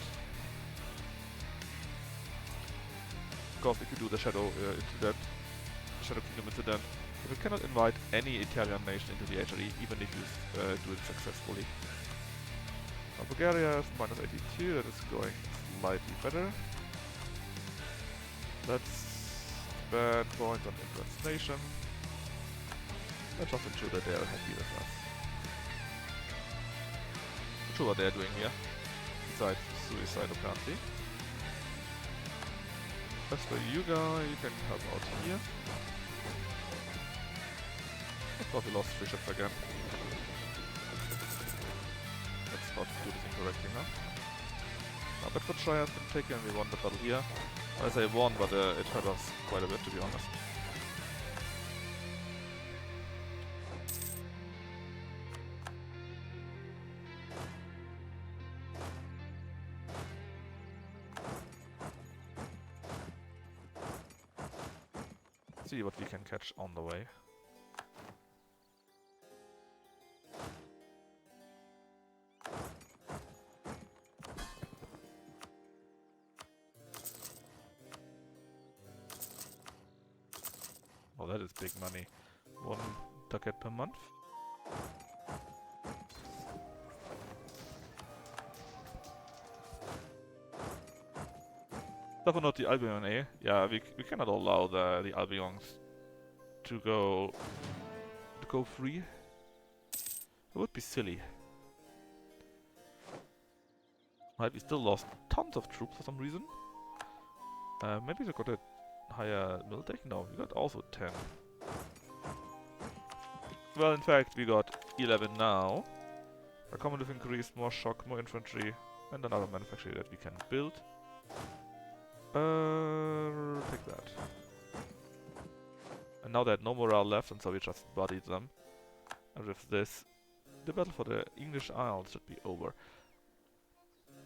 Of course, we could do the Shadow incident, the Shadow Kingdom incident. But we cannot invite any Italian nation into the HRE, even if you do it successfully. Now Bulgaria is minus 82, that is going slightly better. That's bad point on Influence Nation. Let's just ensure that they are happy with us. Not sure what they're doing here, besides suicide apparently. As for you guys, you can help out here. I thought we lost 3 ships again. Let's not do this incorrectly, huh? Now Bedfordshire has been taken, we won the battle here. I say won, but it hurt us quite a bit, to be honest. See what we can catch on the way. Oh, that is big money. 1 ducat per month. Definitely not the Albion, eh? Yeah, we cannot allow the Albions to go free. It would be silly. Right, we still lost tons of troops for some reason. Maybe they got a higher military? No, we got also 10. Well, in fact, we got 11 now. Accommodative increase, more shock, more infantry, and another manufacturer that we can build. Take that. And now they had no morale left, and so we just bodied them. And with this, the battle for the English Isles should be over.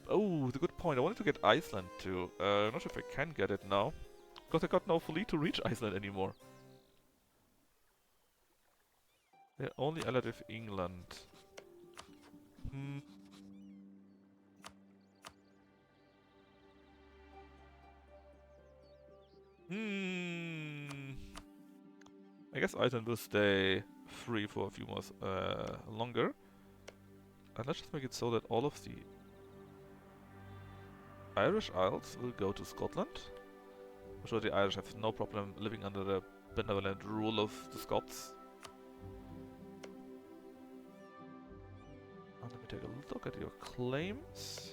Oh, the good point. I wanted to get Iceland too. I'm not sure if I can get it now. Because I got no fleet to reach Iceland anymore. They're only allied with England. I guess Iceland will stay free for a few more longer. And let's just make it so that all of the Irish Isles will go to Scotland. I'm sure the Irish have no problem living under the benevolent rule of the Scots. And let me take a look at your claims.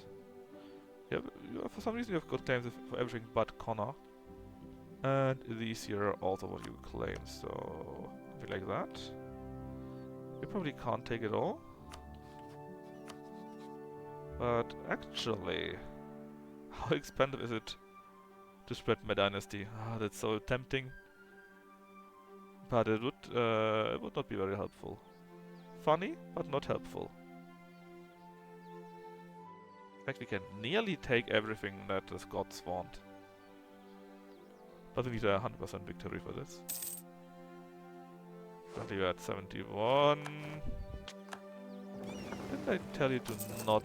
For some reason you have got claims for everything but Connor. And these here are also what you claim, so something like that. You probably can't take it all. But actually, how expensive is it to spread my dynasty? Ah, that's so tempting. But it would not be very helpful. Funny, but not helpful. In fact, we can nearly take everything that the Scots want. But we need a 100% victory for this. Currently we're at 71. Didn't I tell you to not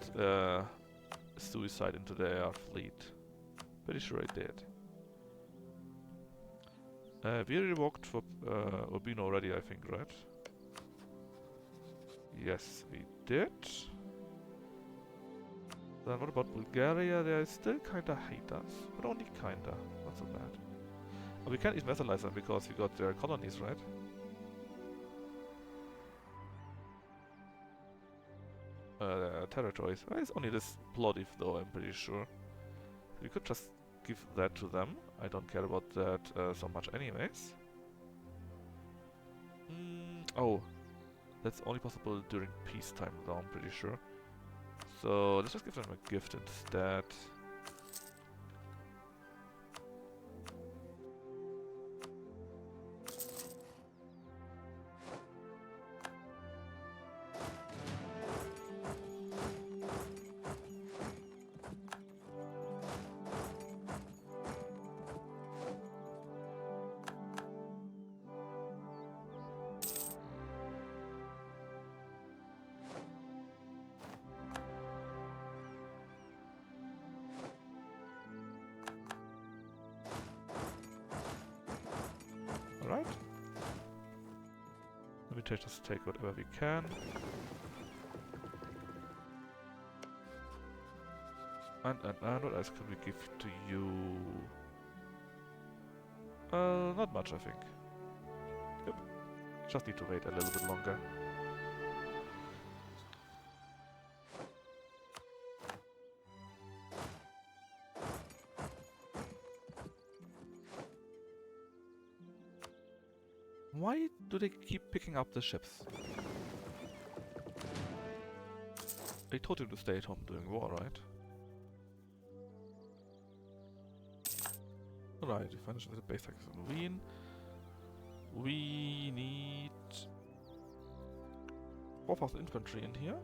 suicide into the air fleet? Pretty sure I did. We revoked for Urbino already, I think, right? Yes, we did. Then what about Bulgaria? They still kinda hate us, but only kinda, not so bad. Oh, we can't even vassalize them because we got their colonies, right? Territories. It's only this Plovdiv though, I'm pretty sure. We could just give that to them. I don't care about that so much anyways. Oh, that's only possible during peacetime though, I'm pretty sure. So let's just give them a gift instead. Alright. Let me just take whatever we can. And what else can we give to you? Not much, I think. Yep. Just need to wait a little bit longer. Why do they keep picking up the ships? I told you to stay at home during war, right? Right, we finished with the base tax in Wien. We need 4,000 infantry in here.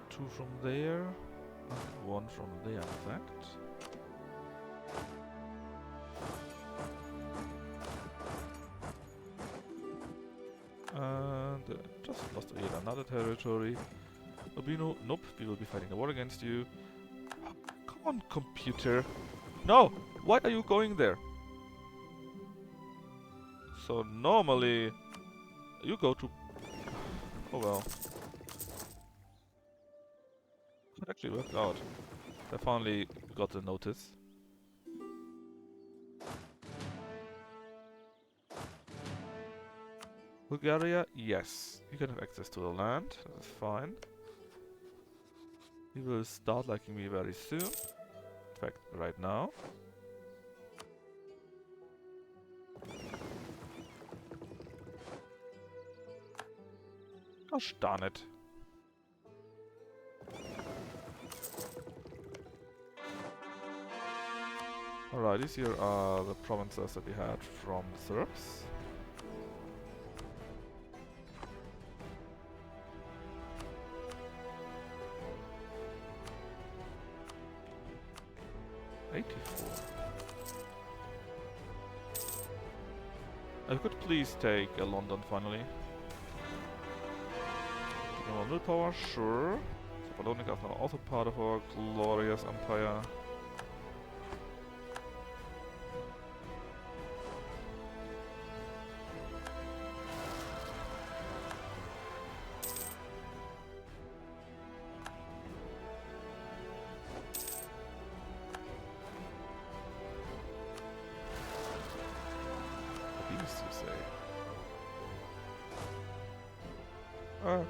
2 from there, and 1 from there, in fact. And just lost yet another territory. Urbino, nope, we will be fighting the war against you. Come on, computer. No! Why are you going there? So normally you go to... Oh well. It actually worked out. I finally got the notice. Bulgaria, yes. You can have access to the land, that is fine. He will start liking me very soon. In fact, right now. Gosh darn it. Alright, these here are the provinces that we had from the Serbs. I could please take London finally. No willpower, sure. Thessalonica is now also part of our glorious empire. Fine.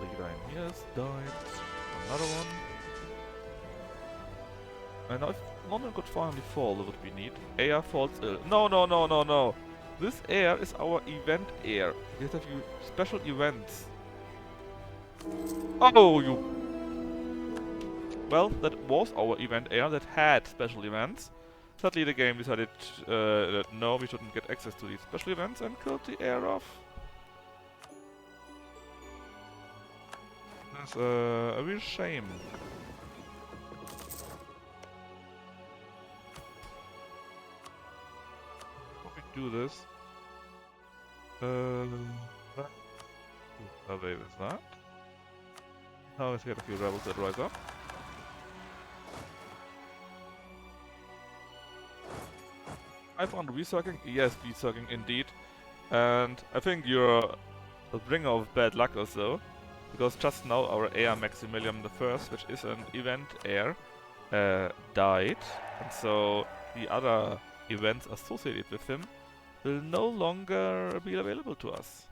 Leader in here has died. Another one. And now if London could finally fall, that would be neat. Air falls ill. No, no, no, no, no. This air is our event air. We have to do special events. Oh, you... Well, that was our event air that had special events. Sadly, the game decided that no, we shouldn't get access to these special events and killed the air off. That's a real shame. If we do this... Oh, wait, is that? Now let's get a few rebels that rise up. I found recircling. Yes, recircling indeed. And I think you're a bringer of bad luck also. Because just now our air Maximilian I, which is an event air, died. And so the other events associated with him will no longer be available to us.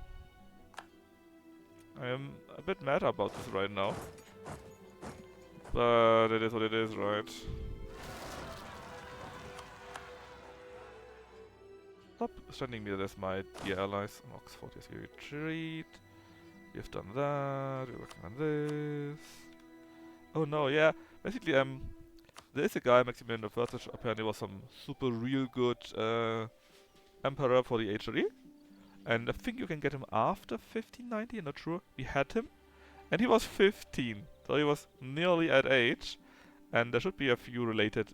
I am a bit mad about this right now. But it is what it is, right? Stop sending me this, my dear allies. Oxford, yes, we retreat. We've done that. We're working on this. Oh no, yeah. Basically, there is a guy, Maximilian I, which apparently was some super real good emperor for the HRE. And I think you can get him after 1590, I'm not sure. We had him. And he was 15. So he was nearly at age. And there should be a few related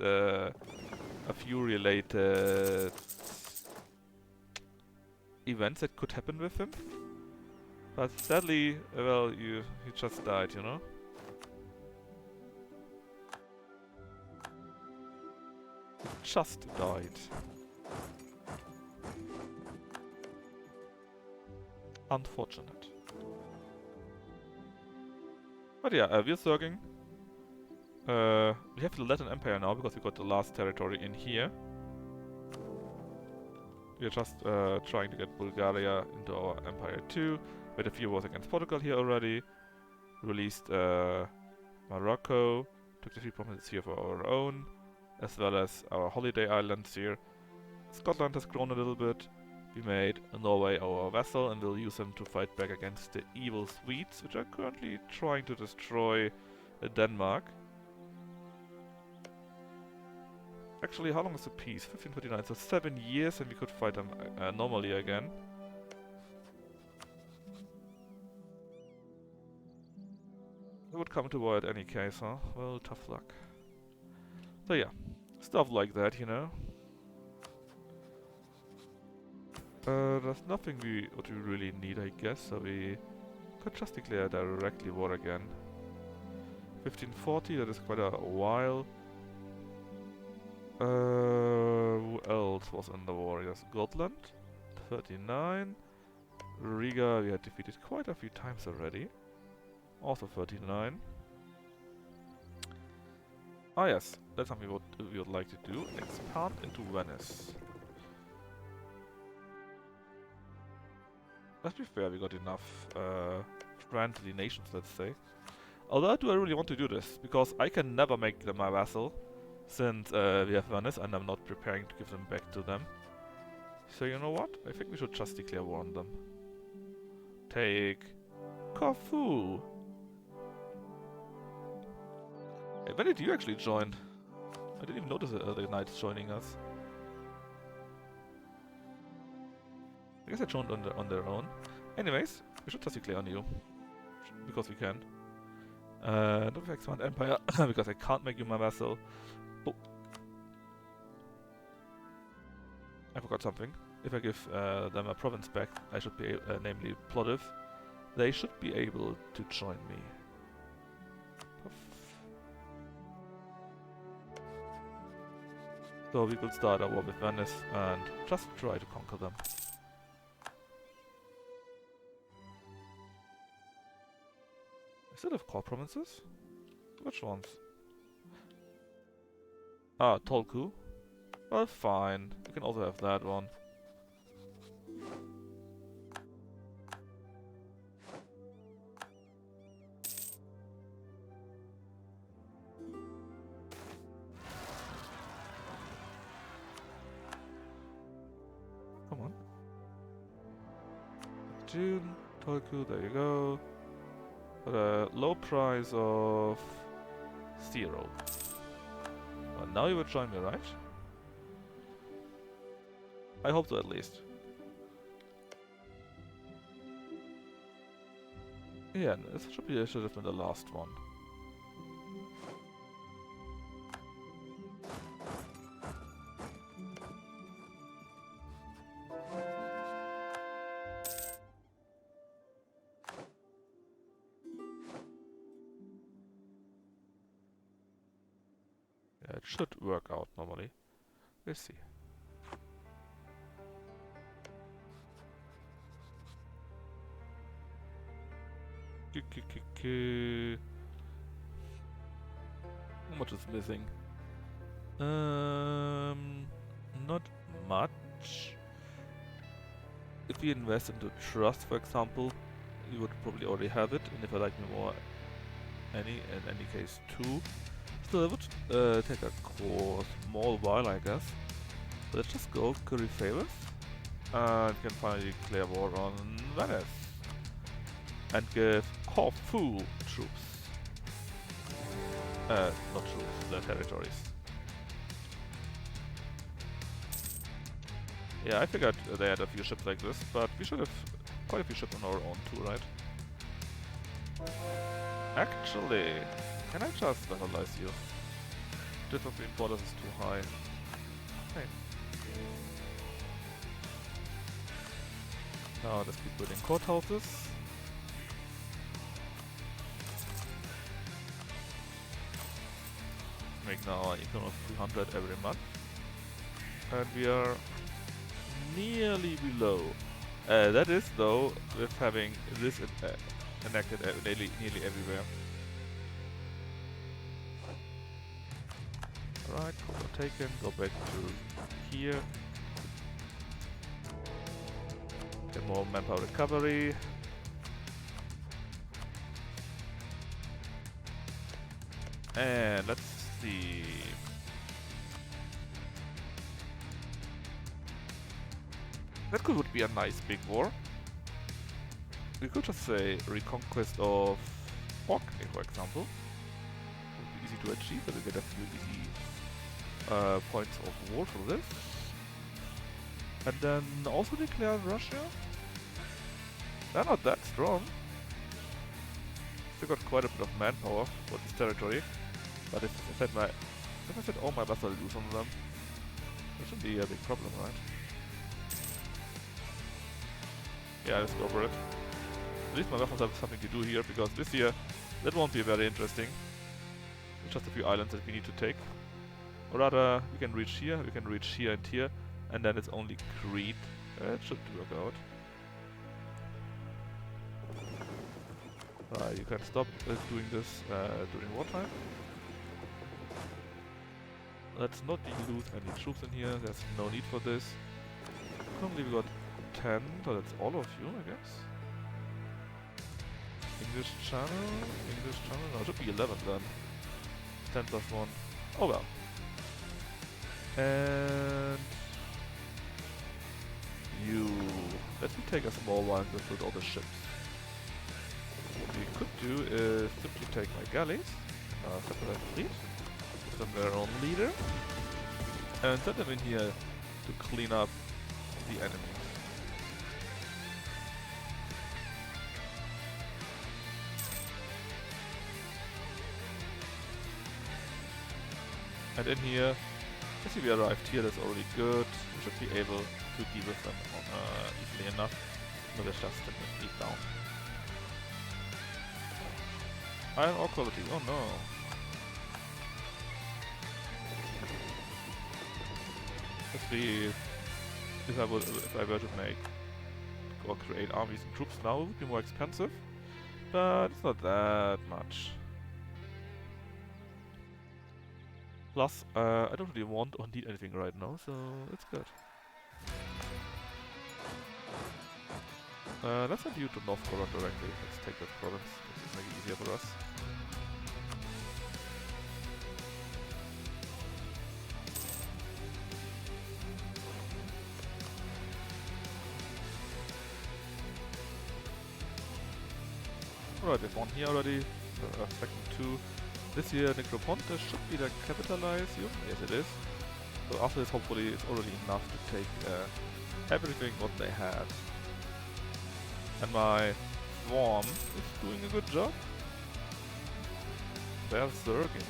events that could happen with him. But sadly, well, he just died, you know? He just died. Unfortunate. But yeah, we're surging. We have the Latin Empire now because we got the last territory in here. We're just trying to get Bulgaria into our empire too. We had a few wars against Portugal here already. Released Morocco. Took the 3 provinces here for our own. As well as our holiday islands here. Scotland has grown a little bit. We made Norway our vassal and will use them to fight back against the evil Swedes, which are currently trying to destroy Denmark. Actually, how long is the peace? 1529, so 7 years and we could fight them normally again. We would come to war at any case, huh? Well, tough luck. So yeah, stuff like that, you know. There's nothing what we really need, I guess, so we could just declare directly war again. 1540, that is quite a while. Who else was in the war? Yes, Gotland, 39. Riga, we had defeated quite a few times already. Also 39. Ah yes, that's something we would like to do. Expand into Venice. Let's be fair, we got enough friendly nations, let's say. Although do I really want to do this? Because I can never make them my vassal, since we have Venice and I'm not preparing to give them back to them. So you know what? I think we should just declare war on them. Take Corfu! Hey, when did you actually join? I didn't even notice the knights joining us. I guess I joined on their own. Anyways, we should just declare on you. Because we can. Don't expand empire, because I can't make you my vassal. Oh. I forgot something. If I give them a province back, I should be, namely Plovdiv, they should be able to join me. Puff. So we could start a war with Venice and just try to conquer them. I still have core provinces? Which ones? Ah, Tolku. Well, fine. You can also have that one. Come on. June, Tolku, there you go. At a low price of 0. Well, now you will join me, right? I hope so, at least. Yeah, this should have been the last one. Yeah, it should work out normally. We'll see. How much is missing? Not much. If we invest into trust, for example, you would probably already have it, and if I like me more, in any case, 2. Still, I would take a small while, I guess. But let's just go curry favors, and we can finally declare war on Venice, and give Corfu troops. Not troops, the territories. Yeah, I figured they had a few ships like this, but we should have quite a few ships on our own too, right? Actually, can I just vandalize you? Difference between borders is too high. Hey. Now let's keep building courthouses. Make now an income of 300 every month. And we are nearly below. That is though with having this enacted nearly everywhere. Alright, Kobo taken, go back to here. Get more manpower recovery. And let's see. That would be a nice big war. We could just say reconquest of Orkney, for example. Would be easy to achieve, but we get a few easy points of war for this. And then also declare Russia. They're not that strong. Still got quite a bit of manpower for this territory. But if I set all my vassal dues on them, that shouldn't be a big problem, right? Yeah, let's go for it. At least my weapons have something to do here, because this year that won't be very interesting. It's just a few islands that we need to take. Or rather, we can reach here and here, and then it's only Crete. It should work out. You can stop doing this during wartime. Let's not lose any troops in here, there's no need for this. Currently we got 10, so that's all of you, I guess. English channel, no, it should be 11 then. 10 plus 1. Oh well. And you... Let me take a small one and build all the ships. What we could do is simply take my galleys, separate fleet, give them their own leader, and send them in here to clean up the enemies. And in here, as we arrived here, that's already good. We should be able to deal with them easily enough. No, let's just take the fleet down. Iron ore quality, oh no. If I were to make or create armies and troops now, it would be more expensive, but it's not that much. Plus, I don't really want or need anything right now, so it's good. Let's send you to Novgorod directly. Let's take that province. Let's make it easier for us. Alright, there's one here already. Second two. This year, Necroponte should be the capitalize you. Yes, it is. So after this, hopefully, it's already enough to take everything what they had. And my swarm is doing a good job. They're surging.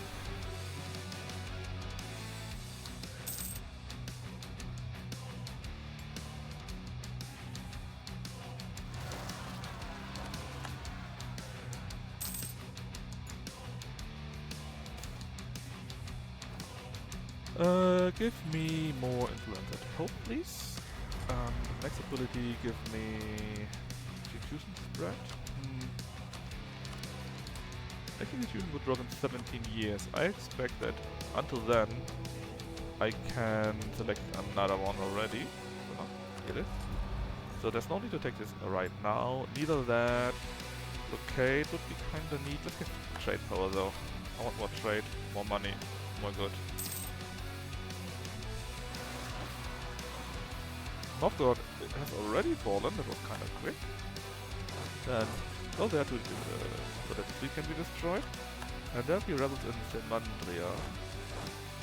Give me more influence at Pope, please. Next ability, give me execution spread. Execution would drop in 17 years. I expect that until then I can select another one already. Get it? So there's no need to take this right now. Neither that. Okay, it would be kinda neat. Let's get trade power though. I want more trade, more money, more good. Novgorod has already fallen, that was kind of quick. Then go there to so that the can be destroyed. And there'll be rebels in Semandria.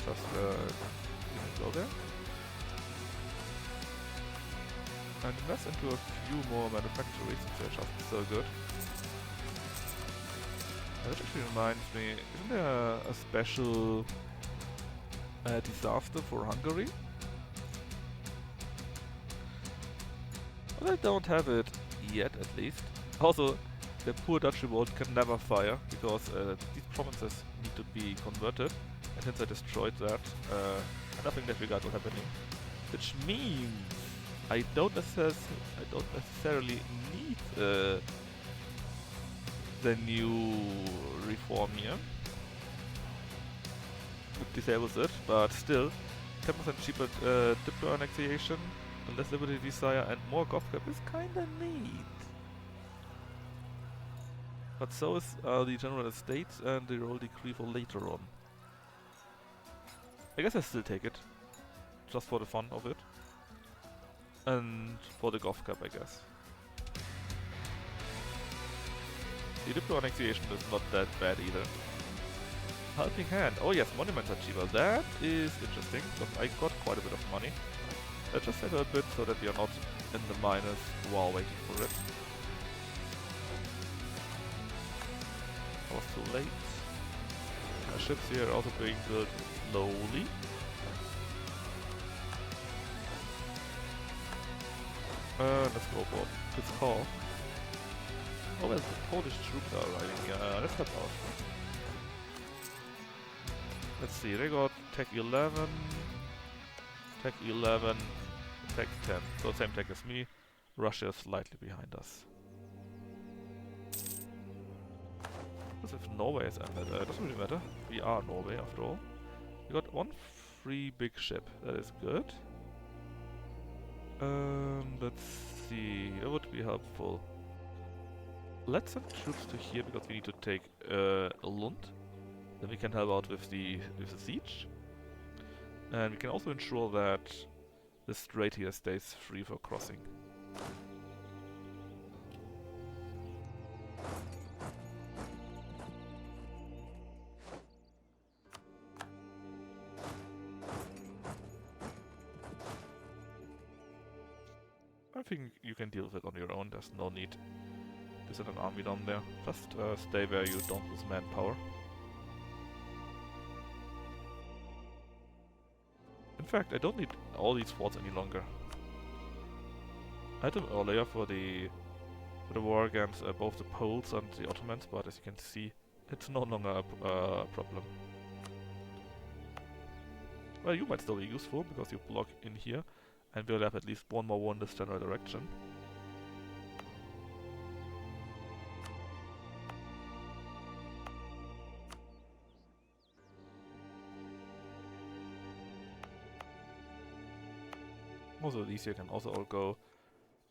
Just go there. And invest into a few more manufactories, they're just so good. And that actually reminds me, isn't there a special disaster for Hungary? Well, I don't have it yet, at least. Also, the poor Dutch revolt can never fire, because these provinces need to be converted. And since I destroyed that, nothing in that regard will happen. Which means I don't necessarily need the new reform here. It disables it, but still, 10% cheaper Diplo annexation, less liberty desire, and more GovCap is kinda neat. But so is the general estates and the royal decree for later on. I guess I still take it, just for the fun of it. And for the GovCap, I guess. The Diplo annexation is not that bad either. Helping Hand. Oh yes, monuments are cheaper. That is interesting, because I got quite a bit of money. Let's just settle a bit so that we are not in the minus while waiting for it. I was too late. My ships here are also being built slowly. Let's go for this call. Oh well, the Polish troops are arriving here. Let's step out. Let's see, they got Tech 11, Tech 11, Tech 10. So same tech as me. Russia is slightly behind us. What if Norway is ended? It doesn't really matter. We are Norway after all. We got one free big ship. That is good. Let's see. That would be helpful. Let's send troops to here because we need to take Lund. Then we can help out with the siege. And we can also ensure that the strait here stays free for crossing. I think you can deal with it on your own, there's no need to send an army down there. Just stay where you don't lose manpower. In fact, I don't need all these forts any longer. I had them earlier for the war against both the Poles and the Ottomans, but as you can see, it's no longer a problem. Well, you might still be useful because you block in here, and we'll have at least one more war in this general direction. Also, these here can also all go.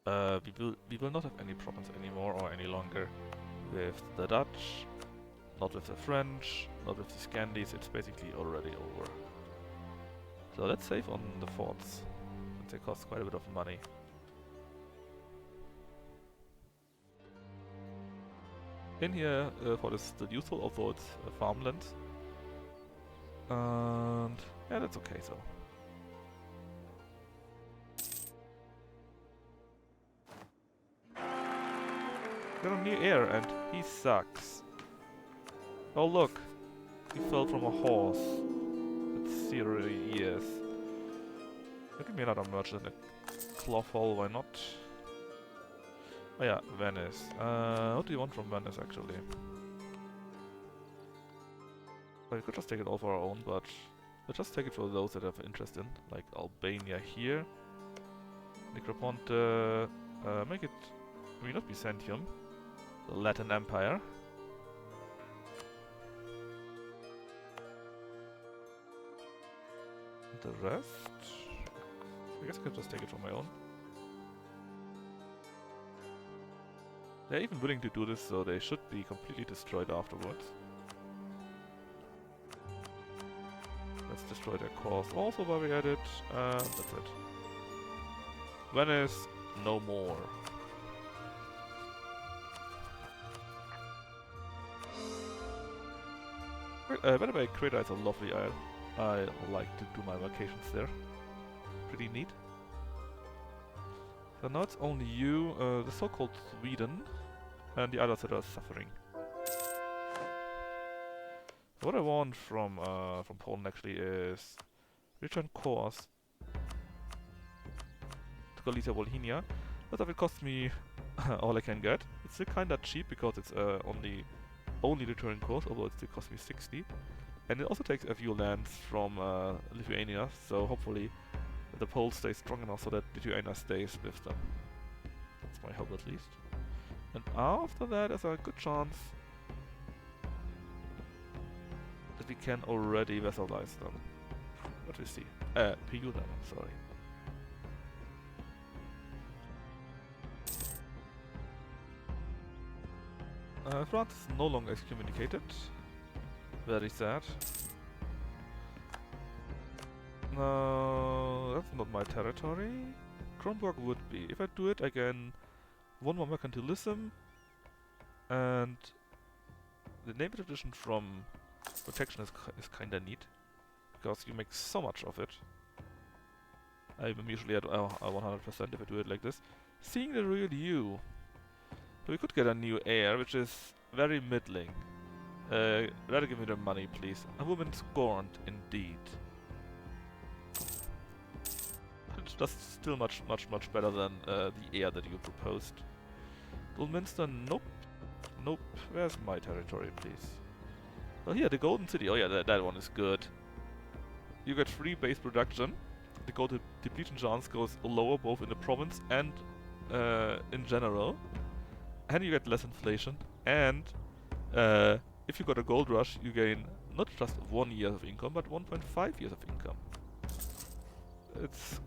We will not have any problems anymore or any longer with the Dutch, not with the French, not with the Scandis. It's basically already over. So let's save on the forts, since they cost quite a bit of money. In here, fort is still useful, although it's farmland. And yeah, that's okay so. Got a new heir and he sucks. Oh look, he fell from a horse. It's 0 years. Give me another merchant in a cloth hall, why not? Oh yeah, Venice. What do you want from Venice actually? Well, we could just take it all for our own, but let's just take it for those that have interest in, like Albania here. Necroponte, make it, I mean not Byzantium, the Latin Empire. And the rest, I guess I could just take it for my own. They're even willing to do this, so they should be completely destroyed afterwards. Let's destroy their cores also while we're at it, and that's it. Venice, no more. By the way, Creta is a lovely isle. I like to do my vacations there. Pretty neat. So now it's only you, the so-called Sweden, and the others that are suffering. So what I want from Poland actually is return cores to Galicia Volhynia, but that will cost me all I can get. It's still kinda cheap because it's only return cores, although it still costs me 60. And it also takes a few lands from Lithuania, so hopefully the Poles stay strong enough so that Lithuania stays with them. That's my hope at least. And after that, there's a good chance that we can already vassalize them. What do we see? PU them, sorry. France is no longer excommunicated. Very sad. No, that's not my territory. Kronborg would be. If I do it, I gain one more mercantilism, and the name tradition from protection is kinda neat, because you make so much of it. I'm usually at 100% if I do it like this. Seeing the real you. So we could get a new heir, which is very middling. Rather give me the money, please. A woman scorned, indeed. It's just still much better than the heir that you proposed. Dulminster, nope. Nope. Where's my territory, please? Well, here, the Golden City. Oh yeah, that one is good. You get free base production. The gold depletion chance goes lower both in the province and in general. And you get less inflation. And if you got a gold rush, you gain not just 1 year of income, but 1.5 years of income. It's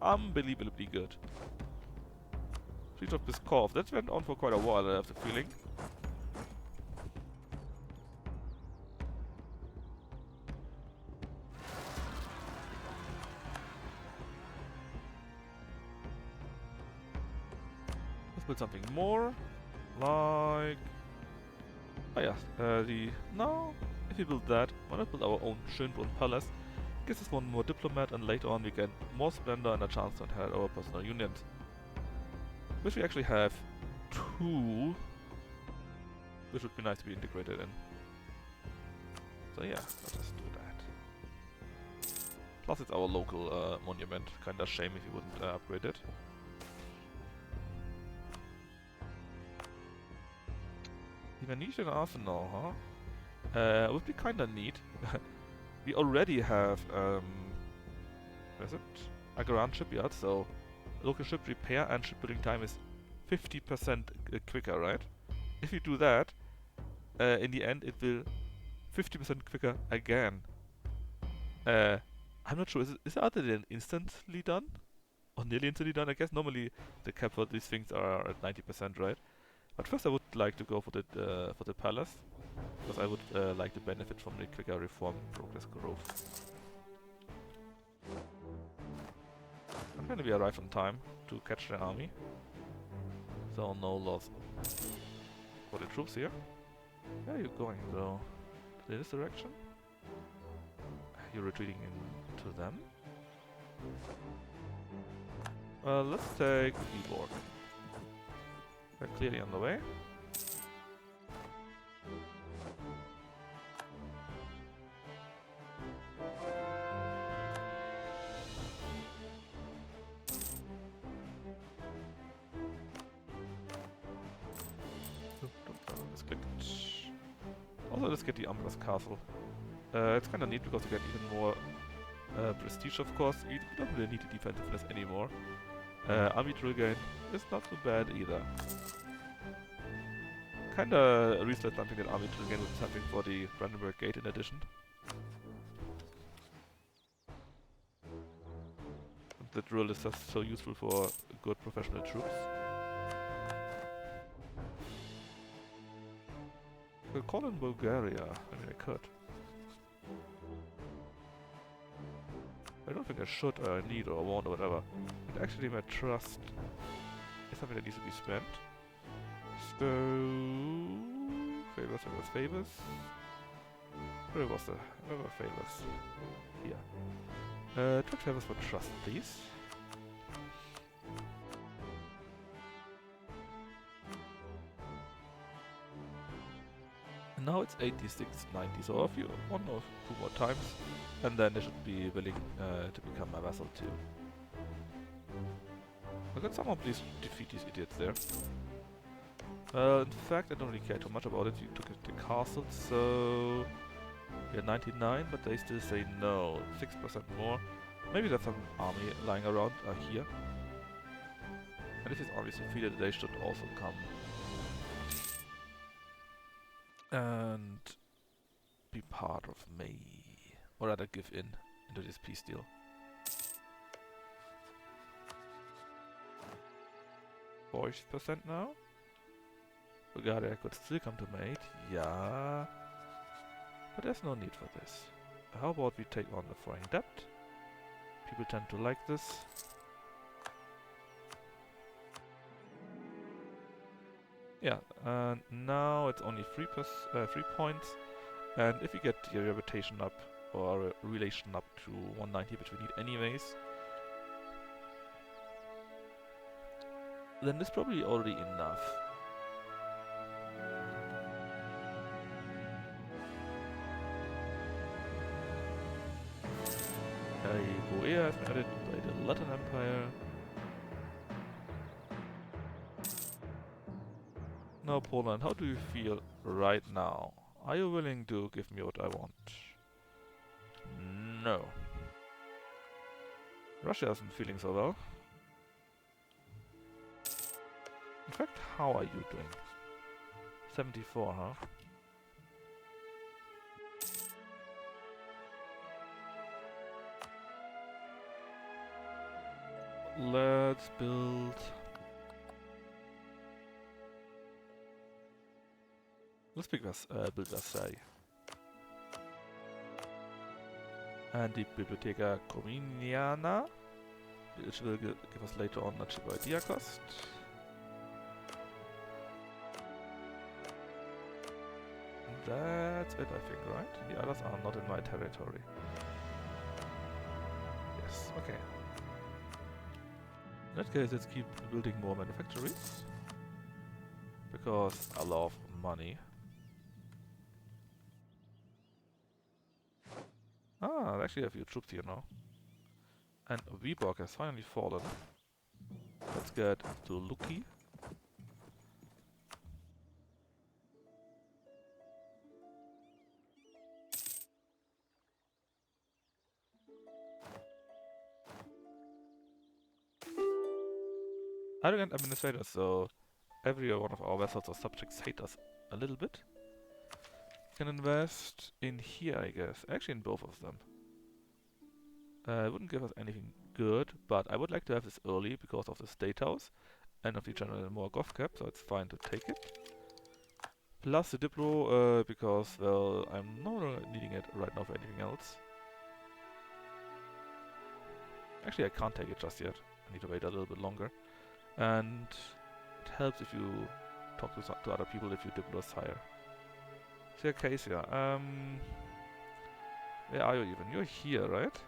unbelievably good. Siege of Pskov. That went on for quite a while, I have the feeling. Let's build something more. Like... Oh yeah, no, if we build that, why not build our own Schönbrunn Palace? Gives us one more diplomat, and later on we get more splendor and a chance to inherit our personal unions. Which we actually have 2, which would be nice to be integrated in. So yeah, let's just do that. Plus it's our local monument, kinda shame if you wouldn't upgrade it. Venetian Arsenal, huh? Would be kinda neat. We already have, where is it? A Grand Shipyard, so local ship repair and shipbuilding time is 50% quicker, right? If you do that, in the end it will 50% quicker again. I'm not sure. Is it then instantly done? Or nearly instantly done? I guess normally the cap for these things are at 90%, right? But first I would like to go for the palace. Because I would like to benefit from the quicker reform progress growth. I'm gonna be arrived on time to catch the army. So no loss for the troops here. Where are you going though? To this direction? You're retreating into them? Let's take Viborg. They're clearly on the way. Also, let's get the Umbrus Castle. It's kinda neat because you get even more prestige, of course. You don't really need the defensiveness anymore. Army drill gain is not too bad either. Kinda research something that army drill gain would be something for the Brandenburg Gate in addition. The drill is just so useful for good professional troops. I could call in Bulgaria. I mean, I could. I don't think I should, or I need, or want, or whatever. But actually, my trust is something that needs to be spent. So... favors, favors, favors. Where was the... where were favors? Here. 12 favors for trust, please. Now it's 86.90, so a few, one or two more times, and then they should be willing to become my vassal too. Could someone please defeat these idiots there? In fact, I don't really care too much about it. You took the castle, so... yeah, 99, but they still say no. 6% more. Maybe there's some army lying around here. And if this army is defeated, they should also come. And be part of me. Or rather give in into this peace deal. %, now? Bulgaria could still come to mate, yeah. But there's no need for this. How about we take on the foreign debt? People tend to like this. Yeah, and now it's only 3 points. And if we get the reputation up, or relation up to 190, which we need anyways, then it's probably already enough. Boea has been added by the Latin Empire. Now Poland, how do you feel right now? Are you willing to give me what I want? No. Russia isn't feeling so well. In fact, how are you doing? 74, huh? Let's build... let's build Versailles. And the Bibliotheca Cominiana, which will give us later on a cheaper idea cost. That's it, I think, right? The others are not in my territory. Yes, okay. In that case, let's keep building more manufactories. Because I love money. Ah, I actually have a few troops here now. And Viborg has finally fallen. Let's get to Luki. Arrogant administrators, so every one of our vassals or subjects hate us a little bit. Can invest in here, I guess. Actually, in both of them. It wouldn't give us anything good, but I would like to have this early because of the State House and of the general more Goth cap, so it's fine to take it. Plus the Diplo, because, well, I'm no longer needing it right now for anything else. Actually, I can't take it just yet. I need to wait a little bit longer. And it helps if you talk to other people if you Diplo is higher. So, Acacia, where are you even? You're here, right?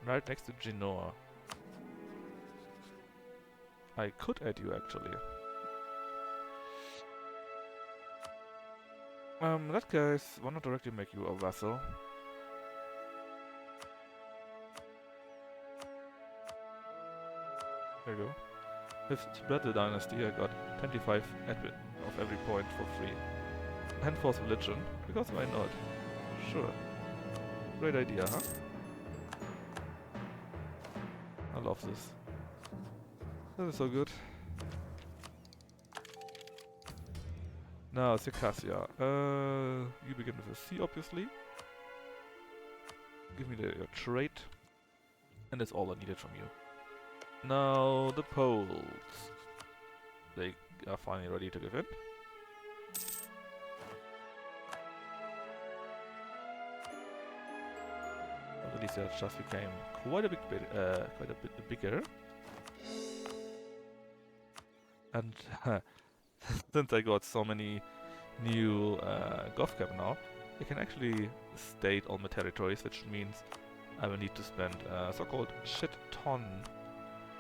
Right next to Genoa. I could add you, actually. In that case, why not directly make you a vassal? There you go. With Spread the Dynasty, I got 25 of every point for free. And Force Religion, because why not? Sure. Great idea, huh? I love this. That is so good. Now, Circassia. You begin with a C, obviously. Give me your trait. And that's all I needed from you. Now, the Poles. They are finally ready to give in. At least they just became quite a bit bigger. And since I got so many new Goth cap now, I can actually state all my territories, which means I will need to spend a so-called shit ton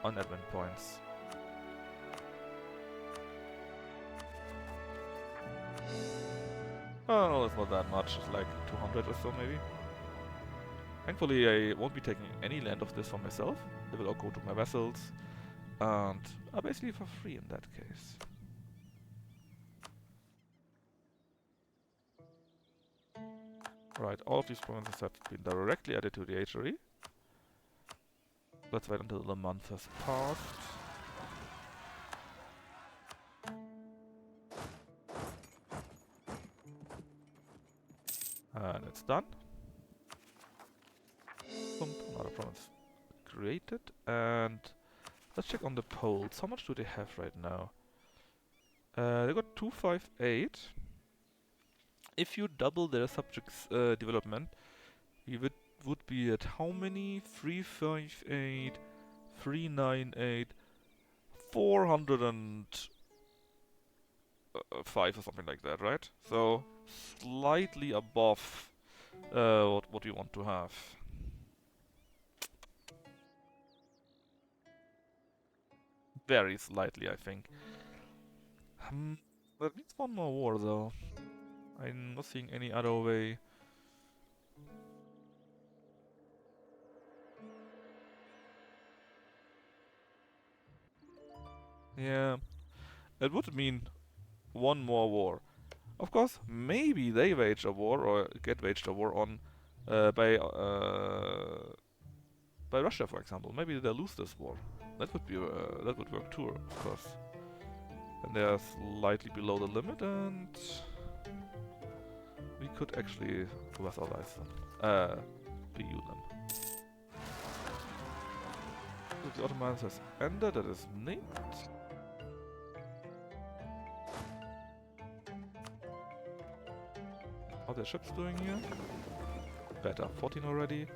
on admin points. Oh, no, it's not that much. It's like 200 or so, maybe. Thankfully, I won't be taking any land of this for myself. They will all go to my vassals, and are basically for free in that case. Right, all of these provinces have been directly added to the HRE. Let's wait until the month has passed. And it's done. Another province created. And let's check on the Poles. How much do they have right now? They got 258. If you double their subjects development, you would be at how many? 358, 398, 405 or something like that, right? So slightly above what we want to have. Very slightly, I think. That needs one more war, though. I'm not seeing any other way. Yeah, it would mean one more war. Of course, maybe they wage a war or get waged a war on by Russia, for example. Maybe they lose this war. That would be that would work too, of course. And they are slightly below the limit, and we could actually vassalize them, PU them. So the Ottomans has ended. That is neat. How are the ships doing here? Better, 14 already.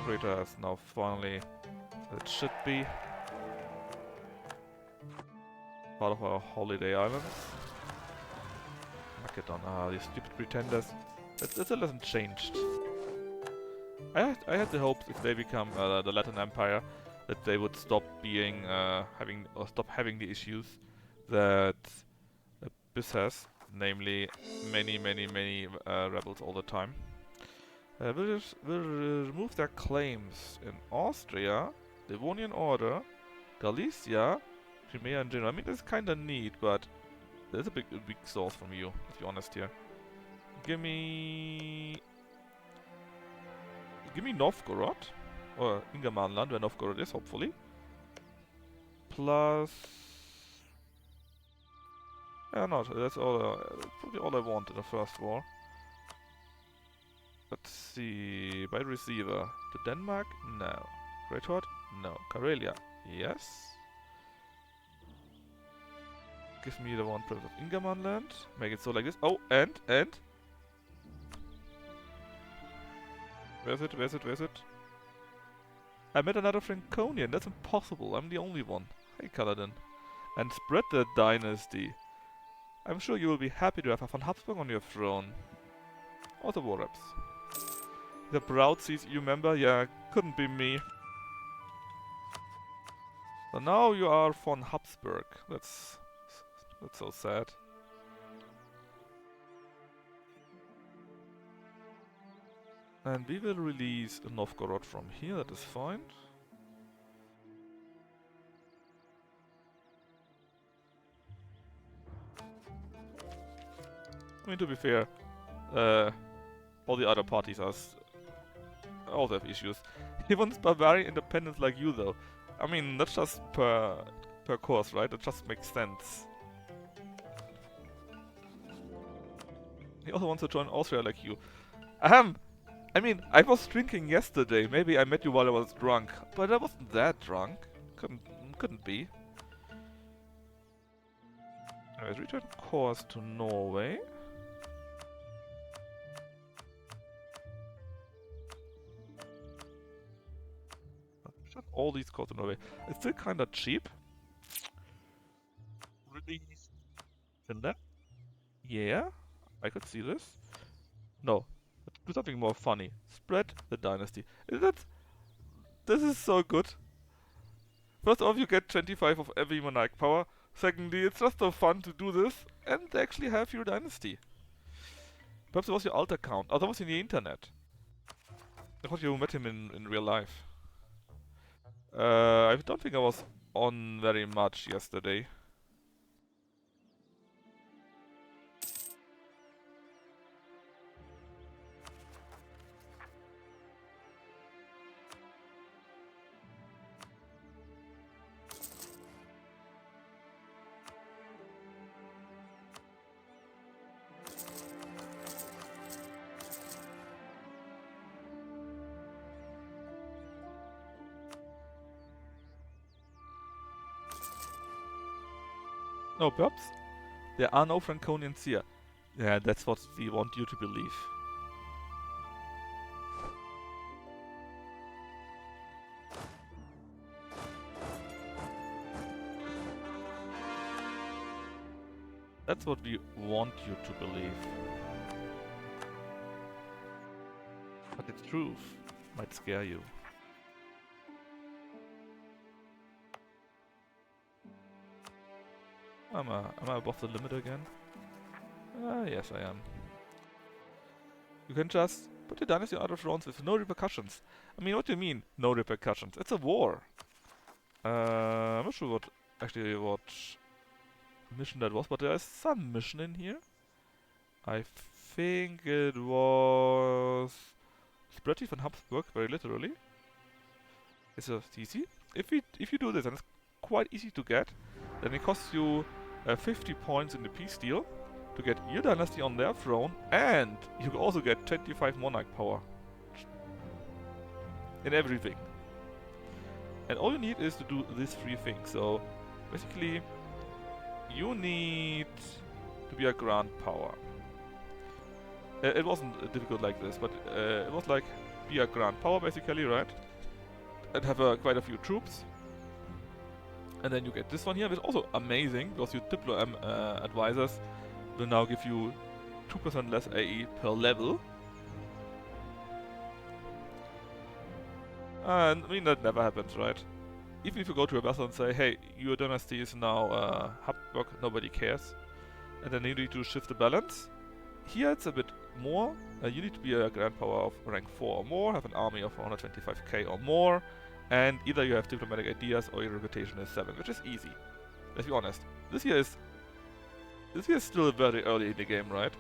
Operator is now finally, it should be, part of our holiday islands. Macedon, these stupid pretenders. It still hasn't changed. I had the hopes if they become the Latin Empire that they would stop being stop having the issues that Abyss has, namely many rebels all the time. We'll remove their claims in Austria, Livonian Order, Galicia, Crimea in general. I mean, that's kind of neat, but there's a big source from you, let's be honest here. Give me Novgorod, or Ingermanland, where Novgorod is, hopefully. Plus... yeah, no, that's all, probably all I want in the first war. Let's see. By receiver. To Denmark? No. Great Horde? No. Karelia? Yes. Give me the one Prince of Ingerman land. Make it so like this. Oh, and? Where's it? Where's it? I met another Franconian. That's impossible. I'm the only one. Hey, Kaladin. And spread the dynasty. I'm sure you will be happy to have a von Habsburg on your throne. Also war reps. The proud CCU member? Yeah, couldn't be me. So now you are von Habsburg. That's so sad. And we will release Novgorod from here, that is fine. I mean, to be fair, all the other parties also have issues. He wants Bavarian independence like you, though. I mean, that's just per course, right? It just makes sense. He also wants to join Austria like you. I mean, I was drinking yesterday. Maybe I met you while I was drunk, but I wasn't that drunk. Couldn't be. Anyways, return course to Norway. Return all these courses to Norway. It's still kinda cheap. Release Finland. Yeah, I could see this. No. Do something more funny. Spread the dynasty. This is so good. First off, you get 25 of every monarch power. Secondly, it's just so fun to do this and actually have your dynasty. Perhaps it was your alt account. Oh, that was in the internet. I thought you met him in real life. I don't think I was on very much yesterday. No, perhaps there are no Franconians here. Yeah, that's what we want you to believe. That's what we want you to believe. But the truth might scare you. Am I above the limit again? Yes I am. You can just put your dynasty on other thrones with no repercussions. I mean, what do you mean, no repercussions? It's a war. I'm not sure what mission that was, but there is some mission in here. I think it was Spretti von Habsburg, very literally. It's easy. If you do this, and it's quite easy to get, then it costs you 50 points in the peace deal to get your dynasty on their throne, and you can also get 25 monarch power in everything. And all you need is to do these three things. So basically, you need to be a grand power. It wasn't difficult like this, but it was like be a grand power basically, right? And have quite a few troops. And then you get this one here, which is also amazing, because your Diplo advisors will now give you 2% less AE per level. And I mean, that never happens, right? Even if you go to a vessel and say, hey, your dynasty is now Habsburg, nobody cares. And then you need to shift the balance. Here it's a bit more. You need to be a grand power of rank 4 or more, have an army of 125k or more, and either you have diplomatic ideas or your reputation is 7, which is easy. Let's be honest. This year is still very early in the game, right?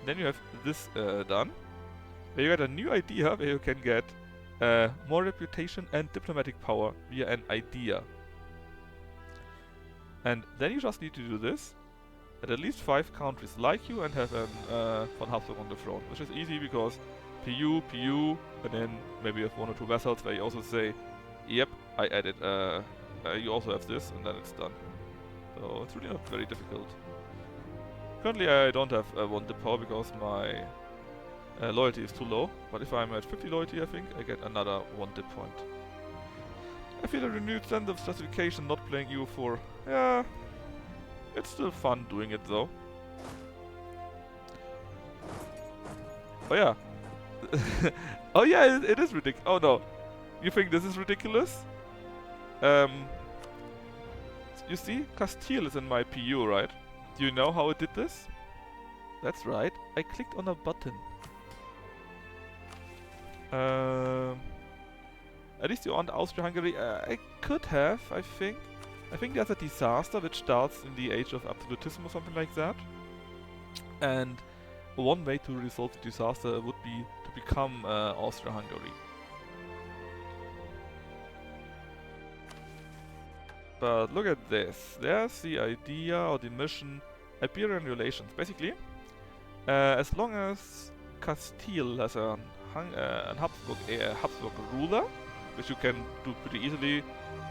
Then you have this done, where you get a new idea where you can get more reputation and diplomatic power via an idea. And then you just need to do this, that at least 5 countries like you and have an von Habsburg on the throne, which is easy because PU, and then maybe you have 1 or 2 vassals where you also say, yep, I added, you also have this, and then it's done. So it's really not very difficult. Currently I don't have 1 dip power because my loyalty is too low, but if I'm at 50 loyalty I think I get another 1 dip point. I feel a renewed sense of justification not playing EU4. Yeah, it's still fun doing it though. Oh yeah. Oh yeah, it is ridiculous. Oh no. You think this is ridiculous? You see, Castile is in my PU, right? Do you know how it did this? That's right, I clicked on a button. At least you on Austria-Hungary. I could have, I think. I think there's a disaster which starts in the age of absolutism or something like that. And one way to resolve the disaster would be to become Austria-Hungary. But look at this. There's the idea or the mission, Iberian relations. Basically, as long as Castile has a Habsburg ruler, which you can do pretty easily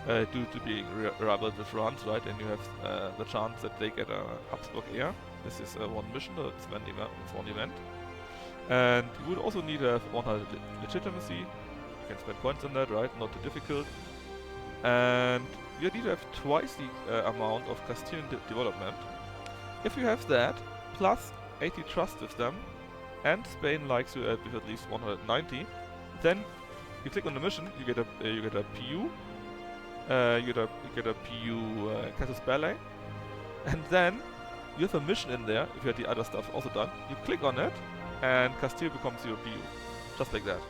due to being rebelled with France, right? And you have the chance that they get a Habsburg heir. This is one mission, it's one event. And you would also need to have 100 legitimacy. You can spend points on that, right? Not too difficult. And you need to have twice the amount of Castilian development. If you have that, plus 80 trust with them, and Spain likes you with at least 190, then you click on the mission, you get a PU, you get a PU Casus Belli, and then you have a mission in there, if you had the other stuff also done, you click on it, and Castile becomes your PU. Just like that.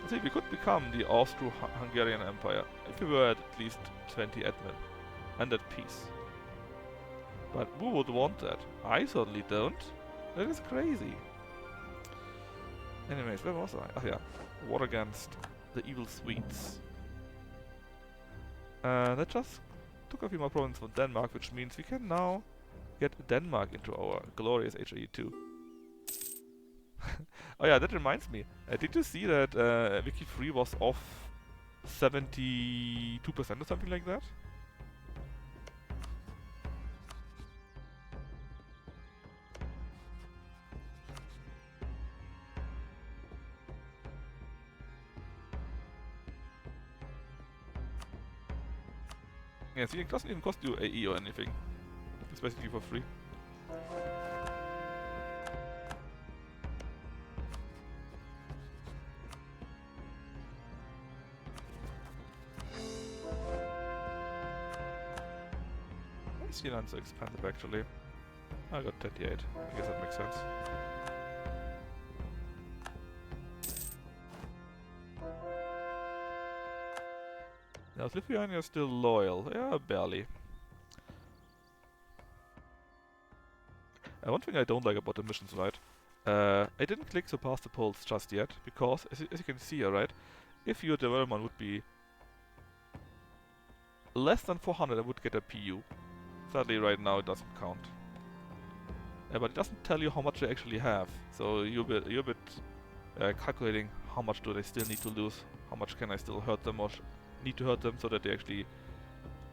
See, we could become the Austro-Hungarian Empire if we were at least 20 admin and at peace. But who would want that? I certainly don't. That is crazy. Anyways, where was I? Oh yeah, war against the evil Swedes. That just took a few more provinces from Denmark, which means we can now get Denmark into our glorious HAE 2. Oh yeah, that reminds me. Did you see that Wiki 3 was off 72% or something like that? Yeah, see, it doesn't even cost you AE or anything. It's basically for free. Sealand's so expensive actually. I got 38. I guess that makes sense. Now, is Lithuania still loyal? Yeah, barely. One thing I don't like about the missions, right? I didn't click surpass the polls just yet, because, as you can see here, right? If your development would be less than 400, I would get a PU. Sadly, right now it doesn't count. But it doesn't tell you how much they actually have. So you're a bit calculating how much do they still need to lose, how much can I still hurt them or need to hurt them so that they actually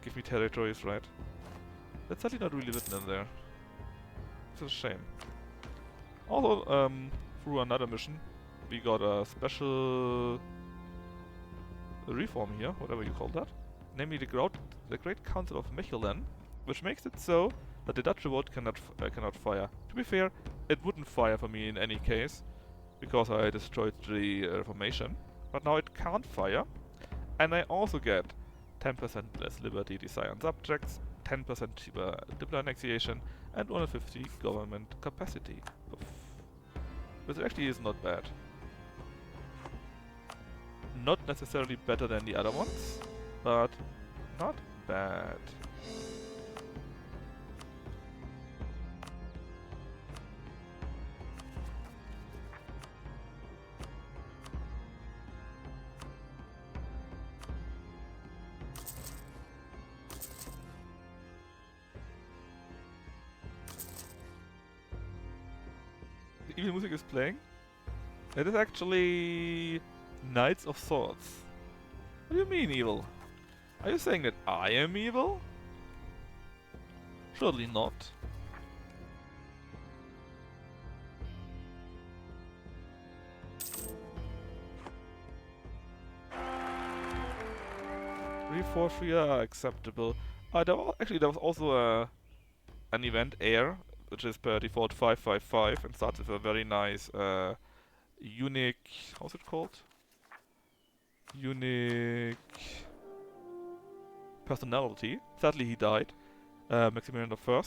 give me territories, right? That's sadly not really written in there. It's a shame. Also, through another mission, we got a special reform here, whatever you call that. Namely the Great Council of Mechelen, which makes it so that the Dutch revolt cannot fire. To be fair, it wouldn't fire for me in any case, because I destroyed the Reformation. But now it can't fire, and I also get 10% less liberty desire on subjects, 10% cheaper diplomat annexation, and 150 government capacity. Oof. Which actually is not bad. Not necessarily better than the other ones, but not bad. evil music is playing? It is actually Knights of Swords. What do you mean evil? Are you saying that I am evil? Surely not. Reforce are acceptable. There was also an event Air, which is per default 555 and starts with a very nice unique, how's it called? Unique personality. Sadly he died, Maximilian I.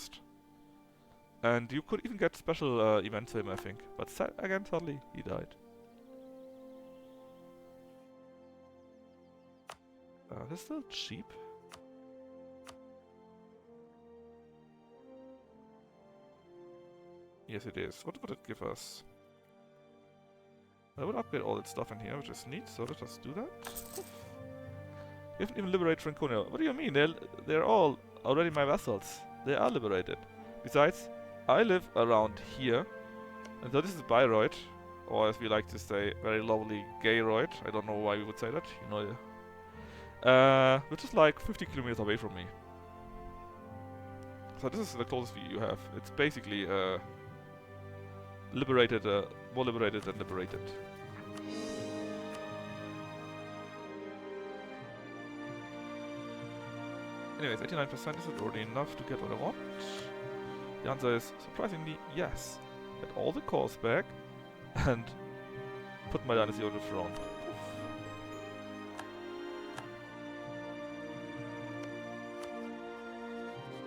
And you could even get special events for him, I think. But again, sadly he died. This is still cheap. Yes, it is. What would it give us? I would upgrade all that stuff in here, which is neat, so let us do that. We haven't even liberated Franconia. What do you mean? They're all already my vassals. They are liberated. Besides, I live around here. And so this is Bayreuth, or as we like to say, very lovely Gayroyd. I don't know why we would say that, you know. Which is like 50 kilometers away from me. So this is the closest view you have. It's basically liberated, more liberated than liberated. Anyways, 89%, is it already enough to get what I want? The answer is, surprisingly, yes. Get all the cores back, and put my dynasty on the throne.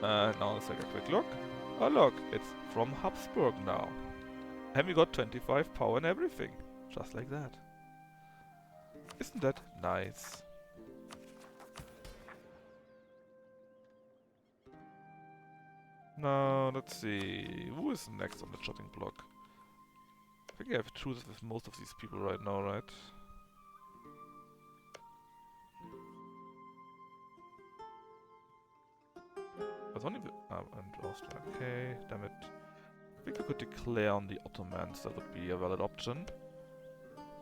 Now let's take a quick look. Oh look, it's from Habsburg now. And we got 25 power and everything. Just like that. Isn't that nice? Now, let's see. Who is next on the chopping block? I think I have truces with most of these people right now, right? There's only and Austria. Okay, damn it. I think I could declare on the Ottomans. That would be a valid option.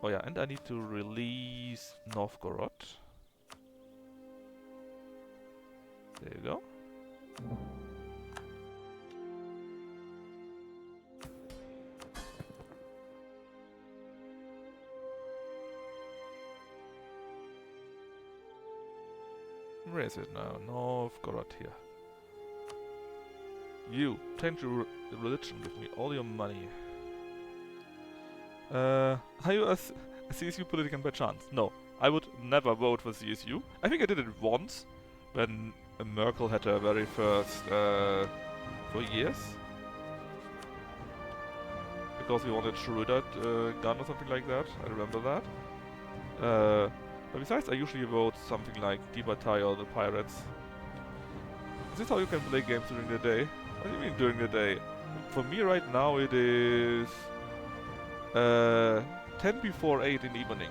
Oh yeah, and I need to release Novgorod. There you go. Where is it now? Novgorod here. You, change your religion, give me all your money. Are you a CSU politician by chance? No, I would never vote for CSU. I think I did it once, when Merkel had her very first, for years. Because we wanted Schröder gun or something like that, I remember that. But besides, I usually vote something like Die Partei or the Pirates. Is this how you can play games during the day? What do you mean during the day? For me right now it is 10 before 8 in the evening.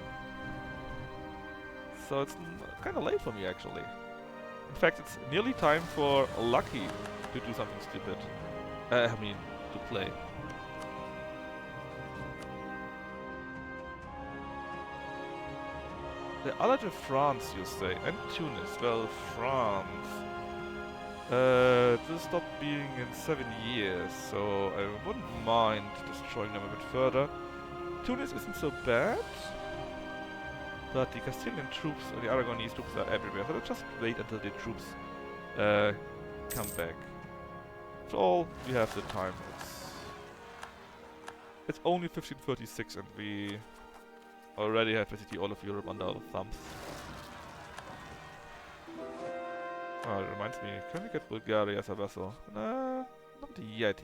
So it's kind of late for me actually. In fact, it's nearly time for Lucky to do something stupid. I mean, to play. The other to France, you say, and Tunis. Well, France. This stopped being in 7 years, so I wouldn't mind destroying them a bit further. Tunis isn't so bad, but the Castilian troops, or the Aragonese troops are everywhere, so let's just wait until the troops come back. After all, we have the time. It's only 1536 and we already have basically all of Europe under our thumbs. Oh, it reminds me, can we get Bulgaria as a vassal? Nah, not yet.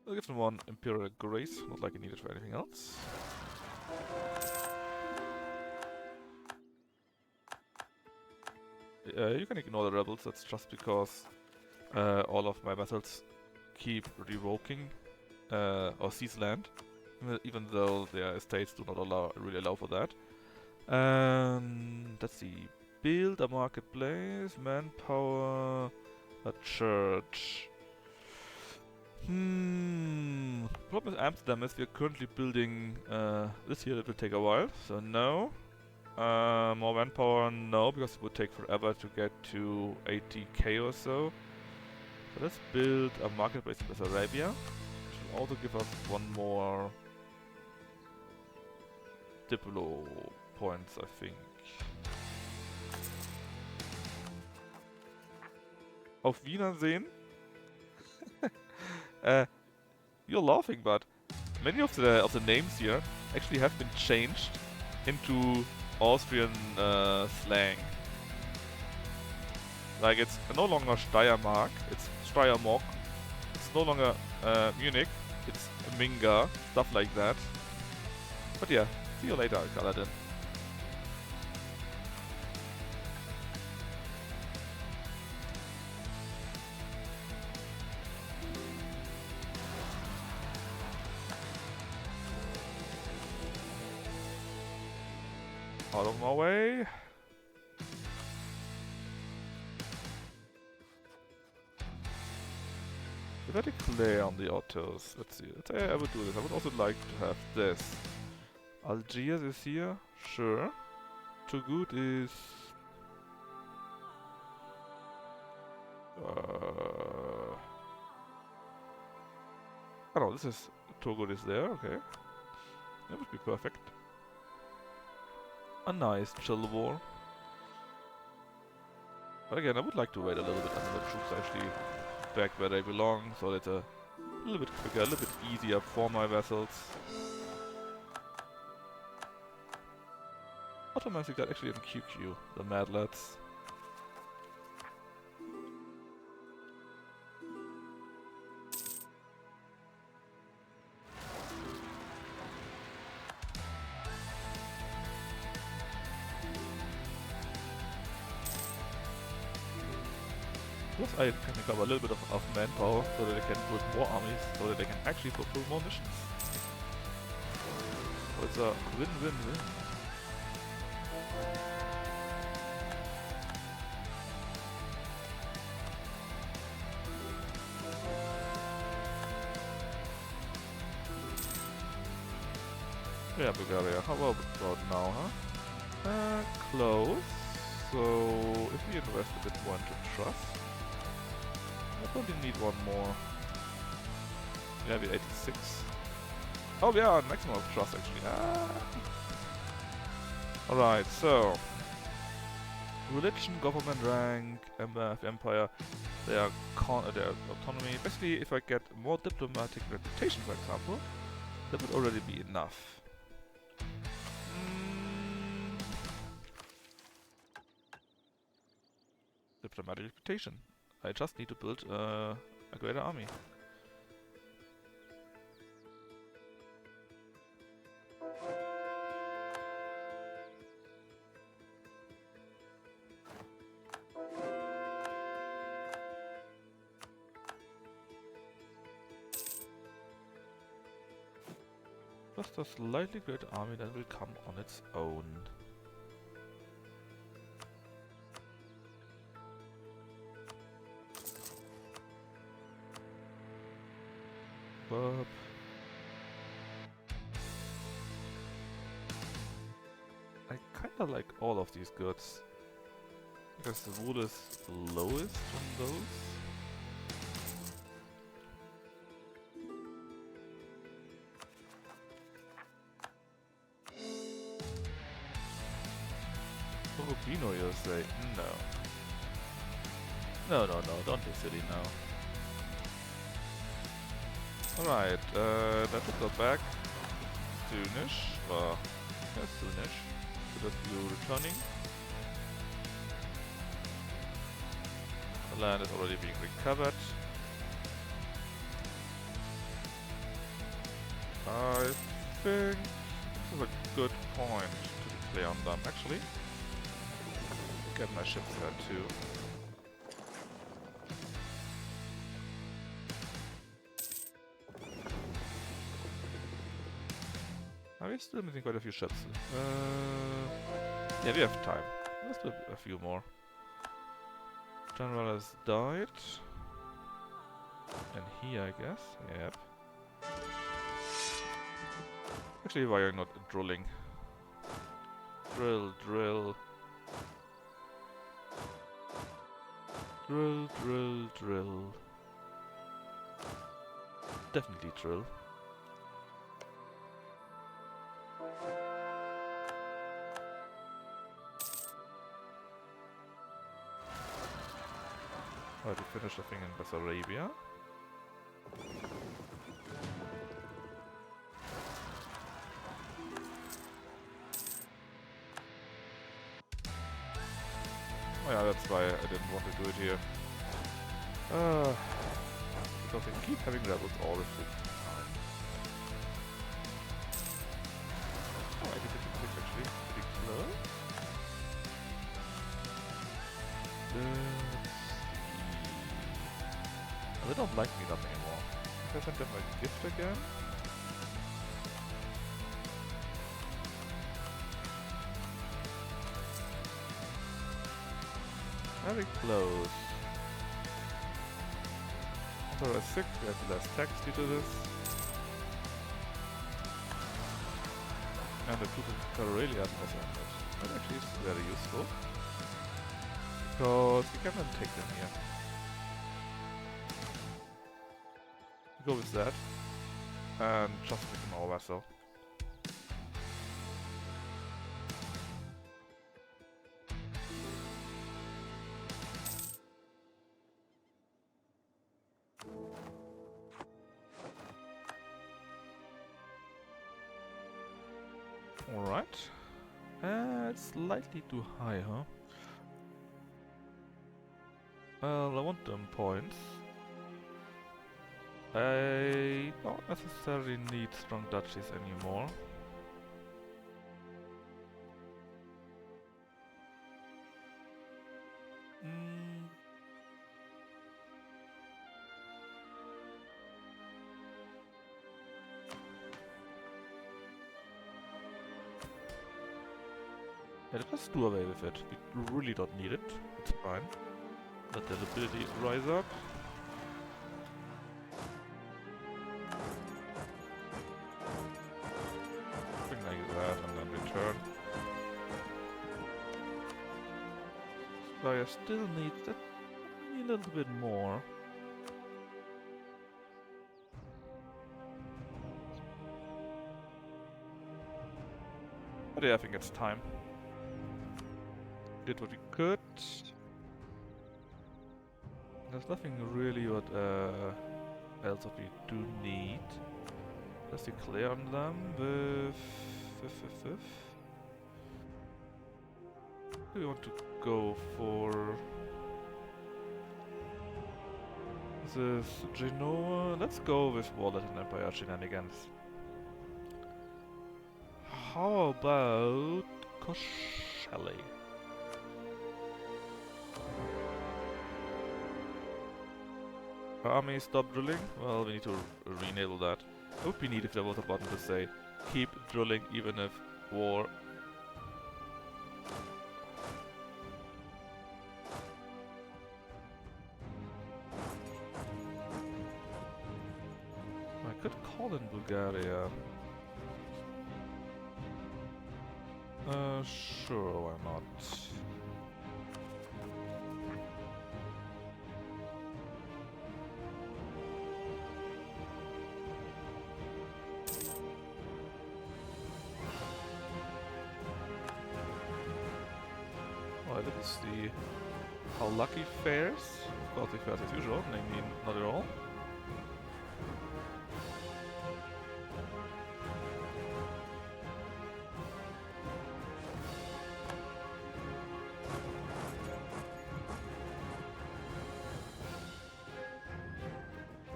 I'll give them one Imperial Grace, not like I need it for anything else. You can ignore the rebels, that's just because all of my vassals keep revoking or seize land, even though their estates do not really allow for that. Let's see, build a marketplace, manpower, a church. Problem with Amsterdam is we're currently building this here. That will take a while, so no. More manpower, no, because it would take forever to get to 80k or so. So let's build a marketplace in Arabia, which will also give us one more Diplo points, I think. Auf Wiedersehen. You're laughing, but many of the names here actually have been changed into Austrian slang. Like it's no longer Steiermark, it's Steiermark. It's no longer Munich, it's Minga, stuff like that. But yeah, see you later, Kaladin. Out of my way. If I declare on the autos, let's see, let's say I would do this. I would also like to have this. Algiers is here, sure. Too good is... oh no, this is... Togo is there, okay. That would be perfect. A nice chill war. But again, I would like to wait a little bit until the troops actually back where they belong, so that it's a little bit quicker, a little bit easier for my vessels. Ottomans got actually in QQ, the mad lads. Plus I can recover a little bit of manpower so that they can build more armies, so that they can actually fulfill more missions. So it's a win-win-win. Yeah, Bulgaria, how about now, huh? Close. So, if we invest a bit more into trust, I probably need one more. Yeah, we're 86. Oh, we are on maximum of trust, actually. Alright, so... religion, government rank, empire, their autonomy. Basically, if I get more diplomatic reputation, for example, that would already be enough. Diplomatic reputation. I just need to build a greater army. Just a slightly greater army that will come on its own. But I kinda like all of these goods. Because the wood is lowest from those. Filipino, you'll say? No. No, don't be silly now. Alright, that will go back. Soonish. Yeah, soonish. So that's you returning. The land is already being recovered. I think this is a good point to declare on them, actually. Get my ships there too. Are we still missing quite a few ships? Yeah, we have time. Let's do still a few more. General has died. And he, I guess. Yep. Actually, why are you not drilling? Drill, drill. Drill, drill, drill. Definitely drill. Alright, we finished the thing in Bessarabia. Oh yeah, that's why I didn't want to do it here. Because I keep having rebels all the time. Oh, I did it actually. Pretty close. They don't like me enough anymore. Can I send them a gift again? Very close. So we're 6, we have less tax due to this. And the troops of Karelia are also ended. That actually is very useful. Because we can then take them here. Go with that. And just make him our vassal. Alright. It's slightly too high, huh? Well, I want them points. I don't necessarily need strong duchies anymore. Yeah, let's do away with it. We really don't need it. It's fine. Let the ability rise up. Something like that, and then return. Slayer still needs that a little bit more. But yeah, I think it's time. Did what we could. There's nothing really what else that we do need. Let's declare on them with... Do we want to go for... This Genoa? Let's go with Wallet and Empire shenanigans. How about Koshelli? Army stop drilling? Well, we need to re-enable that. It would be neat if there was a button to say keep drilling even if war. I could call in Bulgaria. Sure, why not? Well, let's see how lucky fares. Of course, he fares as usual, namely not at all.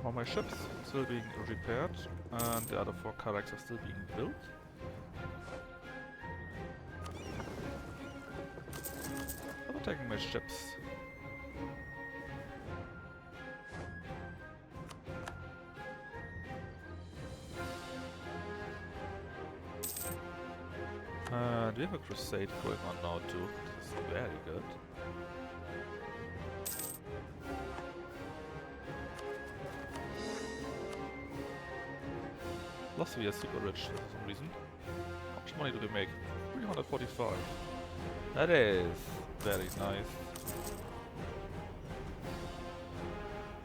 All my ships still being repaired, and the other 4 Karaks are still being built. I'm attacking my ships. we have a crusade going on now too. This is very good. Plus we are super rich for some reason. How much money do we make? 345. That is very nice.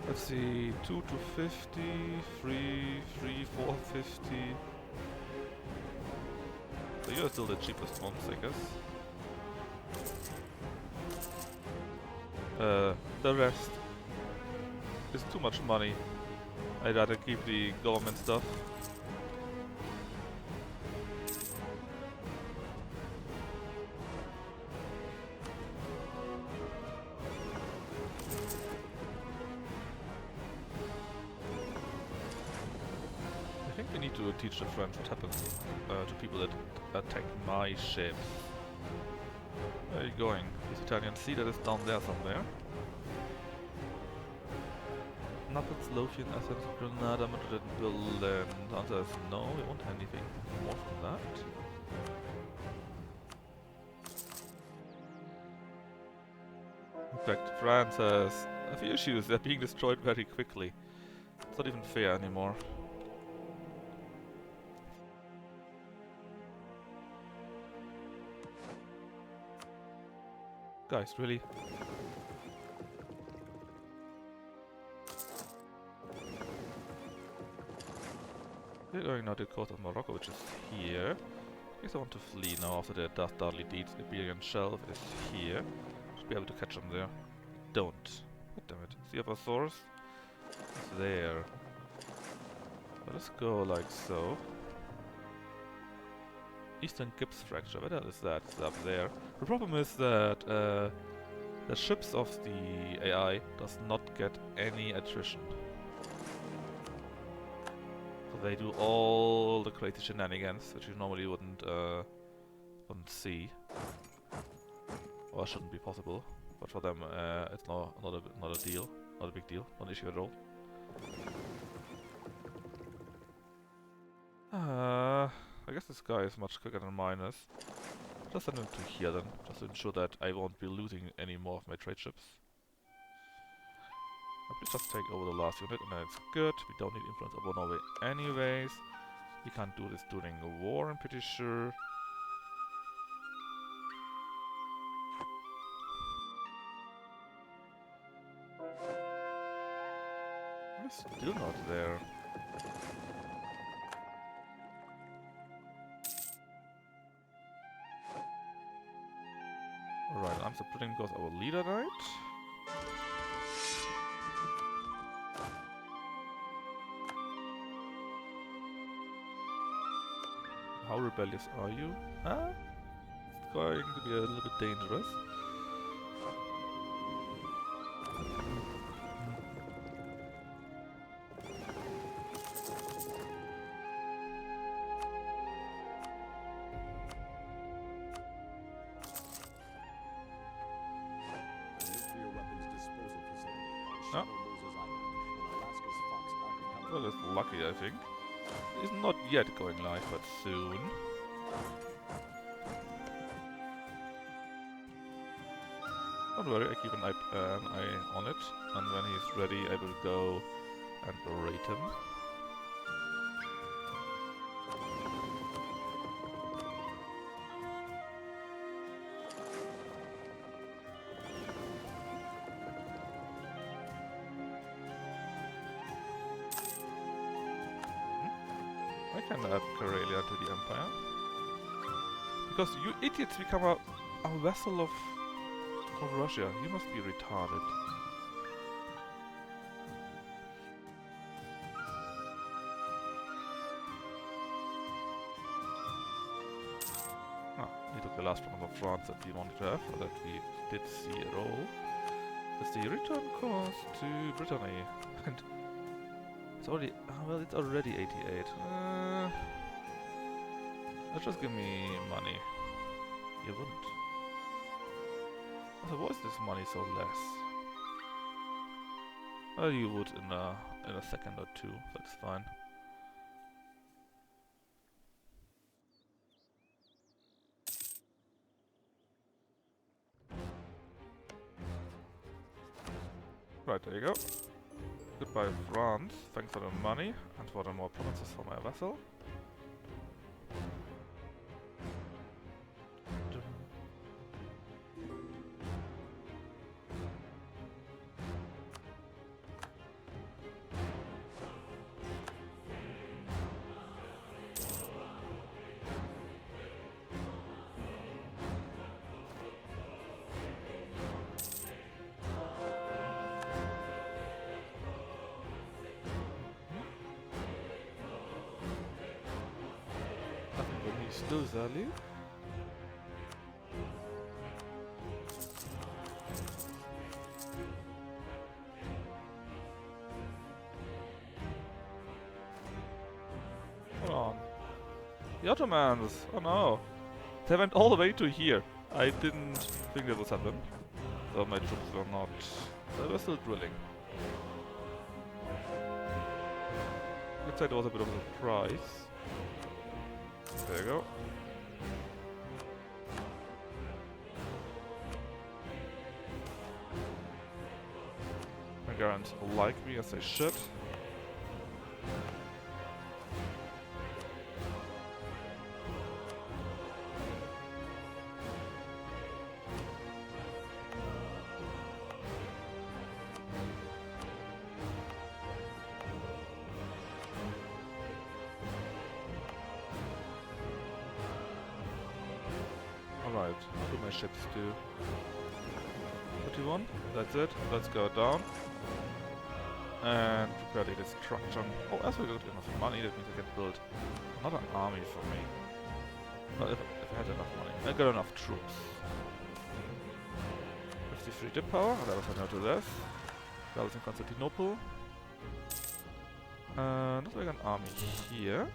Let's see, 2 to 50, 3, 450. So you're still the cheapest ones, I guess. The rest is too much money. I'd rather keep the government stuff. I think we need to teach the French what happens to people that attack my ships. Where are you going? This Italian sea that is down there somewhere. Naples, Lothian, Athens, Granada, Madrid, and Berlin. The answer is no, we won't have anything more from that. In fact, France has a few issues. They're being destroyed very quickly. It's not even fair anymore. Guys, really? We're going now to the coast of Morocco, which is here. I guess I want to flee now after their dastardly deeds. The Iberian Shelf is here. Should be able to catch them there. Don't. God damn it. See if our source? It's there. Let us go like so. Eastern Gibbs Fracture, where the hell is that? It's up there. The problem is that the ships of the AI does not get any attrition. So they do all the crazy shenanigans, which you normally wouldn't see. Or shouldn't be possible. But for them, it's not a deal. Not a big deal. Not an issue at all. I guess this guy is much quicker than mine is. Just send him to here then, just to ensure that I won't be losing any more of my trade ships. Please just take over the last unit and then it's good. We don't need influence over Norway anyways. We can't do this during a war, I'm pretty sure. We're still not there. Alright, I'm supporting because our leader died. How rebellious are you? Huh? It's going to be a little bit dangerous. Well, it's lucky, I think. It's not yet going live, but soon. Don't worry, I keep an eye on it, and when he's ready, I will go and rate him. I can add Karelia to the Empire. Because you idiots become a vassal of Russia. You must be retarded. Ah, we took the last one of France that we wanted to have, or that we did see at all. That's the return cost to Brittany. And it's already, well, it's already 88. Just give me money. You wouldn't. Also, why is this money so less? Well, you would in a second or two. That's fine. Right, there you go. Goodbye, France. Thanks for the money and for the more provinces for my vessel. Nothing for me still, Zali. Hold on. The Ottomans! Oh no! They went all the way to here. I didn't think that would happen. So my troops were not... They were still drilling. Let's say it was a bit of a surprise. There you go. My Garants like me as they should. Alright, what do my ships do? 31, that's it, let's go down. And prepare the destruction. Oh, as we got enough money, that means I can build another army for me. Well, if I had enough money. I got enough troops. 53 dip power, that was no to this. That was in Constantinople. Let's make an army here.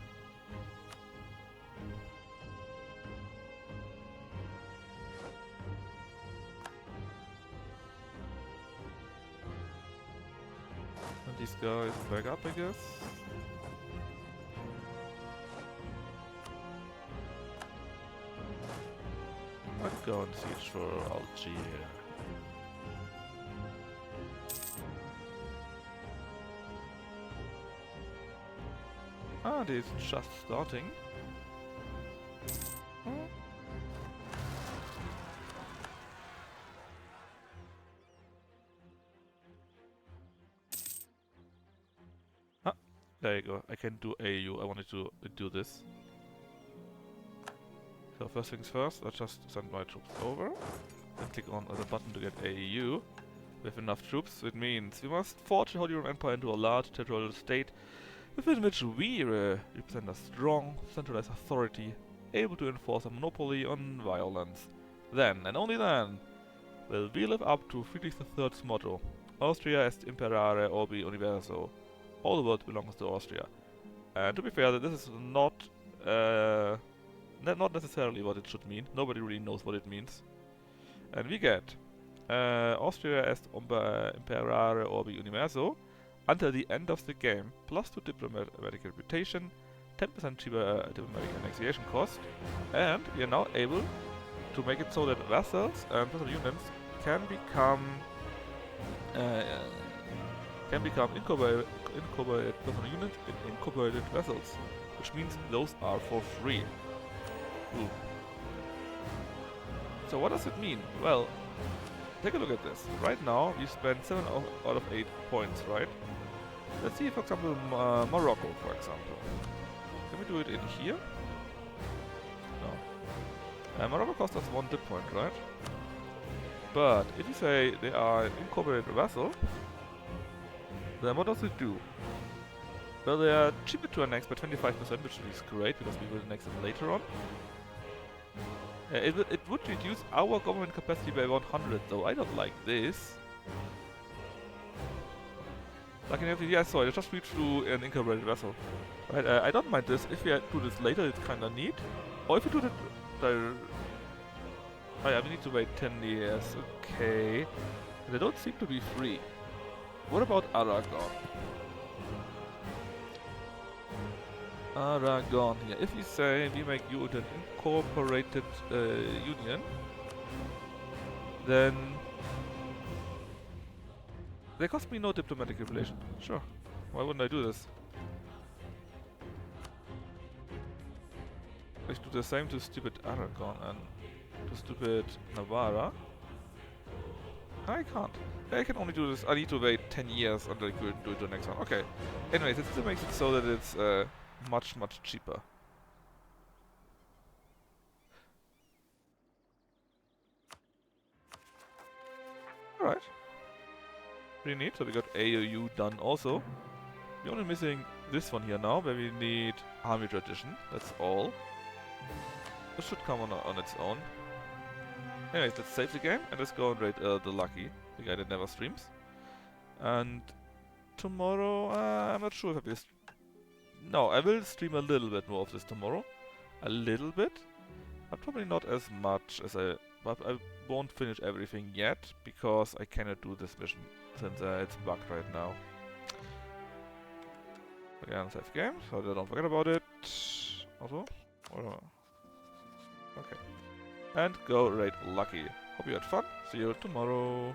And these guys back up, I guess. I'd go and siege for Algiers. Ah, this is just starting. Ah, there you go. I can do AU. I wanted to do this. So first things first, let's just send my troops over. Then click on the button to get AU. With enough troops, it means we must forge the Holy Roman Empire into a large territorial state within which we represent a strong, centralized authority, able to enforce a monopoly on violence. Then, and only then, will we live up to Friedrich III's motto, Austria est imperare orbi universo. All the world belongs to Austria. And to be fair, this is not necessarily what it should mean. Nobody really knows what it means. And we get Austria est imperare orbi universo until the end of the game, plus 2 diplomatic reputation, 10% cheaper diplomatic annexation cost, and we are now able to make it so that vassals and vassal unions can become incorporated vassal units in incorporated vassals, which means those are for free. Ooh. So what does it mean? Well, take a look at this. Right now, we spend 7 out of 8 points, right? Let's see, for example, Morocco, for example. Can we do it in here? No. Morocco costs us 1 dip point, right? But if you say they are an incorporated vassal, then what does it do? Well, they are cheaper to annex by 25%, which is great, because we will annex them later on. It would reduce our government capacity by 100, though I don't like this. Like, yeah, sorry, I just read through an incorporated vessel. Right, I don't mind this. If we do this later, it's kinda neat. Or if we do that... oh yeah, we need to wait 10 years, okay. They don't seem to be free. What about Aragon? Aragon here. If we say we make you an incorporated union, then They cost me no diplomatic relation. Sure. Why wouldn't I do this? I should do the same to stupid Aragon and to stupid Navarra. I can't. I can only do this. I need to wait 10 years until I could do it the next one. Okay. Anyways, it still makes it so that it's much, much cheaper. Alright. Pretty neat. So we got AOU done also. We're only missing this one here now, where we need army tradition. That's all. This should come on its own. Anyways, let's save the game and let's go and raid the Lucky, the guy that never streams. And tomorrow, I'm not sure if I will. No, I will stream a little bit more of this tomorrow. A little bit. But probably not as much as but I won't finish everything yet, because I cannot do this mission, since it's bugged right now. Again, save game, so don't forget about it. Also, okay. And go raid Lucky. Hope you had fun. See you tomorrow.